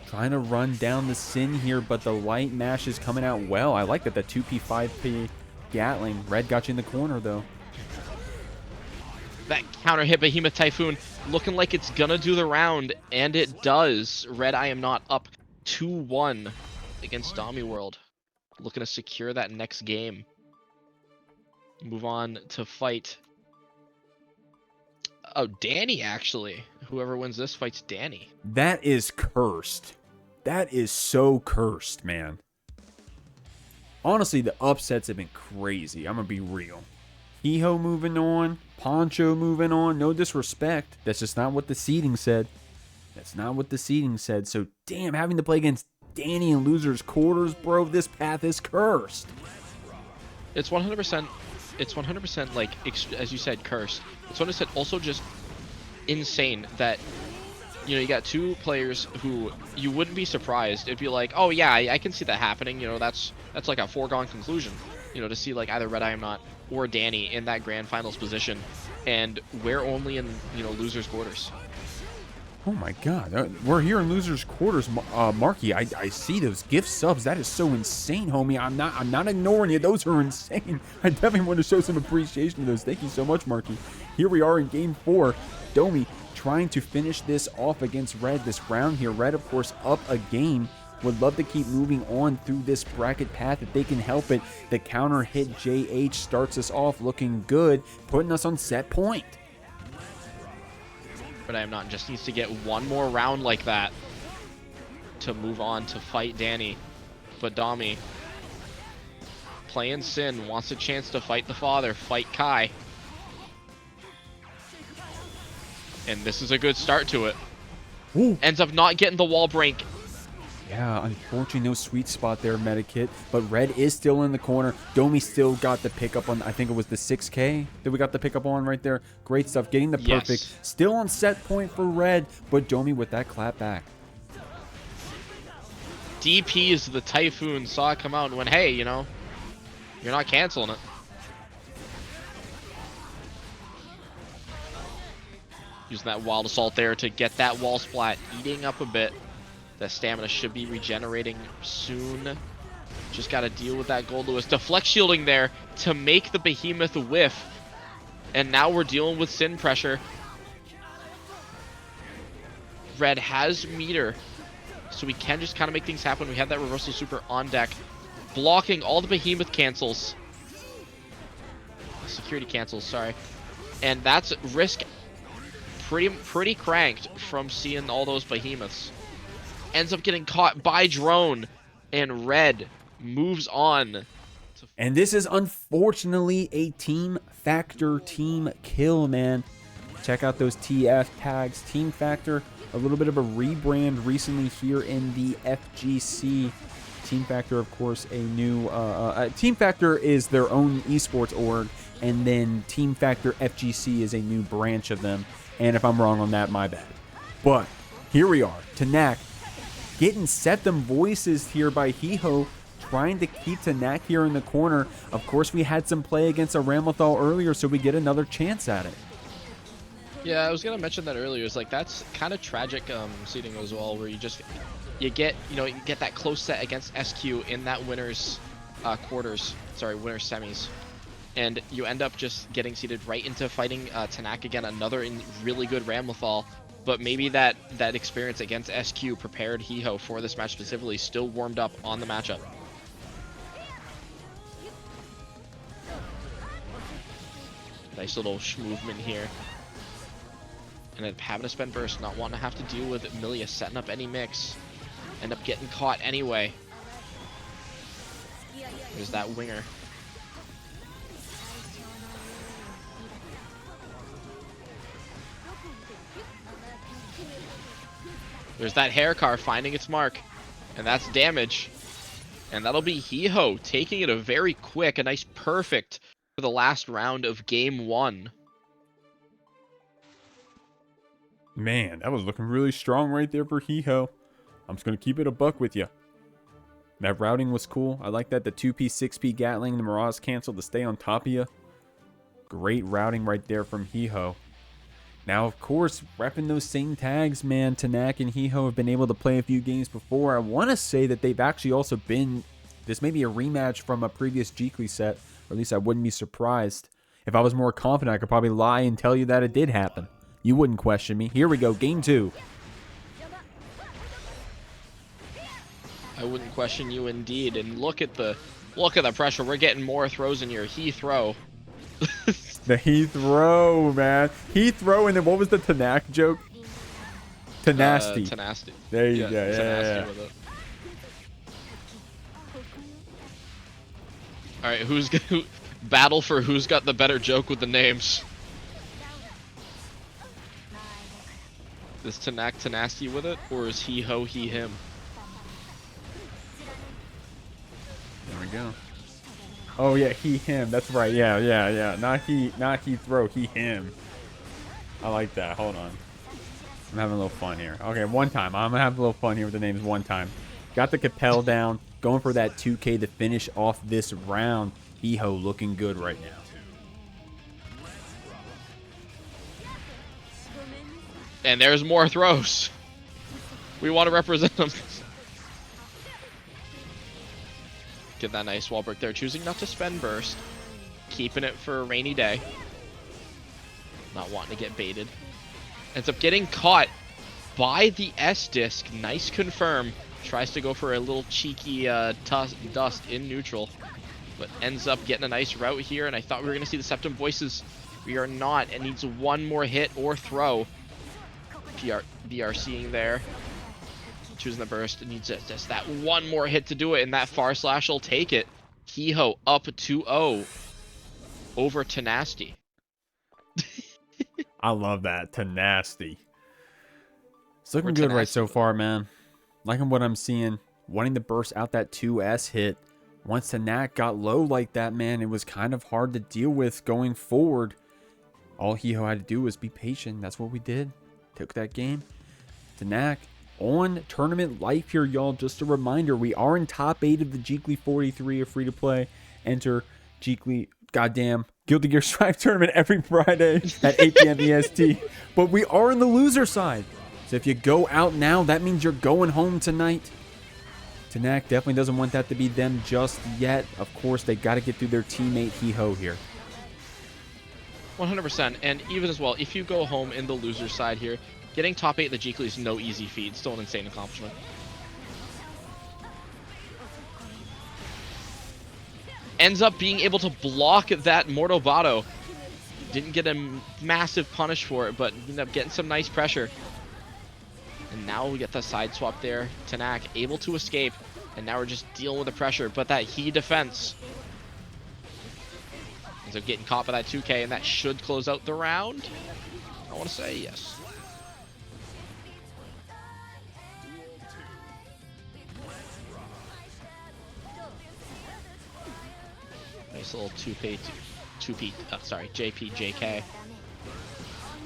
trying to run down the Sin here, but the light mash is coming out well. I like that the 2P, 5P Gatling. Red got you in the corner, though. That counter hit Behemoth Typhoon looking like it's gonna do the round, and it does. RedIAmNot up 2-1 against DomiWurld. Looking to secure that next game. Move on to fight. Oh, Dany, actually. Whoever wins this fights Dany. That is cursed. That is so cursed, man. Honestly, the upsets have been crazy. I'm going to be real. HeeHo moving on. Poncho moving on. No disrespect. That's just not what the seeding said. That's not what the seeding said. So, damn, having to play against Dany in losers quarters, bro, this path is cursed. It's 100%. It's 100% like, as you said, cursed. It's 100% also just insane that, you got 2 players who you wouldn't be surprised. It'd be like, oh yeah, I can see that happening. That's like a foregone conclusion. To see like either RedIAmNot or Dany in that grand finals position, and we're only in losers quarters. Oh my god, we're here in losers quarters. Marky, I see those gift subs. That is so insane, homie. I'm not ignoring you. Those are insane. I definitely want to show some appreciation to those. Thank you so much, Marky. Here we are in game 4. Domi trying to finish this off against Red this round here. Red, of course, up a game. Would love to keep moving on through this bracket path if they can help it. The counter hit JH starts us off looking good, putting us on set point. RedIAmNot just needs to get one more round like that to move on to fight Dany. But Domi, playing Sin, wants a chance to fight the father, fight Kai. And this is a good start to it. Ooh. Ends up not getting the wall break. Yeah, unfortunately no sweet spot there, Medikit. But Red is still in the corner. Domi still got the pickup on, I think it was the 6K that we got the pickup on right there. Great stuff, getting the perfect. Yes. Still on set point for Red, but Domi with that clap back. DP's the Typhoon saw it come out and went, hey, you're not canceling it. Using that wild assault there to get that wall splat, eating up a bit. That stamina should be regenerating soon. Just got to deal with that Goldlewis. Deflect shielding there to make the Behemoth whiff. And now we're dealing with Sin pressure. Red has meter, so we can just kind of make things happen. We have that reversal super on deck, blocking all the Behemoth cancels. Security cancels, sorry. And that's risk pretty cranked from seeing all those Behemoths. Ends up getting caught by drone, and Red moves on. And this is unfortunately a team factor team kill, man. Check out those TF tags. Team factor, a little bit of a rebrand recently here in the FGC. Team Factor, of course, a new... Team Factor is their own esports org, and then Team Factor FGC is a new branch of them. And if I'm wrong on that, my bad. But here we are. Tenack getting set them voices here by HeeHo, trying to keep Tenack here in the corner. Of course, we had some play against a Ramlethal earlier, so we get another chance at it. Yeah, I was gonna mention that earlier. It's like that's kind of tragic seeding as well, where you get that close set against SQ in that winner's winner's semis, and you end up just getting seeded right into fighting Tenack again, another really good Ramlethal. But maybe that experience against SQ prepared HeeHo for this match specifically, still warmed up on the matchup. Nice little movement here. And then having to spend burst, not wanting to have to deal with Millia setting up any mix. End up getting caught anyway. There's that winger. There's that hair car finding its mark. And that's damage. And that'll be HeeHo taking it a very quick, a nice perfect for the last round of game 1. Man, that was looking really strong right there for HeeHo. I'm just going to keep it a buck with you. That routing was cool. I like that. The 2P, 6P Gatling, the Mirage canceled to stay on top of you. Great routing right there from HeeHo. Now, of course, repping those same tags, man. Tenack and HeeHo have been able to play a few games before. I want to say that they've actually also been... This may be a rematch from a previous Jeekly set. Or at least I wouldn't be surprised. If I was more confident, I could probably lie and tell you that it did happen. You wouldn't question me. Here we go, game 2. I wouldn't question you indeed. And look at the pressure. We're getting more throws in here. He-throw. The he-throw, man. He-throw, and then what was the Tenack joke? Tenacity. Tenacity. There you go. Yeah. All right, who's battle for who's got the better joke with the names? Is Tenack Tenacity with it, or is HeeHo he him? There we go. Oh yeah, he him. That's right. Yeah. Not he throw. He him. I like that. Hold on. I'm having a little fun here. Okay, one time. I'm gonna have a little fun here with the names. One time. Got the Capel down. Going for that 2K to finish off this round. HeeHo looking good right now. And there's more throws. We want to represent them. Get that nice wall break there. Choosing not to spend burst. Keeping it for a rainy day. Not wanting to get baited. Ends up getting caught by the S-disc. Nice confirm. Tries to go for a little cheeky dust in neutral. But ends up getting a nice route here. And I thought we were going to see the Septum Voices. We are not. It needs one more hit or throw. VRCing there. Choosing the burst. It needs just that one more hit to do it. And that far slash will take it. HeeHo up 2-0 over Tenacity. I love that. Tenacity. It's looking good right so far, man. Liking what I'm seeing. Wanting to burst out that 2S hit. Once Tenack got low like that, man, it was kind of hard to deal with going forward. All HeeHo had to do was be patient. That's what we did. Took that game. Tenack on tournament life here, y'all. Just a reminder, we are in top 8 of the Jeekly 43 of free-to-play. Enter Jeekly, goddamn, Guilty Gear Strive tournament every Friday at 8 p.m. EST. But we are in the loser side. So if you go out now, that means you're going home tonight. Tenack definitely doesn't want that to be them just yet. Of course, they got to get through their teammate HeeHo here. 100%. And even as well, if you go home in the loser side here, getting top 8 in the Jeekly is no easy feat. It's still an insane accomplishment. Ends up being able to block that Mortal Botto. Didn't get a massive punish for it, but ended up getting some nice pressure. And now we get the side swap there. Tenack able to escape. And now we're just dealing with the pressure. But that He defense. Ends up getting caught by that 2K, and that should close out the round. I want to say yes. Nice little 2P, sorry, JP, JK.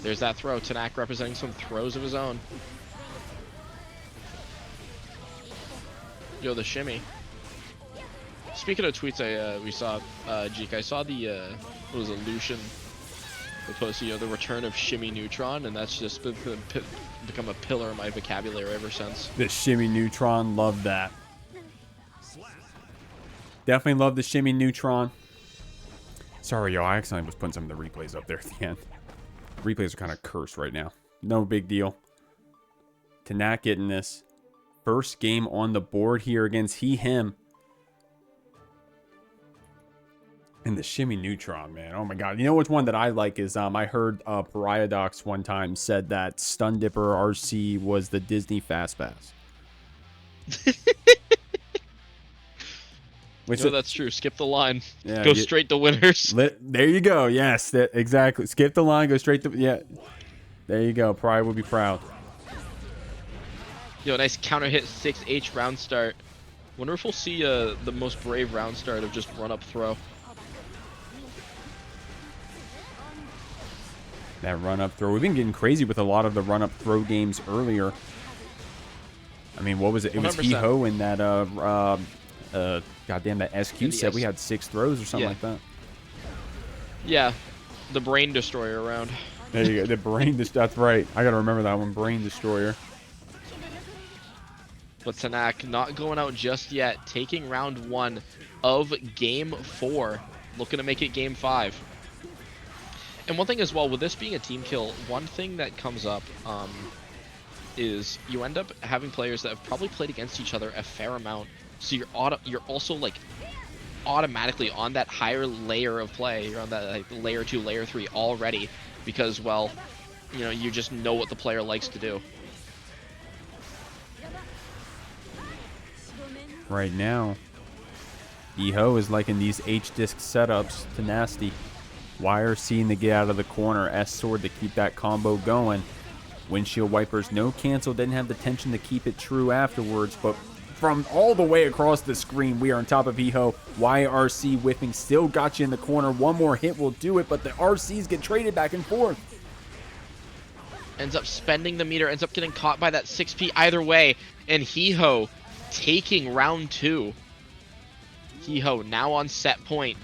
There's that throw. Tenack representing some throws of his own. Yo, the shimmy. Speaking of tweets, we saw, Jeek, I saw the, what was it, Lucien post, the return of shimmy neutron, and that's just become a pillar of my vocabulary ever since. The shimmy neutron, love that. Definitely love the shimmy neutron. Sorry, yo, I accidentally was putting some of the replays up there at the end. Replays are kind of cursed right now. No big deal. Tenack getting this. First game on the board here against him. And the shimmy neutron, man. Oh my god. You know which one that I like is I heard Pariadox one time said that Stun Dipper RC was the Disney Fast Pass. Which that's true. Skip the line. Yeah, go straight to winners. There you go. Yes, exactly. Skip the line. Go straight to... Yeah. There you go. Pariah will be proud. Yo, nice counter hit 6H round start. Wonder if we'll see the most brave round start of just run up throw. That run up throw. We've been getting crazy with a lot of the run up throw games earlier. I mean, what was it? It was 100%. HeeHo in that goddamn, that SQ set. We had 6 throws or something like that. Yeah, the brain destroyer round. There you go. The brain. That's right. I gotta remember that one. Brain destroyer. But Tenack not going out just yet. Taking round 1 of game 4. Looking to make it game 5. And one thing as well, with this being a team kill, one thing that comes up is you end up having players that have probably played against each other a fair amount. So you're also like automatically on that higher layer of play. You're on that like layer 2, layer 3 already because, well, you know, you just know what the player likes to do. Right now, HeeHo is liking these H-disc setups to nasty. Wire seeing to get out of the corner. S-sword to keep that combo going. Windshield wipers, no cancel. Didn't have the tension to keep it true afterwards, but from all the way across the screen, we are on top of HeeHo. YRC whiffing, still got you in the corner. One more hit will do it, but the RCs get traded back and forth. Ends up spending the meter, ends up getting caught by that 6P either way, and HeeHo taking round 2. HeeHo now on set point.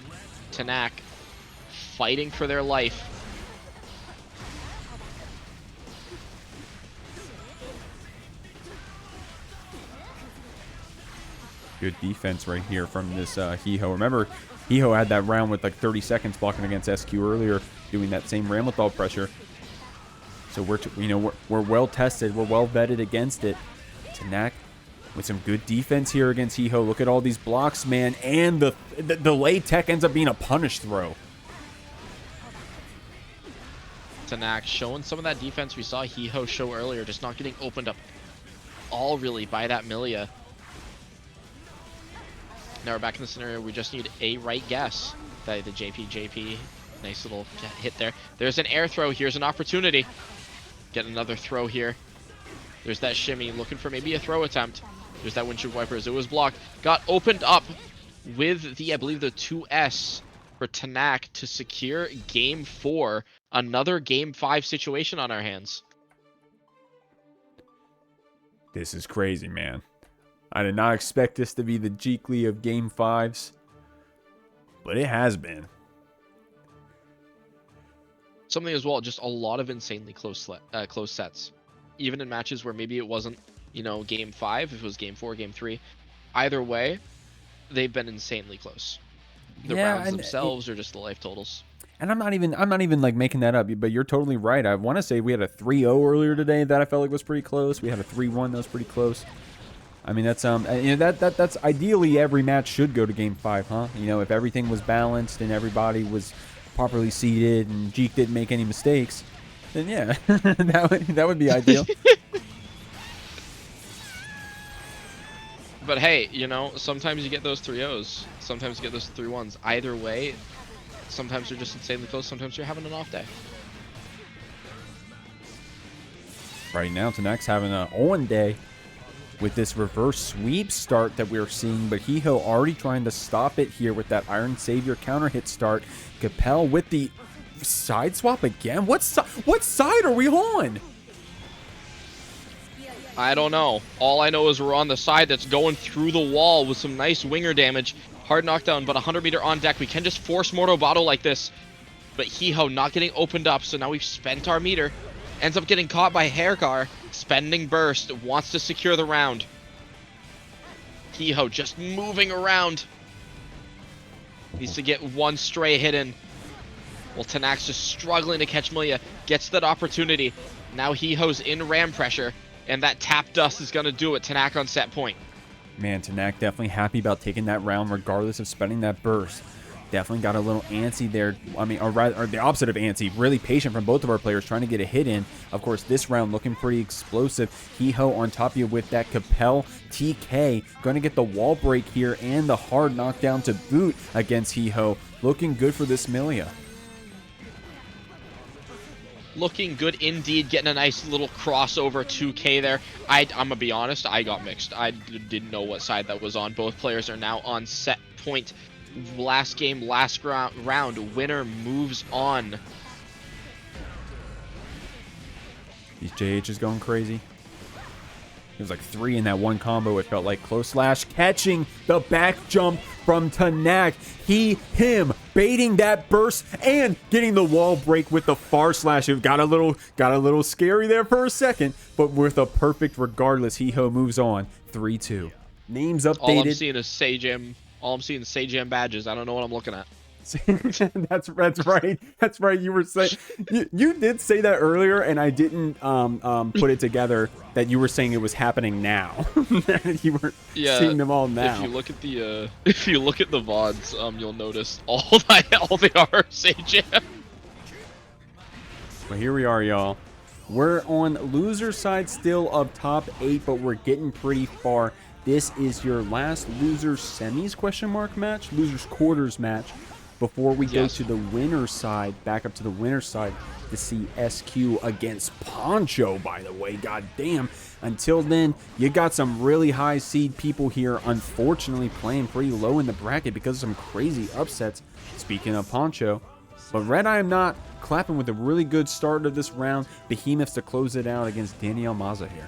Tenack fighting for their life. Good defense right here from this HeeHo. Remember, HeeHo had that round with like 30 seconds blocking against SQ earlier, doing that same Ramlethal pressure. So we're well tested, we're well vetted against it. Tenack with some good defense here against HeeHo. Look at all these blocks, man, and the lay tech ends up being a punish throw. Tenack showing some of that defense we saw HeeHo show earlier, just not getting opened up all really by that Millia. Now we're back in the scenario we just need a right guess. The JP, nice little hit there. There's an air throw, here's an opportunity. Get another throw here. There's that shimmy, looking for maybe a throw attempt. There's that windshield wipers, it was blocked. Got opened up with the, I believe, the 2S for Tenack to secure game 4. Another game 5 situation on our hands. This is crazy, man. I did not expect this to be the Jeekly of game 5s, but it has been. Something as well, just a lot of insanely close sets. Even in matches where maybe it wasn't, you know, game 5, if it was game 4, game 3. Either way, they've been insanely close. The rounds themselves are just the life totals. And I'm not even like making that up, but you're totally right. I want to say we had a 3-0 earlier today that I felt like was pretty close. We had a 3-1 that was pretty close. I mean, that's you know, that's ideally every match should go to game 5, huh? You know, if everything was balanced and everybody was properly seated and Jeek didn't make any mistakes, then yeah, that would be ideal. But hey, you know, sometimes you get those 3-0s, sometimes you get those 3-1s. Either way, sometimes you're just insanely close, sometimes you're having an off day. Right now, Tenack's having an on day. with this reverse sweep start that we're seeing, but HeeHo already trying to stop it here with that Iron Savior counter hit start. Capel with the side swap again. What side are we on? I don't know. All I know is we're on the side that's going through the wall with some nice winger damage. Hard knockdown, but 100 meter on deck. We can just force Mordobato like this. But HeeHo not getting opened up, so now we've spent our meter. Ends up getting caught by Haircar, spending burst, wants to secure the round. HeeHo just moving around. Needs to get one stray hit in. Well, Tenack's just struggling to catch Millia. Gets that opportunity. Now HeeHo's in ram pressure, and that tap dust is going to do it. Tenack on set point. Man, Tenack definitely happy about taking that round regardless of spending that burst. Definitely got a little antsy there. I mean, or the opposite of antsy. Really patient from both of our players trying to get a hit in. Of course, this round looking pretty explosive. HeeHo on top of you with that Capel TK. Going to get the wall break here and the hard knockdown to boot against HeeHo. Looking good for this Millia. Looking good indeed, getting a nice little crossover 2K there. I'm going to be honest, I got mixed. I didn't know what side that was on. Both players are now on set point. Last game, last round, winner moves on. These JH is going crazy. It was like 3 in that one combo. It felt like close slash. Catching the back jump from Tenack. Him baiting that burst and getting the wall break with the far slash. It got a little scary there for a second, but with a perfect regardless. HeeHo moves on 3-2. Names updated. All I'm seeing is Sajam. All I'm seeing is Sajam badges. I don't know what I'm looking at. That's right. That's right. You were saying you did say that earlier, and I didn't put it together that you were saying it was happening now. You were seeing them all now. If you look at the VODs, you'll notice all they are Sajam. Well, here we are, y'all. We're on loser side still of top 8, but we're getting pretty far. This is your last losers semis match, losers quarters match, before we go to the winner's side, back up to the winner's side to see SQ against Poncho, by the way. God damn. Until then, you got some really high seed people here, unfortunately playing pretty low in the bracket because of some crazy upsets. Speaking of Poncho, but RedIAmNot clapping with a really good start of this round. Behemoths to close it out against Daniel Maza here.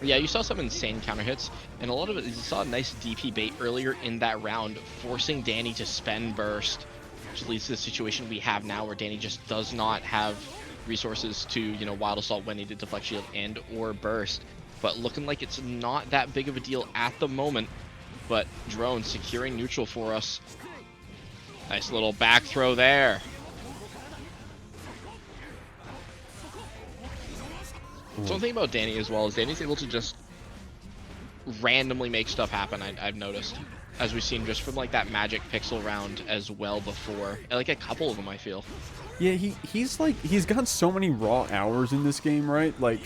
Yeah, you saw some insane counter hits, and a lot of it, you saw a nice DP bait earlier in that round, forcing Dany to spend burst, which leads to the situation we have now where Dany just does not have resources to, Wild Assault when needed, Deflect Shield, and or burst. But looking like it's not that big of a deal at the moment, but Drone securing neutral for us. Nice little back throw there. Something about Dany as well is Dany's able to just randomly make stuff happen. I've noticed, as we've seen just from like that Magic Pixel round as well before, like a couple of them I feel. Yeah, he's got so many raw hours in this game, right? Like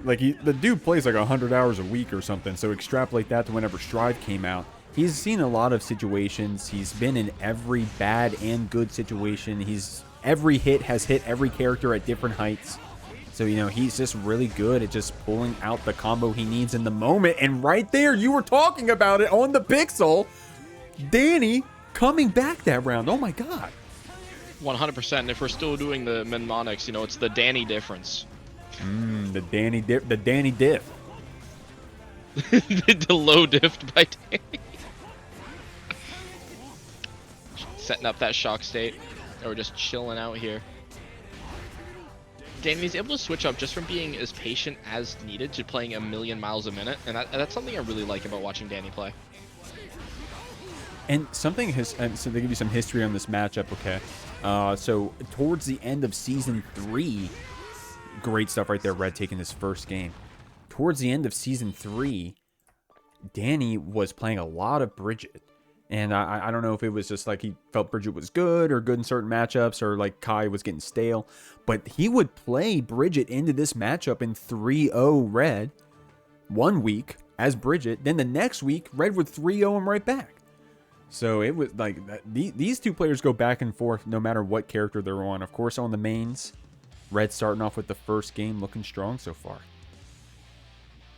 the dude plays like 100 hours a week or something. So extrapolate that to whenever Strive came out. He's seen a lot of situations. He's been in every bad and good situation. Every hit has hit every character at different heights. So, he's just really good at just pulling out the combo he needs in the moment. And right there, you were talking about it on the Pixel. Dany coming back that round. Oh, my God. 100%. And if we're still doing the mnemonics, it's the Dany difference. The Dany diff. The low diff by Dany. Setting up that shock state. Or we're just chilling out here. Dany's able to switch up just from being as patient as needed to playing 1,000,000 miles a minute, and that's something I really like about watching Dany play. And so they give you some history on this matchup, okay? So towards the end of Season 3, great stuff right there, Red taking his first game. Towards the end of Season 3, Dany was playing a lot of Bridget. And I don't know if it was just like he felt Bridget was good or good in certain matchups or like Kai was getting stale. But he would play Bridget into this matchup in 3-0 Red 1 week as Bridget. Then the next week, Red would 3-0 him right back. So it was like these two players go back and forth no matter what character they're on. Of course, on the mains, Red starting off with the first game looking strong so far.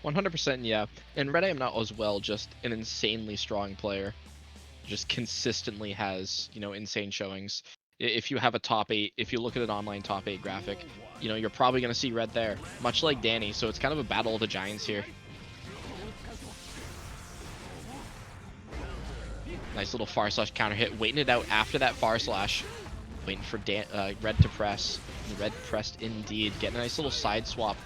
100%, yeah. And RedIAmNot as well, just an insanely strong player. Just consistently has, you know, insane showings. If you have a top 8, if you look at an online top 8 graphic, you know, you're probably going to see Red there, much like Dany. So it's kind of a battle of the giants here. Nice little far slash counter hit, waiting it out after that far slash. Waiting for Red to press. Red pressed indeed. Getting a nice little side swap.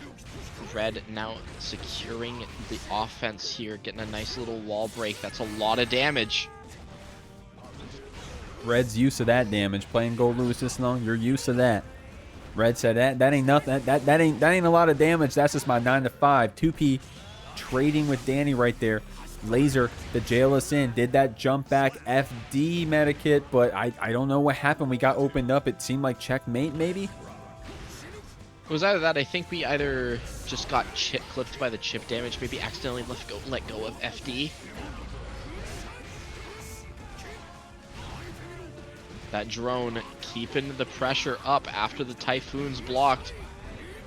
Red now securing the offense here. Getting a nice little wall break. That's a lot of damage. Red's used to that damage. Playing Goldlewis this long, you're used to that. Red said that ain't nothing. That ain't a lot of damage. That's just my 9 to 5. 2P trading with Dany right there. Laser to jail us in. Did that jump back FD meta kit, but I don't know what happened. We got opened up. It seemed like checkmate maybe. It was either that. I think we either just got chip clipped by the chip damage, maybe accidentally let go of FD. That drone keeping the pressure up after the Typhoon's blocked.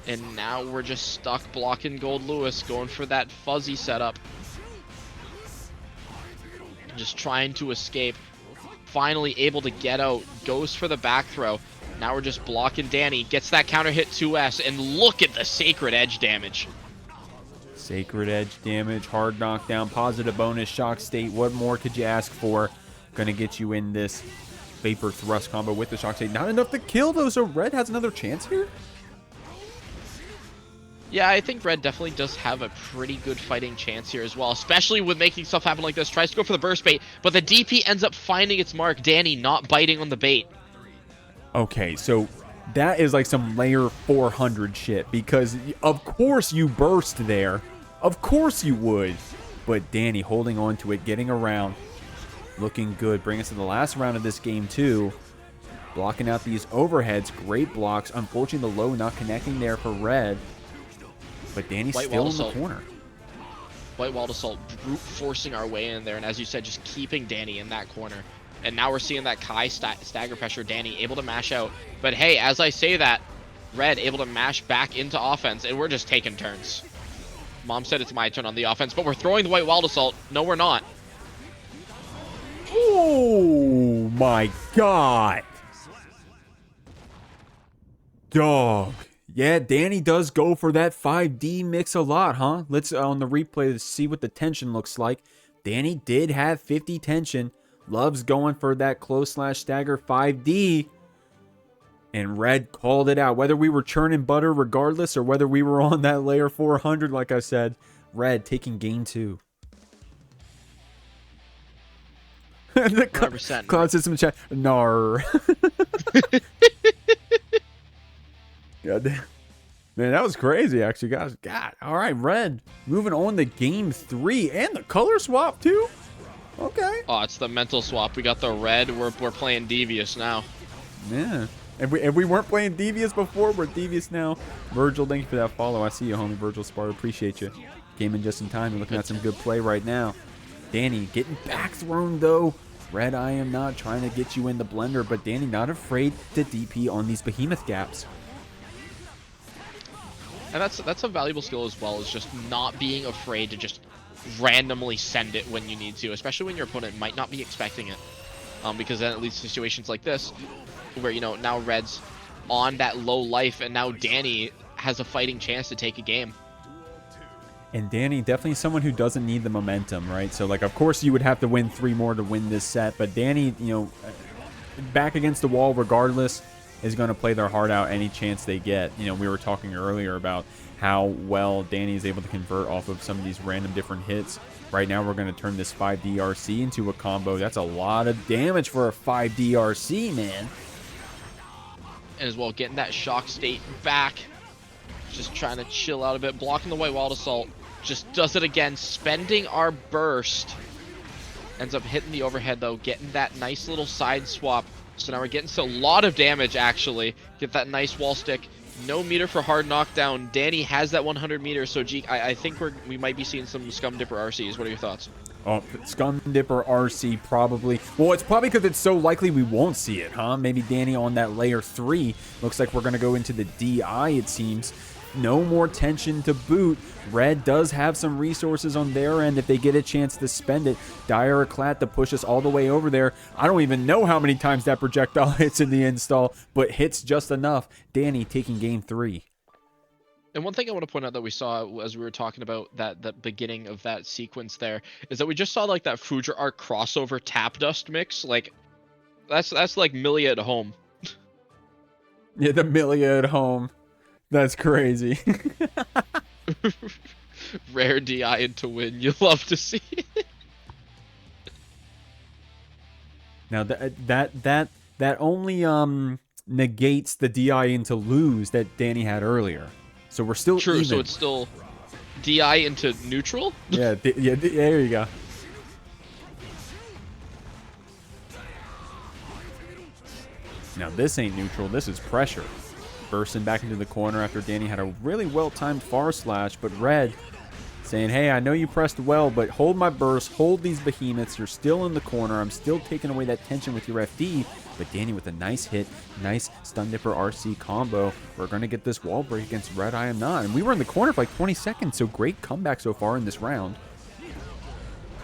And now we're just stuck blocking Goldlewis, going for that fuzzy setup. Just trying to escape. Finally able to get out. Goes for the back throw. Now we're just blocking Dany. Gets that counter hit 2S. And look at the Sacred Edge damage. Sacred Edge damage. Hard knockdown. Positive bonus. Shock state. What more could you ask for? Gonna get you in this Vapor Thrust combo with the Shock state. Not enough to kill though. So Red has another chance here? Yeah, I think Red definitely does have a pretty good fighting chance here as well, especially with making stuff happen like this. Tries to go for the burst bait, but the DP ends up finding its mark. Dany not biting on the bait. Okay, so that is like some layer 400 shit, because of course you burst there. Of course you would. But Dany holding on to it, getting around, looking good. Bring us to the last round of this game too. Blocking out these overheads. Great blocks. Unfortunately, the low not connecting there for Red. But Dany's still in the corner. White Walled Assault brute forcing our way in there, and as you said, just keeping Dany in that corner. And now we're seeing that Kai stagger pressure. Dany able to mash out. But hey, as I say that, Red able to mash back into offense, and we're just taking turns. Mom said it's my turn on the offense, but we're throwing the White Walled Assault. No, we're not. Oh my god. Dog. Yeah, Dany does go for that 5D mix a lot, huh? Let's on the replay to see what the tension looks like. Dany did have 50 tension. Loves going for that close slash stagger 5D. And Red called it out. Whether we were churning butter regardless, or whether we were on that layer 400, like I said, Red taking game 2. The 100%. Cloud system chat. Nar. God damn. Man, that was crazy, actually, guys. God. All right, Red. Moving on to game 3. And the color swap, too. Okay. Oh, it's the mental swap. We got the red. We're playing Devious now. Yeah. If we weren't playing Devious before, we're Devious now. Virgil, thank you for that follow. I see you, homie. Virgil Sparta. Appreciate you. Came in just in time. You're looking at some good play right now. Dany getting back thrown, though. RedIAmNot trying to get you in the blender, but Dany not afraid to DP on these behemoth gaps. And that's a valuable skill as well, is just not being afraid to just randomly send it when you need to, especially when your opponent might not be expecting it. Because then it leads to situations like this, where, you know, now Red's on that low life, and now Dany has a fighting chance to take a game. And Dany, definitely someone who doesn't need the momentum, right? So, like, of course you would have to win 3 more to win this set, but Dany, you know, back against the wall regardless, is going to play their heart out any chance they get. You know, we were talking earlier about how well Dany is able to convert off of some of these random different hits. Right now, we're going to turn this 5D RC into a combo. That's a lot of damage for a 5D RC, man. And as well, getting that shock state back. Just trying to chill out a bit. Blocking the White Walled Assault. Just does it again. Spending our burst. Ends up hitting the overhead, though. Getting that nice little side swap. So now we're getting a lot of damage, actually. Get that nice wall stick. No meter for hard knockdown. Dany has that 100 meters, so Jeek, I think we might be seeing some Scum Dipper RCs. What are your thoughts? Oh, Scum Dipper RC probably. Well, it's probably because it's so likely we won't see it, huh? Maybe Dany on that layer 3. Looks like we're going to go into the DI, it seems. no more tension to boot. Red does have some resources on their end if they get a chance to spend it. Dire Eclat to push us all the way over there. I don't even know how many times that projectile hits in the install, but hits just enough. Dany taking game 3. And one thing I want to point out that we saw as we were talking about the beginning of that sequence there is that we just saw like that Future Arc crossover tap dust mix. Like that's like Millia at home. Yeah, the Millia at home. That's crazy. Rare DI into win. You love to see it. Now that only negates the DI into lose that Dany had earlier. So we're still true. even. So it's still DI into neutral. Yeah, there you go. Now this ain't neutral. This is pressure. Bursting back into the corner after Dany had a really well-timed far slash, but Red saying, hey, I know you pressed well, but hold my burst, hold these behemoths, you're still in the corner, I'm still taking away that tension with your FD, but Dany with a nice hit, nice Stun Dipper RC combo. We're going to get this wall break against RedIAmNot, and we were in the corner for like 20 seconds, so great comeback so far in this round.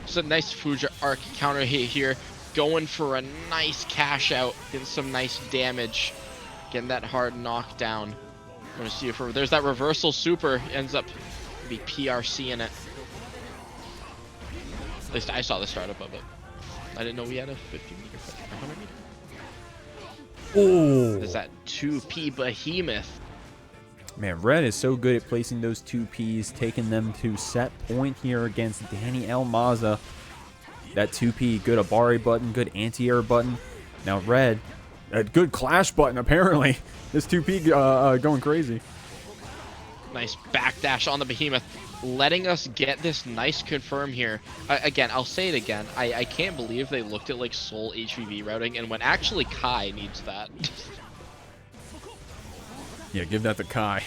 It's a nice Future Arc counter hit here, going for a nice cash out, getting some nice damage. Getting that hard knockdown. I'm gonna see if there's that reversal super, ends up be PRC in it. At least I saw the startup of it. I didn't know we had a 50 meter, 100 meter. Oh, There's that 2P behemoth. Man, Red is so good at placing those 2Ps, taking them to set point here against Dany Maza. That 2P, good Abari button, good anti-air button. Now Red, a good clash button apparently. This 2P going crazy. Nice backdash on the behemoth, letting us get this nice confirm here. Again, I'll say it again. I can't believe they looked at like Soul HVV routing and when actually Kai needs that. Yeah, give that to Kai.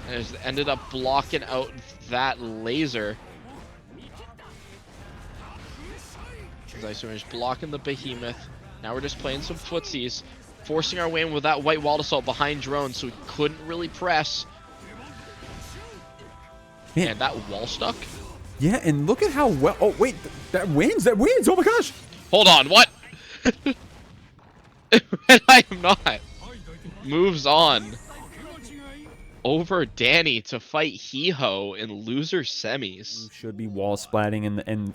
And it ended up blocking out that laser. Nice image, blocking the behemoth. Now we're just playing some footsies, forcing our way in with that white wall assault behind drone, so we couldn't really press. Man. And that wall stuck. Yeah, and look at how well. Oh wait, that wins! That wins! Oh my gosh! Hold on, what? RedIAmNot moves on over Dany to fight HeeHo in loser semis. Should be wall splatting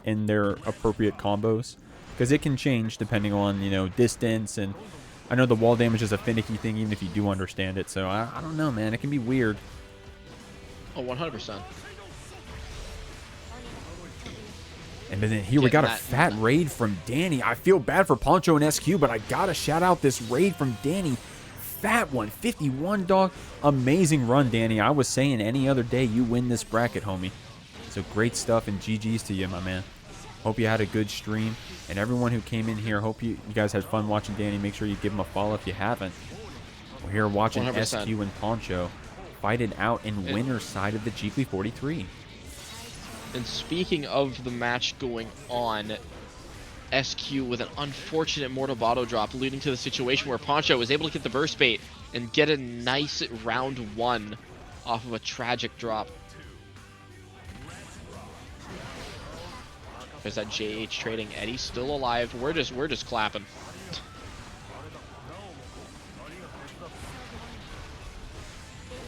in their appropriate combos, because it can change depending on, you know, distance, and I know the wall damage is a finicky thing even if you do understand it, so I don't know, man, it can be weird. Oh, 100%. And then here we got a fat raid from Dany. I feel bad for Poncho and SQ, but I gotta shout out this raid from Dany. Fat one, 51 dog. Amazing run, Dany. I was saying any other day you win this bracket, homie. So great stuff, and GG's to you, my man. Hope you had a good stream. And everyone who came in here, hope you guys had fun watching Dany. Make sure you give him a follow if you haven't. We're here watching 100%. SQ and Poncho fight it out in winner's side of the Jeekly 43. And speaking of the match going on, SQ with an unfortunate Mortal Bottle drop, leading to the situation where Poncho was able to get the burst bait and get a nice round 1 off of a tragic drop. There's that JH trading. Eddie's still alive. We're just clapping.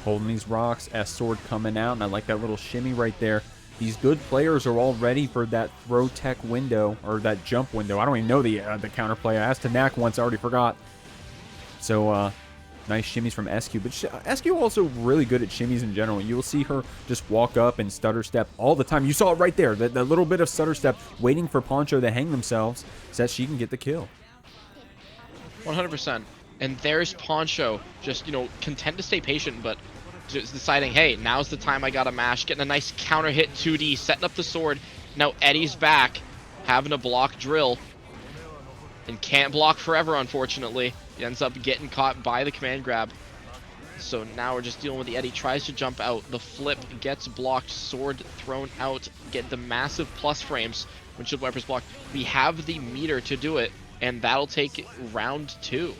Holding these rocks, S-Sword coming out, and I like that little shimmy right there. These good players are all ready for that throw tech window, or that jump window. I don't even know the counterplay. I asked Tenack once, I already forgot. So, nice shimmies from SQ. But SQ also really good at shimmies in general. You will see her just walk up and stutter step all the time. You saw it right there, that little bit of stutter step, waiting for Poncho to hang themselves so that she can get the kill. 100%. And there's Poncho, just, you know, content to stay patient, but just deciding, hey, now's the time I gotta mash, getting a nice counter hit 2D, setting up the sword. Now Eddie's back, having to block drill, and can't block forever, unfortunately. He ends up getting caught by the command grab. So now we're just dealing with the Eddie, tries to jump out, the flip gets blocked, sword thrown out, get the massive plus frames. Windshield wipers blocked. We have the meter to do it, and that'll take round 2.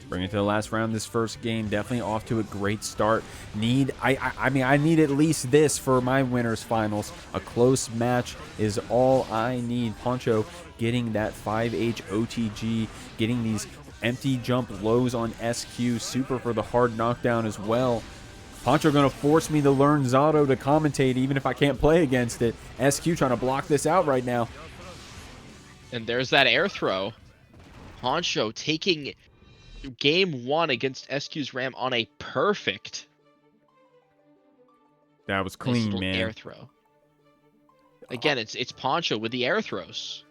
Bring it to the last round. This first game definitely off to a great start. I mean, I need at least this for my winners finals. A close match is all I need. Poncho getting that 5H OTG, getting these empty jump lows on SQ. Super for the hard knockdown as well. Poncho going to force me to learn Zato to commentate even if I can't play against it. SQ trying to block this out right now. And there's that air throw. Poncho taking game 1 against SQ's Ram on a perfect. That was clean, nice man. Air throw. Again, it's Poncho with the air throws.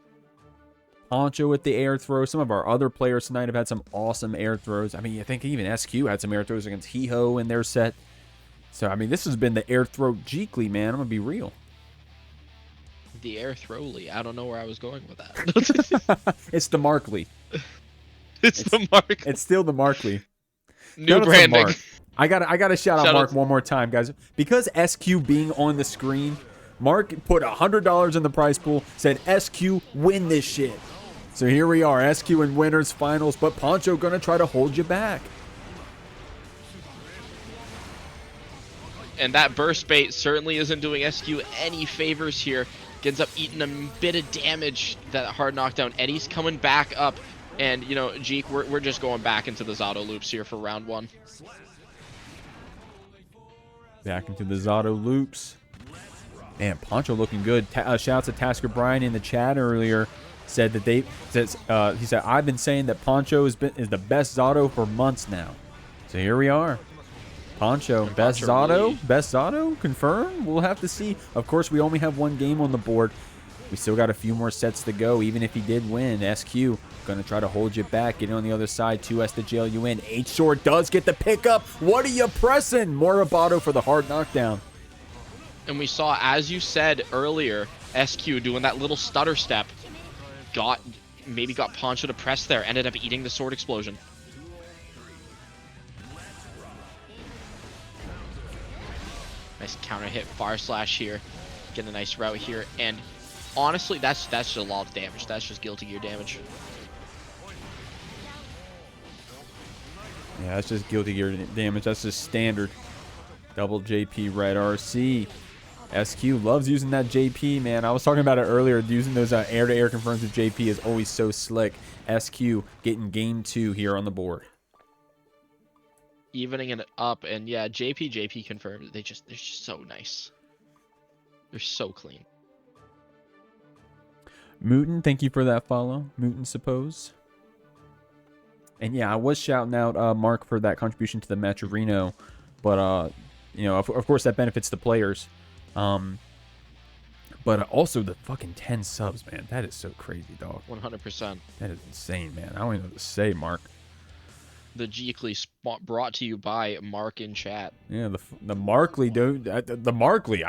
Poncho with the air throw. Some of our other players tonight have had some awesome air throws. I mean, I think even SQ had some air throws against HeeHo in their set. So, I mean, this has been the air throw Jeekly, man. I'm going to be real. The air throwly. I don't know where I was going with that. It's the Markly. It's the Mark. It's still the Markly. New branding. I gotta shout out Mark one more time, guys. Because SQ being on the screen, Mark put $100 in the prize pool, said SQ win this shit. So here we are, SQ in winners finals, but Poncho gonna try to hold you back. And that burst bait certainly isn't doing SQ any favors here. Ends up eating a bit of damage, that hard knockdown. Eddie's coming back up. And, you know, Jeek, we're just going back into the Zato loops here for round 1. Back into the Zato loops. Man, Poncho looking good. Shouts to Tasker Brian in the chat earlier. Said that he said, I've been saying that Poncho is the best Zato for months now. So here we are. Poncho, best Zato? Best Zato? Confirmed? We'll have to see. Of course, we only have one game on the board. We still got a few more sets to go. Even if he did win, SQ going to try to hold you back. Get on the other side. 2S to jail you in. H-Sword does get the pickup. What are you pressing? More Roboto for the hard knockdown. And we saw, as you said earlier, SQ doing that little stutter step. Maybe got Poncho to press there. Ended up eating the sword explosion. Nice counter hit, far slash here. Get a nice route here. And honestly, that's just a lot of damage. That's just Guilty Gear damage. Yeah, that's just Guilty Gear damage. That's just standard. Double JP Red RC. SQ loves using that JP, man. I was talking about it earlier. Using those air-to-air confirms with JP is always so slick. SQ getting game 2 here on the board. Evening it up, and yeah, JP confirmed. They're just so nice. They're so clean. Mutin, thank you for that follow. Mutin, suppose. And yeah, I was shouting out Mark for that contribution to the match of Reno, but you know, of course that benefits the players. But also the fucking 10 subs, man. That is so crazy, dog. 100%. That is insane, man. I don't even know what to say, Mark. The Jeekly brought to you by Mark in chat. Yeah, the Markly, dude. The Markly.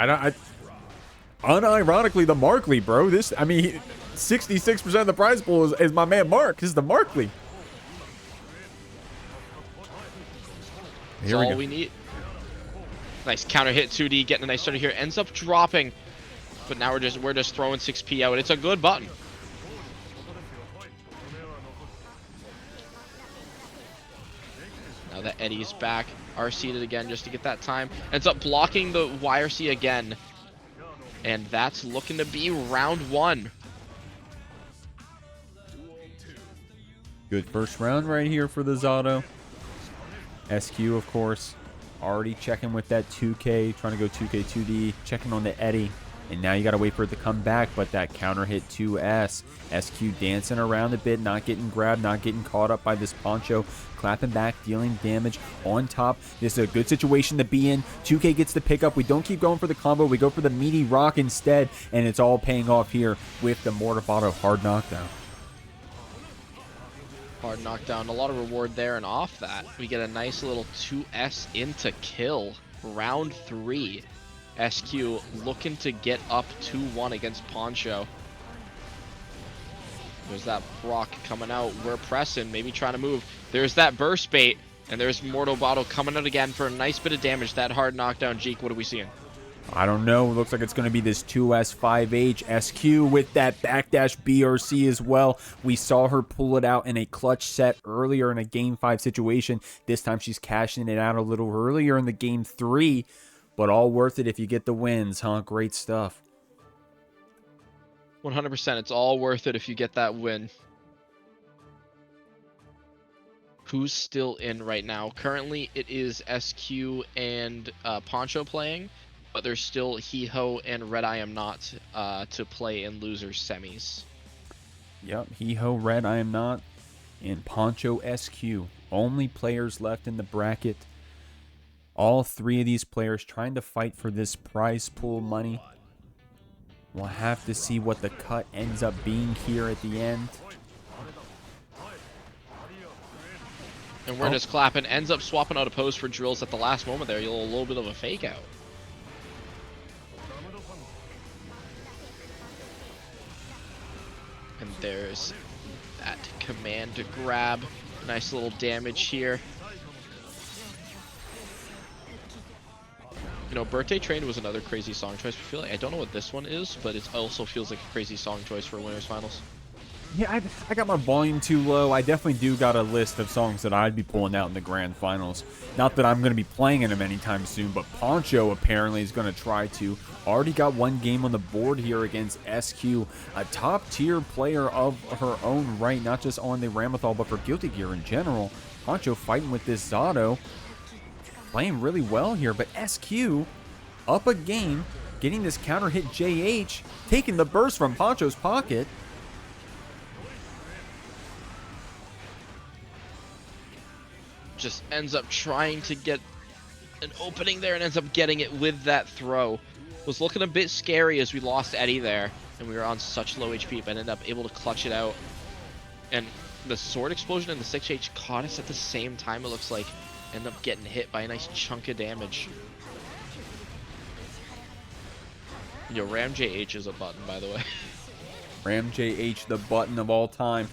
Unironically, the Markly, bro. This, I mean, 66% of the prize pool is my man Mark. This is the Markly. That's all we need. Nice counter hit 2D, getting a nice start here. Ends up dropping, but now we're just throwing 6P out. It's a good button. Now that Eddie's back, RC'd it again just to get that time. Ends up blocking the YRC again. And that's looking to be round 1. Good first round right here for the Zato. SQ, of course, already checking with that 2K, trying to go 2K 2D, checking on the Eddie. And now you got to wait for it to come back, but that counter hit 2S. SQ dancing around a bit, not getting grabbed, not getting caught up by this Poncho. Clapping back, dealing damage on top. This is a good situation to be in. 2K gets the pickup. We don't keep going for the combo. We go for the meaty rock instead, and it's all paying off here with the Mortabato hard knockdown. Hard knockdown, a lot of reward there, and off that, we get a nice little 2S into kill. Round 3. SQ looking to get up 2-1 against Poncho. There's that Brock coming out. We're pressing, maybe trying to move. There's that burst bait, and there's Mortabato coming out again for a nice bit of damage. That hard knockdown. Jeek, what are we seeing? I don't know. Looks like it's going to be this 2S5H SQ with that backdash BRC as well. We saw her pull it out in a clutch set earlier in a Game 5 situation. This time she's cashing it out a little earlier in the Game 3. But all worth it if you get the wins, huh? Great stuff. 100%. It's all worth it if you get that win. Who's still in right now? Currently, it is SQ and Poncho playing. But there's still HeeHo and RedIAmNot to play in losers semis. Yep, HeeHo, RedIAmNot, and Poncho SQ. Only players left in the bracket. All three of these players trying to fight for this prize pool money. We'll have to see what the cut ends up being here at the end. And we're just clapping. Ends up swapping out a pose for drills at the last moment there. A little bit of a fake out. And there's that command to grab. Nice little damage here. You know, Birthday Train was another crazy song choice. I don't know what this one is, but it also feels like a crazy song choice for Winners Finals. Yeah, I got my volume too low. I definitely do got a list of songs that I'd be pulling out in the grand finals. Not that I'm going to be playing in them anytime soon, but Poncho apparently is going to try to. Already got one game on the board here against SQ, a top-tier player of her own right, not just on the Ramlethal, but for Guilty Gear in general. Poncho fighting with this Zato, playing really well here, but SQ up a game, getting this counter hit JH, taking the burst from Poncho's pocket. Just ends up trying to get an opening there and ends up getting it with that throw. Was looking a bit scary as we lost Eddie there, and we were on such low HP, but ended up able to clutch it out. And the sword explosion and the 6H caught us at the same time, it looks like. Ended up getting hit by a nice chunk of damage. Yo, Ram JH is a button, by the way. Ram JH, the button of all time.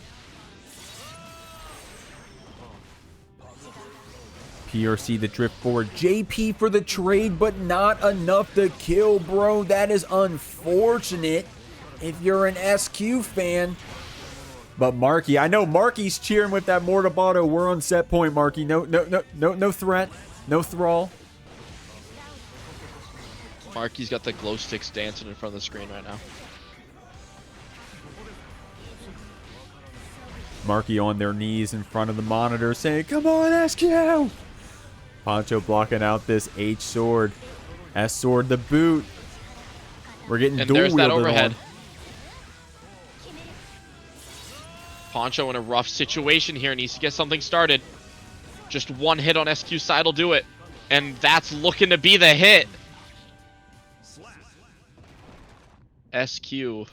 PRC the drift forward. JP for the trade, but not enough to kill, bro. That is unfortunate if you're an SQ fan. But Marky, I know Marky's cheering with that Mortabato. We're on set point, Marky. No threat. No thrall. Marky's got the glow sticks dancing in front of the screen right now. Marky on their knees in front of the monitor saying, "Come on, SQ!" Poncho blocking out this H sword. S sword the boot. We're getting and dual there's that wielded overhead. on. Poncho in a rough situation here, needs to get something started. Just one hit on SQ side will do it. And that's looking to be the hit. SQ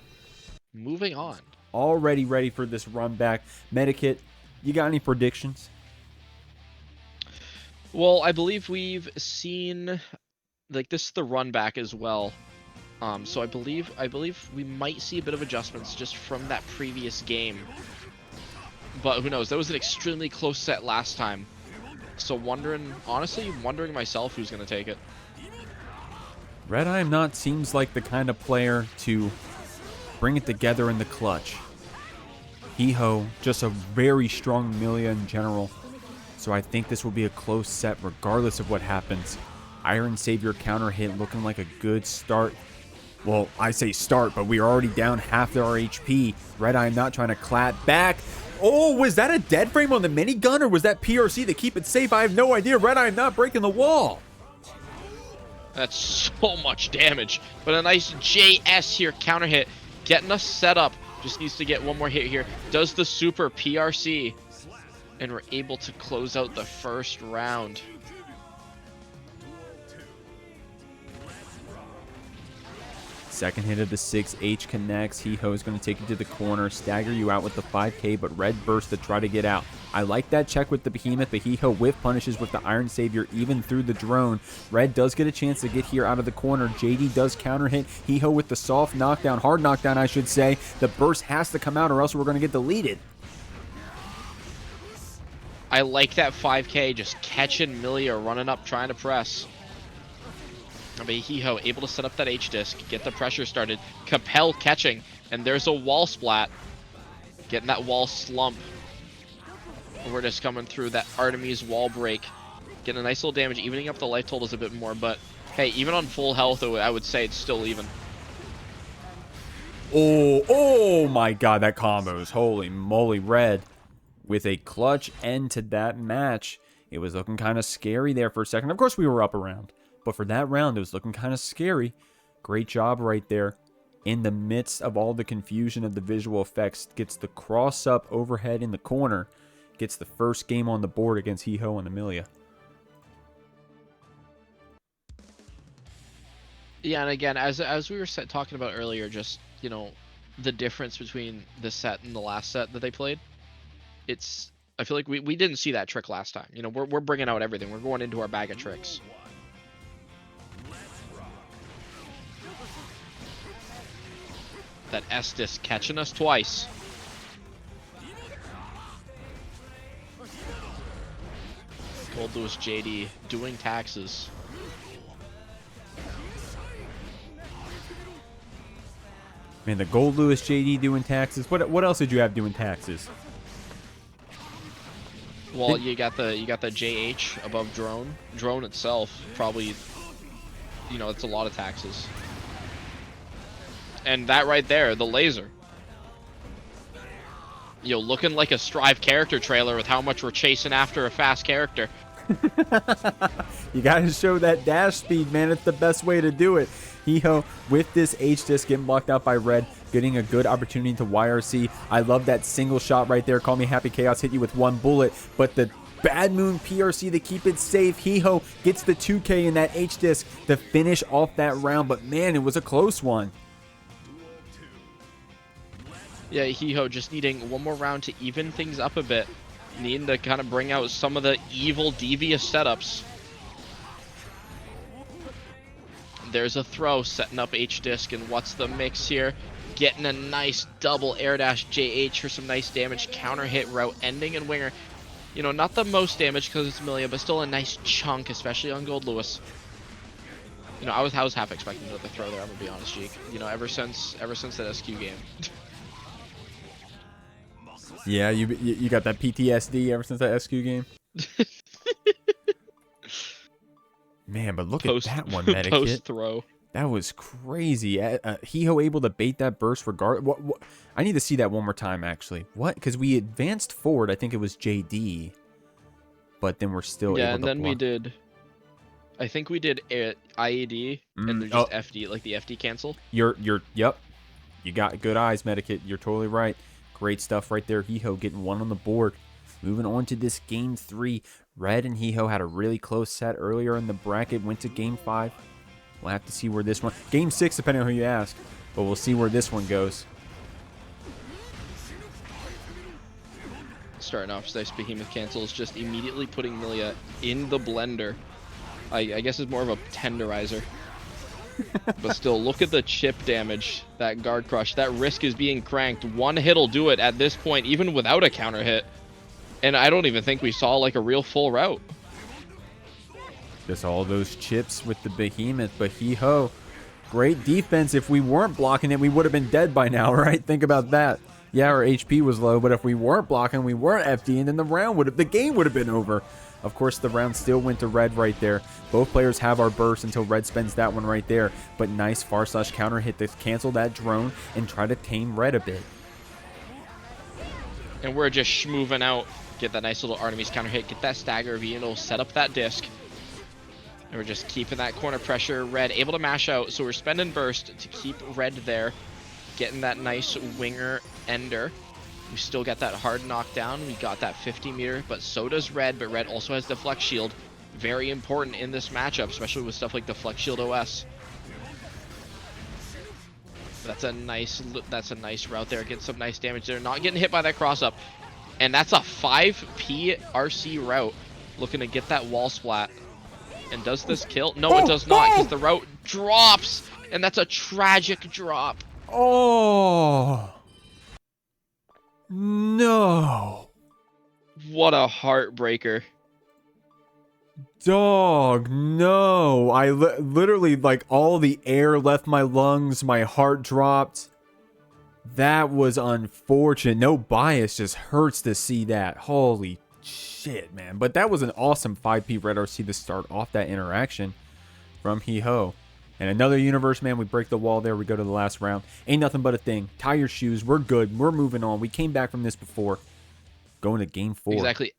moving on. Already ready for this run back. Medikit, you got any predictions? Well, I believe we've seen, like, this is the run back as well. So I believe we might see a bit of adjustments just from that previous game. But who knows? That was an extremely close set last time. So honestly wondering myself who's going to take it. RedIAmNot seems like the kind of player to bring it together in the clutch. HeeHo, just a very strong Millia in general. So I think this will be a close set regardless of what happens. Iron Savior counter hit looking like a good start. Well, I say start, but we are already down half our HP. RedIAmNot trying to clap back. Oh, was that a dead frame on the minigun, or was that PRC to keep it safe? I have no idea. RedIAmNot breaking the wall. That's so much damage. But a nice JS here, counter hit. Getting us set up. Just needs to get one more hit here. Does the super PRC. And we're able to close out the first round. Second hit of the 6H connects. HeeHo is going to take you to the corner, stagger you out with the 5K, but Red burst to try to get out. I like that check with the Behemoth, but HeeHo whiff punishes with the Iron Savior even through the drone. Red does get a chance to get here out of the corner. JD does counter hit. HeeHo with the soft knockdown, hard knockdown I should say. The burst has to come out or else we're going to get deleted. I like that 5K, just catching Millia, running up, trying to press. But HeeHo able to set up that H-disc, get the pressure started. Capel catching, and there's a wall splat. Getting that wall slump. We're just coming through that Artemis wall break. Getting a nice little damage, evening up the life totals a bit more, but hey, even on full health, I would say it's still even. Oh my god, that combos. Holy moly, Red with a clutch end to that match. It was looking kind of scary there for a second. Of course, we were up around, but for that round, it was looking kind of scary. Great job right there. In the midst of all the confusion of the visual effects, gets the cross up overhead in the corner, gets the first game on the board against HeeHo and the Millia. Yeah, and again, as we were talking about earlier, just, you know, the difference between this set and the last set that they played, it's, I feel like we didn't see that trick last time. You know, we're bringing out everything. We're going into our bag of tricks. That S-disc catching us twice. Goldlewis JD doing taxes. Man, the Goldlewis JD doing taxes. What else did you have doing taxes? Well, you got the JH above drone. Drone itself probably, you know, it's a lot of taxes. And that right there, the laser. Yo, looking like a Strive character trailer with how much we're chasing after a fast character. You gotta show that dash speed, man. It's the best way to do it. HeeHo with this H-disc getting blocked out by Red, getting a good opportunity to YRC. I love that single shot right there. Call me Happy Chaos, hit you with one bullet, but the Bad Moon PRC to keep it safe. HeeHo gets the 2K in that H-disc to finish off that round, but man, it was a close one. Yeah, HeeHo just needing one more round to even things up a bit. Needing to kind of bring out some of the evil, devious setups. There's a throw, setting up H-disc, and what's the mix here? Getting a nice double air dash JH for some nice damage. Counter hit route, ending and winger. You know, not the most damage because it's Millia, but still a nice chunk, especially on Goldlewis. You know, I was half expecting another throw there, I'm gonna be honest, Jeek. You know, ever since that SQ game. Yeah, you got that PTSD ever since that SQ game? Man, but look at that one, Medikit. Post throw. That was crazy. HeeHo able to bait that burst regard. What? I need to see that one more time, actually. What? Because we advanced forward. I think it was JD. But then we're still able to and then block. we did... I think we did IED, and there's just FD, like the FD cancel. Yep. You got good eyes, Medikit. You're totally right. Great stuff right there. HeeHo getting one on the board. Moving on to this game 3. Red and HeeHo had a really close set earlier in the bracket. Went to game 5. We'll have to see where this one... Game 6, depending on who you ask. But we'll see where this one goes. Starting off, nice behemoth cancels, just immediately putting Millia in the blender. I guess it's more of a tenderizer. But still, look at the chip damage, that guard crush. That risk is being cranked. One hit'll do it at this point, even without a counter hit. And I don't even think we saw like a real full route. Just all those chips with the behemoth, but HeeHo, great defense. If we weren't blocking it, we would have been dead by now, right? Think about that. Yeah, our HP was low, but if we weren't blocking, we weren't FDing, then the game would have been over. Of course, the round still went to Red right there. Both players have our burst until Red spends that one right there. But nice / counter hit to cancel that drone and try to tame Red a bit. And we're just schmoving out. Get that nice little Artemis counter hit. Get that stagger V, and it'll set up that disc. And we're just keeping that corner pressure. Red able to mash out, so we're spending burst to keep Red there. Getting that nice winger ender. We still got that hard knockdown. We got that 50 meter, but so does Red. But Red also has the Flex Shield. Very important in this matchup, especially with stuff like the Flex Shield OS. That's a nice route there. Getting some nice damage there. Not getting hit by that cross up. And that's a 5P RC route. Looking to get that wall splat. And does this kill? No, it does not, because the route drops. And that's a tragic drop. Oh. No. What a heartbreaker. Dog, no. I literally, like, all the air left my lungs. My heart dropped. That was unfortunate. No bias, just hurts to see that. Holy shit, man. But that was an awesome 5P Red RC to start off that interaction from HeeHo. And another universe, man. We break the wall there. We go to the last round. Ain't nothing but a thing. Tie your shoes. We're good. We're moving on. We came back from this before. Going to game 4. Exactly.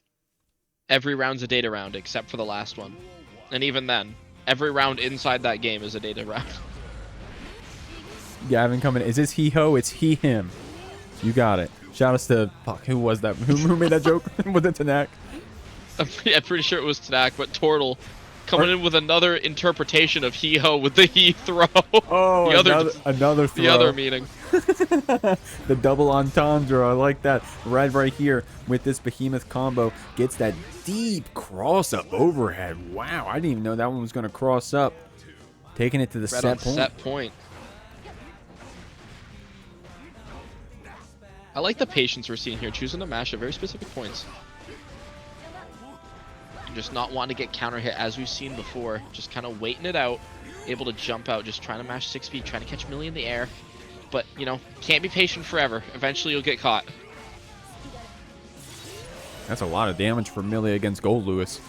Every round's a data round except for the last one. And even then, every round inside that game is a data round. Gavin coming. Is this HeeHo? It's he, him. You got it. Shout outs to, fuck, who was that? Who made that joke? Was it Tenack? I'm pretty sure it was Tenack, but Tortle coming in with another interpretation of HeeHo with the he throw. Oh, another throw. The other meaning. The double entendre. I like that. Red right here with this behemoth combo gets that deep cross up overhead. Wow, I didn't even know that one was going to cross up. Taking it to the set point. I like the patience we're seeing here, choosing to mash at very specific points. Just not wanting to get counter hit as we've seen before. Just kind of waiting it out, able to jump out, just trying to mash 6 speed, trying to catch Millia in the air. But, you know, can't be patient forever. Eventually you'll get caught. That's a lot of damage for Millia against Goldlewis,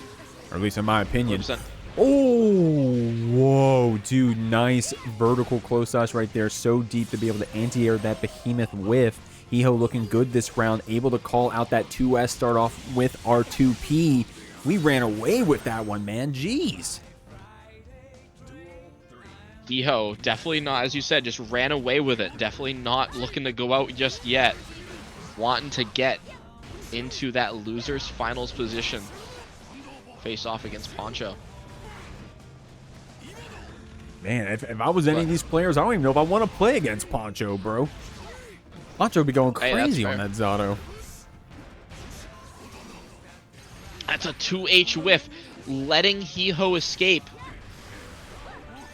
or at least in my opinion. 100%. Oh, whoa, dude, nice vertical close slash right there. So deep to be able to anti-air that behemoth with. HeeHo looking good this round, able to call out that 2S start off with our 2P. We ran away with that one, man. Jeez. HeeHo, definitely not, as you said, just ran away with it. Definitely not looking to go out just yet. Wanting to get into that loser's finals position. Face off against Poncho. Man, if I was any of these players, I don't even know if I want to play against Poncho, bro. Poncho be going crazy on that Zato. That's a 2H whiff, letting HeeHo escape.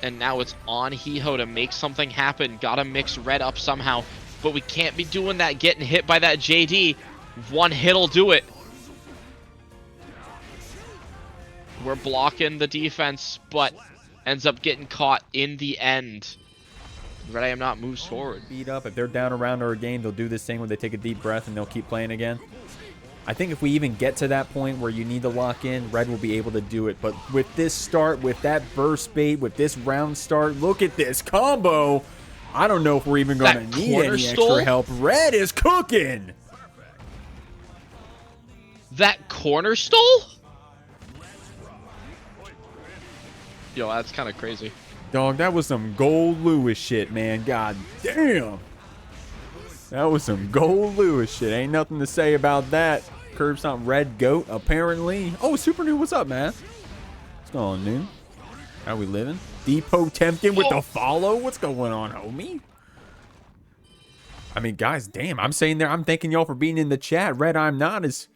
And now it's on HeeHo to make something happen. Gotta mix red up somehow. But we can't be doing that, getting hit by that JD. One hit'll do it. We're blocking the defense, but ends up getting caught in the end. RedIAmNot moves forward. Beat up. If they're down around or a game, they'll do this thing where they take a deep breath and they'll keep playing again. I think if we even get to that point where you need to lock in, Red will be able to do it. But with this start, with that burst bait, with this round start, look at this combo. I don't know if we're even going to need any extra help. Red is cooking. That corner stole? Yo, that's kind of crazy. Dog, that was some Goldlewis shit, man. God damn. That was some Goldlewis shit. Ain't nothing to say about that. Curve's not Red Goat, apparently. Oh, Super New, what's up, man? What's going on, New? How we living? Depot tempting with the follow? What's going on, homie? I mean, guys, damn. I'm saying there, I'm thanking y'all for being in the chat. RedIAmNot is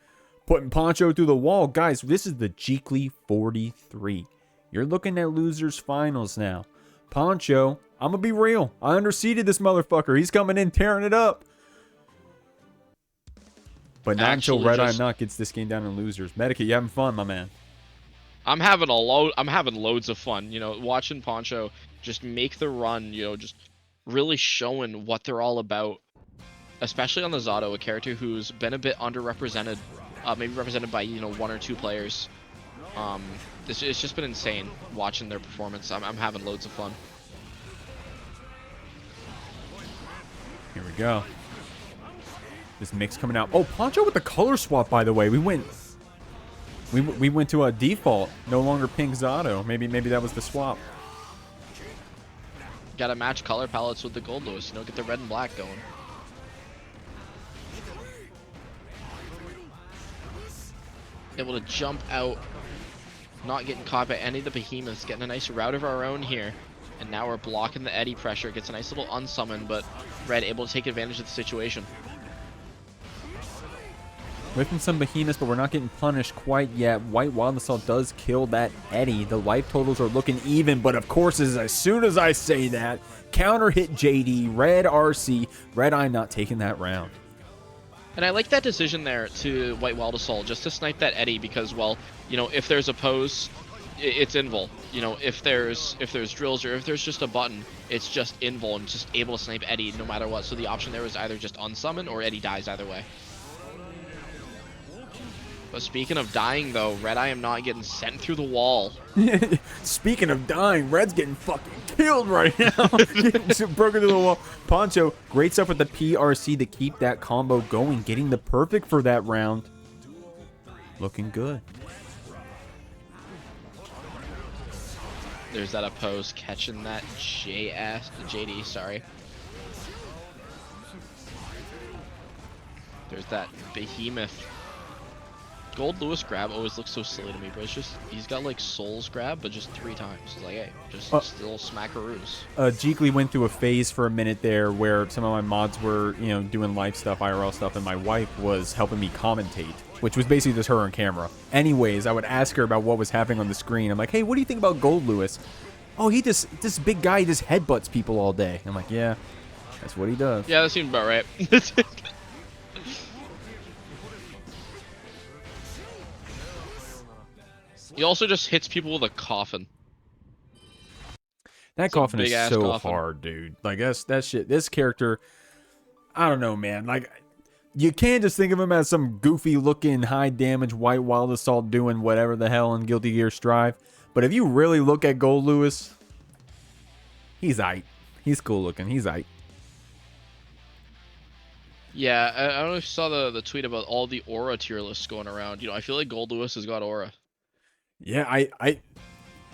putting Poncho through the wall. Guys, this is the Jeekly 43. You're looking at losers finals now. Poncho, I'm going to be real. I underseeded this motherfucker. He's coming in, tearing it up. But not until RedIAmNot gets this game down in losers. Medica, you having fun, my man? I'm having loads of fun, you know, watching Poncho just make the run, you know, just really showing what they're all about. Especially on the Zato, a character who's been a bit underrepresented, maybe represented by, you know, 1 or 2 players. It's just been insane watching their performance. I'm having loads of fun. Here we go. This mix coming out. Oh, Poncho with the color swap, by the way. We went to a default. No longer pink Zato. Maybe that was the swap. Gotta match color palettes with the Goldlewis, you know, get the red and black going. Able to jump out, not getting caught by any of the behemoths, getting a nice route of our own here. And now we're blocking the eddy pressure. Gets a nice little unsummon, but Red able to take advantage of the situation. Whipping some behemoths, but we're not getting punished quite yet. White Wild Assault does kill that eddy. The life totals are looking even, but of course, as soon as I say that, counter hit JD, Red RC, RedIAmNot taking that round. And I like that decision there to White Wild Assault, just to snipe that Eddie, because, well, you know, if there's a pose, it's invul. You know, if there's drills or if there's just a button, it's just invul and just able to snipe Eddie no matter what. So the option there was either just unsummon or Eddie dies either way. But speaking of dying, though, RedIAmNot getting sent through the wall. Speaking of dying, Red's getting fucking killed right now. Getting broken through the wall. Poncho, great stuff with the PRC to keep that combo going. Getting the perfect for that round. Looking good. There's that oppose catching that JD, sorry. There's that behemoth. Goldlewis grab always looks so silly to me, but it's just, he's got like Souls grab, but just 3 times. It's like, hey, just little smackaroos. Jeekly went through a phase for a minute there where some of my mods were, you know, doing live stuff, IRL stuff, and my wife was helping me commentate, which was basically just her on camera. Anyways, I would ask her about what was happening on the screen. I'm like, hey, what do you think about Goldlewis? Oh, this big guy, he just headbutts people all day. I'm like, yeah, that's what he does. Yeah, that seems about right. He also just hits people with a coffin. That It's a coffin is big-ass so coffin. hard, dude. Like, that shit, this character, I don't know, man. Like, you can't just think of him as some goofy-looking, high-damage, White Wild Assault doing whatever the hell in Guilty Gear Strive. But if you really look at Goldlewis, he's aight. He's cool-looking. He's aight. Yeah, I don't know if you saw the tweet about all the aura tier lists going around. You know, I feel like Goldlewis has got aura. Yeah,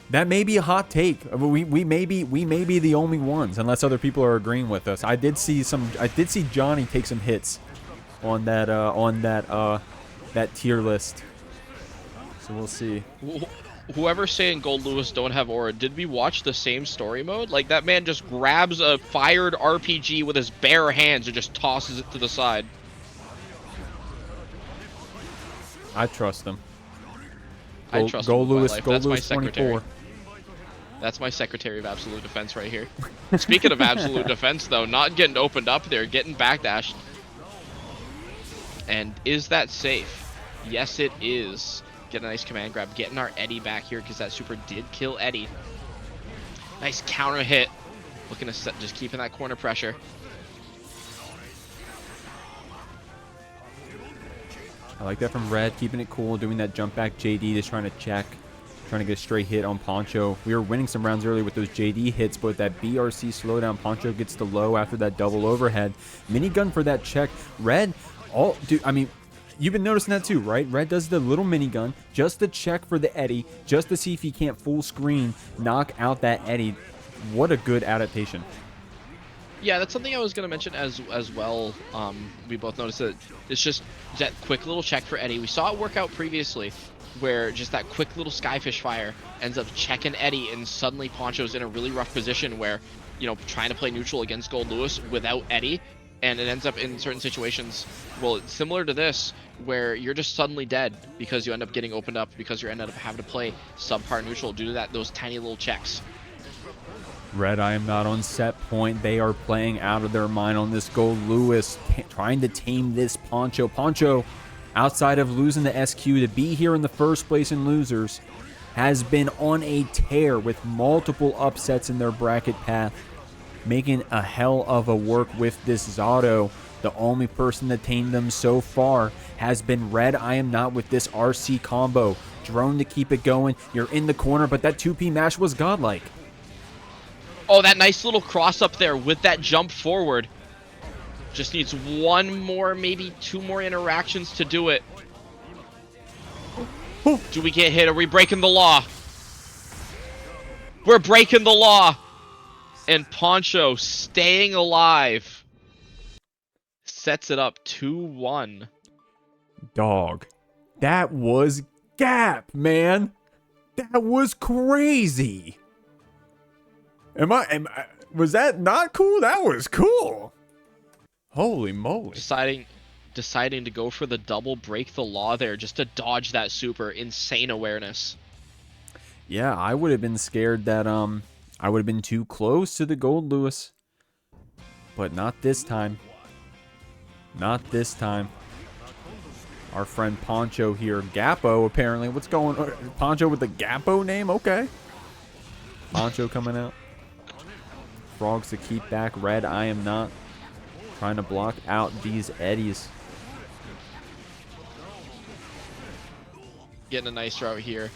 that may be a hot take. We may be the only ones, unless other people are agreeing with us. I did see Johnny take some hits on that tier list. So we'll see. Whoever's saying Goldlewis don't have aura, did we watch the same story mode? Like, that man just grabs a fired RPG with his bare hands and just tosses it to the side. I trust him. I trust him with my life. That's my Goldlewis secretary. 24. That's my Secretary of Absolute Defense right here. Speaking of Absolute Defense, though, not getting opened up there, getting backdashed. And is that safe? Yes, it is. Get a nice command grab, getting our Eddie back here because that super did kill Eddie. Nice counter hit. Looking to set, just keeping that corner pressure. I like that from Red, keeping it cool, doing that jump back JD, just trying to check, trying to get a straight hit on Poncho. We were winning some rounds earlier with those JD hits, but with that BRC slowdown, Poncho gets the low after that double overhead. Minigun for that check. Red, I mean, you've been noticing that too, right? Red does the little minigun, just to check for the Eddie, just to see if he can't full screen knock out that Eddie. What a good adaptation. Yeah, that's something I was going to mention as well. We both noticed that it's just that quick little check for Eddie. We saw it work out previously, where just that quick little Skyfish fire ends up checking Eddie, and suddenly Poncho's in a really rough position where, you know, trying to play neutral against Goldlewis without Eddie, and it ends up in certain situations, well, it's similar to this, where you're just suddenly dead because you end up getting opened up because you end up having to play subpar neutral due to those tiny little checks. RedIAmNot on set point. They are playing out of their mind on this Goldlewis, trying to tame this Poncho. Poncho, outside of losing the SQ to be here in the first place in losers, has been on a tear with multiple upsets in their bracket path, making a hell of a work with this Zato. The only person that tamed them so far has been RedIAmNot with this RC combo. Drone to keep it going. You're in the corner, but that 2P mash was godlike. Oh, that nice little cross up there with that jump forward. Just needs one more, maybe 2 more interactions to do it. Do we get hit? Are we breaking the law? We're breaking the law. And Poncho, staying alive, sets it up 2-1. Dog, that was gap, man. That was crazy. Was that not cool? That was cool. Holy moly. Deciding to go for the double break the law there just to dodge that super. Insane awareness. Yeah, I would have been scared that I would have been too close to the Goldlewis. But not this time. Not this time. Our friend Poncho here. Gapo, apparently. What's going on? Poncho with the Gapo name? Okay. Poncho coming out. Frogs to keep back. RedIAmNot trying to block out these eddies. Getting a nice route here.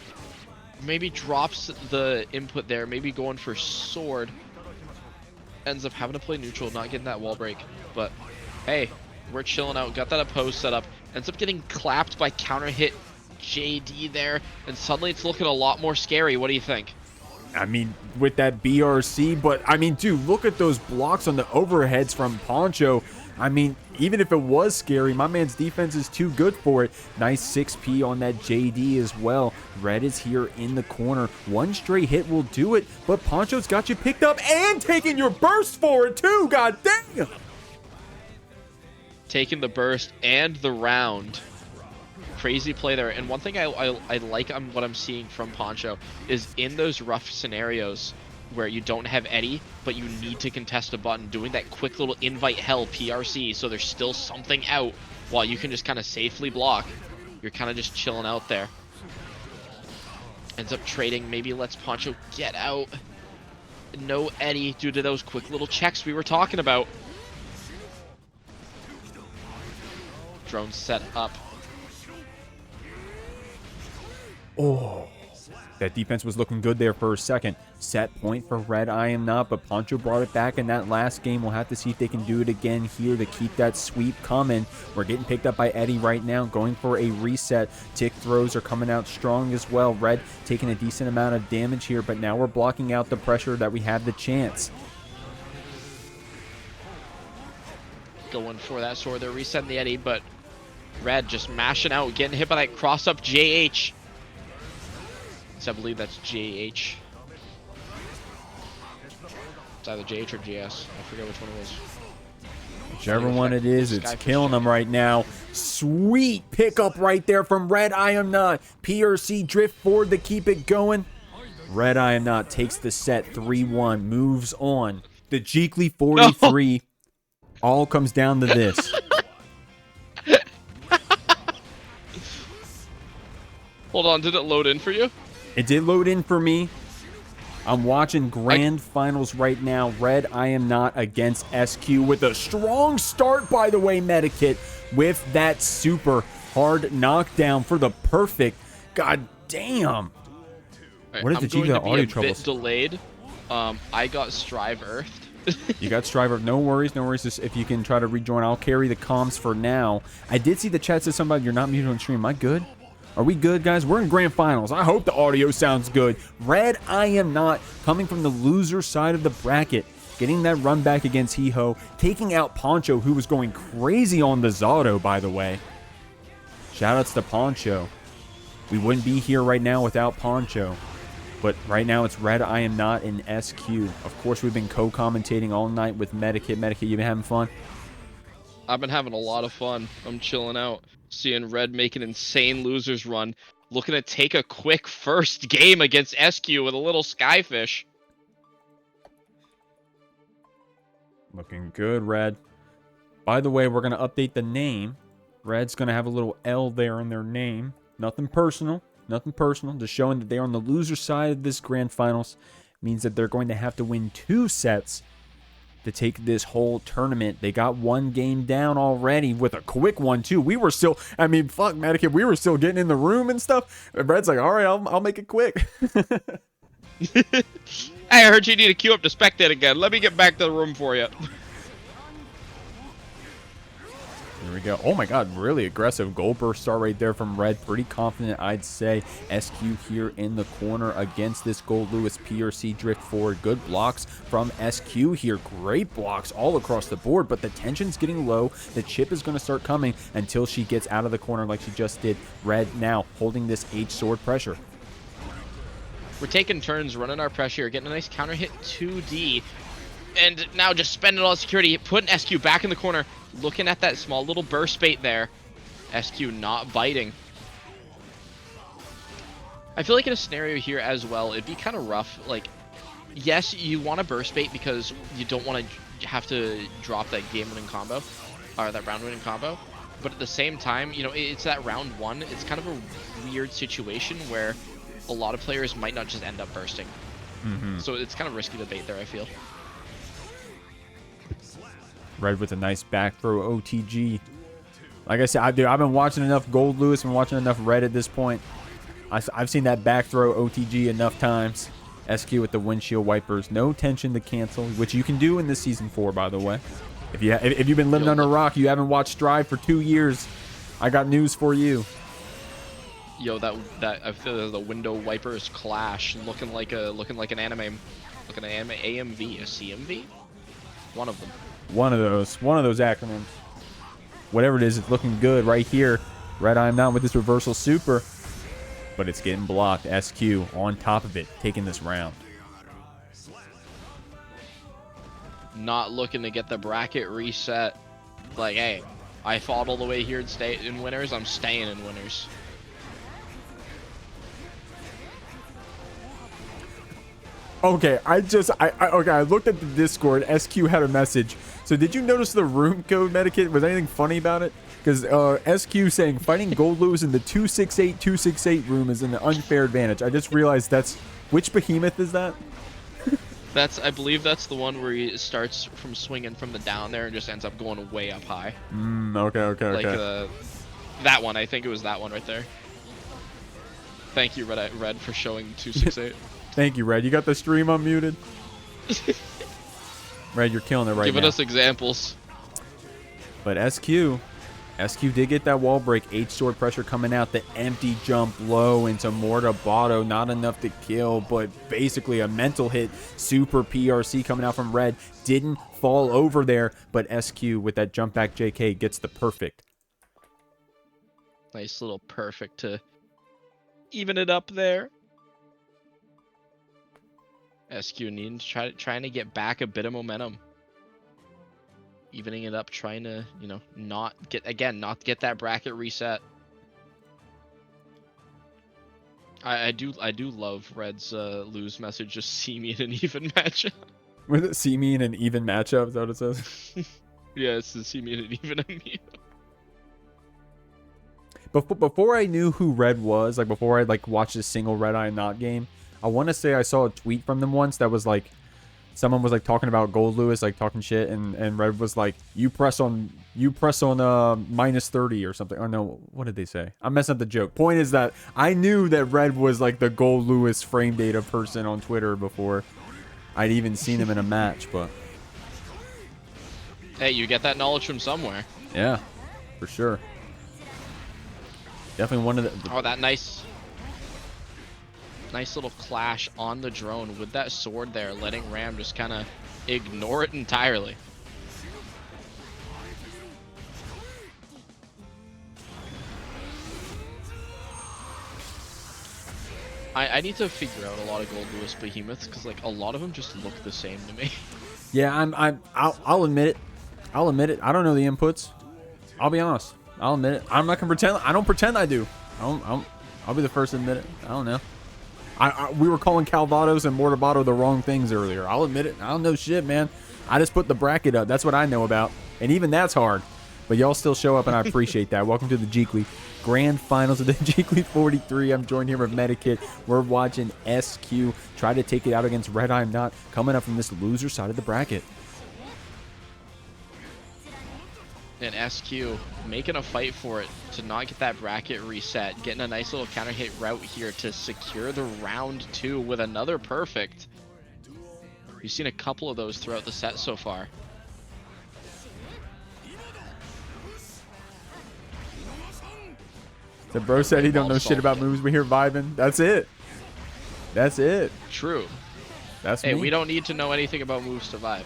Maybe drops the input there. Maybe going for sword. Ends up having to play neutral, not getting that wall break. But hey, we're chilling out. Got that opposed set up. Ends up getting clapped by counter hit JD there. And suddenly it's looking a lot more scary. What do you think? I mean, with that BRC, but I mean, dude, look at those blocks on the overheads from Poncho. I mean, even if it was scary, my man's defense is too good for it. Nice 6P on that JD as well. Red is here in the corner. One straight hit will do it, but Poncho's got you picked up and taking your burst for it too. God damn! Taking the burst and the round. Crazy play there. And one thing I like what I'm seeing from Poncho is in those rough scenarios where you don't have Eddie, but you need to contest a button, doing that quick little invite hell PRC so there's still something out while you can just kind of safely block. You're kind of just chilling out there. Ends up trading, maybe lets Poncho get out. No Eddie due to those quick little checks we were talking about. Drone set up. Oh, that defense was looking good there for a second. Set point for RedIAmNot, but Poncho brought it back in that last game. We'll have to see if they can do it again here to keep that sweep coming. We're getting picked up by Eddie right now, going for a reset. Tick throws are coming out strong as well. Red taking a decent amount of damage here, but now we're blocking out the pressure that we had the chance. Going for that sword. They're resetting the Eddie, but Red just mashing out, getting hit by that cross-up JH. I believe that's JH. It's either JH or JS. I forget which one it was. Whichever one it is, it's killing them right now. Sweet pickup right there from RedIAmNot. PRC drift forward to keep it going. RedIAmNot takes the set 3-1, moves on. The Jeekly 43 all comes down to this. Hold on, did it load in for you? It did load in for me. I'm watching grand finals right now. RedIAmNot against SQ with a strong start, by the way, Medikit, with that super hard knockdown for the perfect. God damn. Right, What did you get? Audio troubles. Bit delayed. I got Strive Earthed. You got Striver. No worries, no worries. Just if you can try to rejoin, I'll carry the comms for now. I did see the chat says something about you're not muted on stream. Am I good? Are we good, guys? We're in grand finals. I hope the audio sounds good. RedIAmNot coming from the loser side of the bracket, getting that run back against HeeHo, taking out Poncho, who was going crazy on the Zato, by the way. Shoutouts to Poncho. We wouldn't be here right now without Poncho. But right now it's RedIAmNot and SQ. Of course, we've been co-commentating all night with Medikit. Medikit, you been having fun? I've been having a lot of fun. I'm chilling out. Seeing Red make an insane losers run. Looking to take a quick first game against SQ with a little Skyfish. Looking good, Red. By the way, we're going to update the name. Red's going to have a little L there in their name. Nothing personal. Nothing personal. Just showing that they're on the loser side of this grand finals. Means that they're going to have to win 2 sets to take this whole tournament. They got 1 game down already with a quick one, too. We were still, I mean, fuck, Medikit, we were still getting in the room and stuff. And Brad's like, all right, I'll make it quick. I heard you need to queue up to spectate again. Let me get back to the room for you. There we go. Oh my god, really aggressive gold burst start right there from Red. Pretty confident, I'd say. SQ here in the corner against this Goldlewis PRC drift forward. Good blocks from SQ here. Great blocks all across the board, but the tension's getting low. The chip is going to start coming until she gets out of the corner like she just did. Red now holding this H sword pressure. We're taking turns running our pressure, getting a nice counter hit 2D. And now just spending all security, putting SQ back in the corner, looking at that small little burst bait there. SQ not biting. I feel like in a scenario here as well, it'd be kind of rough. Like, yes, you want to burst bait because you don't want to have to drop that game-winning combo, or that round-winning combo. But at the same time, you know, it's that round 1. It's kind of a weird situation where a lot of players might not just end up bursting. So it's kind of risky debate there, I feel. Red with a nice back throw OTG. Like I said, I've been watching enough Goldlewis and watching enough Red at this point. I've seen that back throw OTG enough times. SQ with the windshield wipers. No tension to cancel, which you can do in this Season 4, by the way. If you've been living under a rock, you haven't watched Strive for 2 years, I got news for you. Yo, that I feel the window wipers clash, looking like an anime, AMV, a CMV, one of them. One of those acronyms. Whatever it is, it's looking good right here. RedIAmNot with this reversal super, but it's getting blocked. SQ on top of it, taking this round. Not looking to get the bracket reset. Like, hey, I fought all the way here and stay in winners. I'm staying in winners. Okay, I looked at the Discord. SQ had a message. So did you notice the room code medikit? Was anything funny about it? Because SQ saying fighting Goldlewis in the 268 room is an unfair advantage. I just realized that's which behemoth is that? I believe that's the one where he starts from swinging from the down there and just ends up going way up high. Okay. That one, I think it was that one right there. Thank you, Red, for showing 268. Thank you, Red. You got the stream unmuted? Red, you're killing it right now. Giving us examples. But SQ did get that wall break. H-sword pressure coming out. The empty jump low into Morta Bato. Not enough to kill, but basically a mental hit. Super PRC coming out from Red. Didn't fall over there, but SQ with that jump back JK gets the perfect. Nice little perfect to even it up there. SQ needing to trying to get back a bit of momentum. Evening it up, trying to, you know, not get that bracket reset. I do love Red's lose message. Just see me in an even matchup. Was it see me in an even matchup? Is that what it says? Yeah, it's to see me in an even MU. Before I knew who Red was, like before I watched a single RedIAmNot game, I want to say I saw a tweet from them once that was like, someone was like talking about Goldlewis, like talking shit, and Red was like, you press on minus 30 or something. Or no, what did they say? I'm messing up the joke. Point is that I knew that Red was like the Goldlewis frame data person on Twitter before I'd even seen him in a match, but hey, you get that knowledge from somewhere. Yeah, for sure. Definitely one of the oh, that nice little clash on the drone with that sword there, letting Ram just kind of ignore it entirely. I need to figure out a lot of Goldlewis behemoths because like a lot of them just look the same to me. Yeah, I'll admit it. I'll admit it. I don't know the inputs. I'll be honest. I'll admit it. I'm not gonna pretend. I don't pretend I do. I'll be the first to admit it. I don't know. We were calling Calvados and Mortabato the wrong things earlier. I'll admit it. I don't know shit, man. I just put the bracket up. That's what I know about. And even that's hard. But y'all still show up, and I appreciate that. Welcome to the Jeekly Grand Finals of the Jeekly 43. I'm joined here with Medikit. We're watching SQ try to take it out against RedIAmNot, coming up from this loser side of the bracket. And SQ making a fight for it to not get that bracket reset, getting a nice little counter hit route here to secure the round 2 with another perfect. We've seen a couple of those throughout the set so far. The bro said he don't know shit about moves. We here vibing. That's it. That's it. True. That's hey, me. we don't need to know anything about moves to vibe.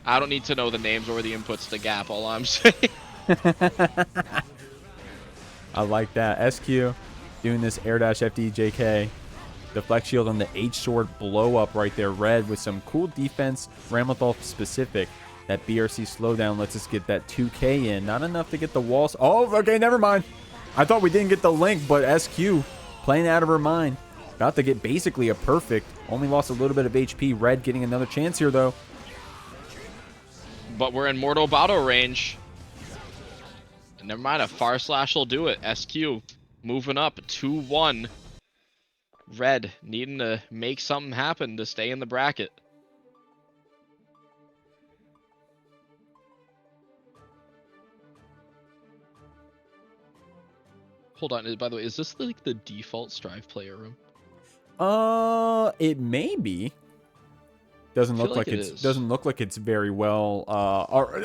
I don't need to know the names or the inputs to gap, all I'm saying. I like that. SQ doing this air dash FD JK. The flex shield on the H sword blow up right there. Red with some cool defense. Ramlethal specific. That BRC slowdown lets us get that 2K in. Not enough to get the walls. Oh, okay, never mind. I thought we didn't get the link, but SQ playing out of her mind. About to get basically a perfect. Only lost a little bit of HP. Red getting another chance here, though. But we're in Mortal Bato range. Never mind, a far slash will do it. SQ moving up 2-1. Red needing to make something happen to stay in the bracket. Hold on, by the way, is this like the default Strive player room? It may be. Doesn't look like it's doesn't look like it's very well.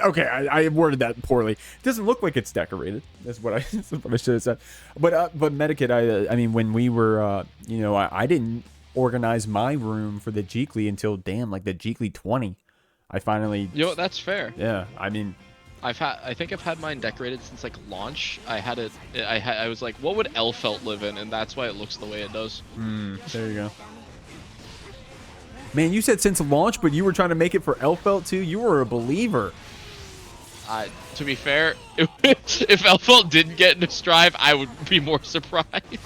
Okay, I worded that poorly. Doesn't look like it's decorated. That's what I should have said. But Medikit, I mean, when we were, you know, I didn't organize my room for the Jeekly until like the Jeekly 20. I finally. You know, that's fair. Yeah, I mean. I think I've had mine decorated since like launch. I was like, what would Elphelt live in, and that's why it looks the way it does. There you go. Man, you said since launch, but you were trying to make it for Elphelt too. You were a believer. To be fair, if Elphelt didn't get into Strive, I would be more surprised.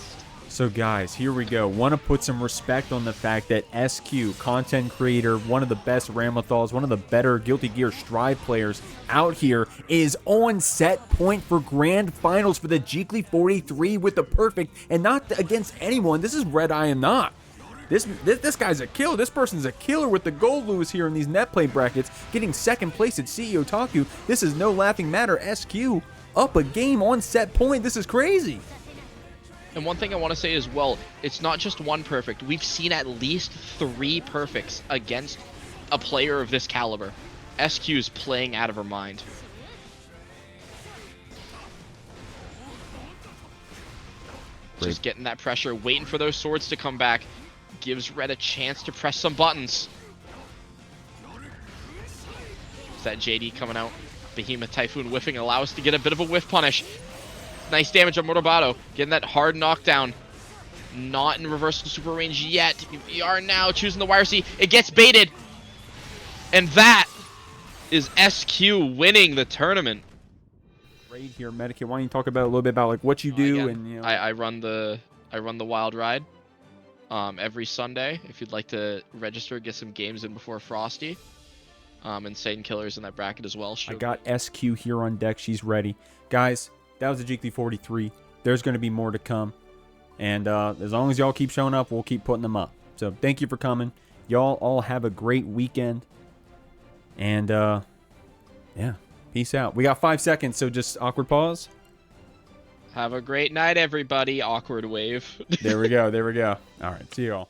So guys, here we go. Want to put some respect on the fact that SQ, content creator, one of the best Ramlethals, one of the better Guilty Gear Strive players out here, is on set point for grand finals for the Jeekly 43 with the perfect, and not against anyone. This is RedIAmNot. This guy's a killer. This person's a killer with the Goldlewis here in these net play brackets, getting second place at CEO Taku. This is no laughing matter. SQ up a game on set point. This is crazy. And one thing I want to say as well, it's not just one perfect. We've seen at least 3 perfects against a player of this caliber. SQ's playing out of her mind. Great. Just getting that pressure, waiting for those swords to come back. Gives Red a chance to press some buttons. Is that JD coming out? Behemoth Typhoon whiffing, allow us to get a bit of a whiff punish. Nice damage on Mordobato, getting that hard knockdown. Not in reversal super range yet. We are now choosing the wire C. It gets baited. And that is SQ winning the tournament. Great here, Medikit. Why don't you talk about a little bit about like what you do and you know. I run the wild ride every Sunday. If you'd like to register, get some games in before Frosty. Insane killers in that bracket as well. I got SQ here on deck. She's ready. Guys, that was the Jeekly 43. There's going to be more to come. And as long as y'all keep showing up, we'll keep putting them up. So thank you for coming. Y'all all have a great weekend. And yeah, peace out. We got 5 seconds, so just awkward pause. Have a great night, everybody. Awkward wave. There we go. There we go. All right. See y'all.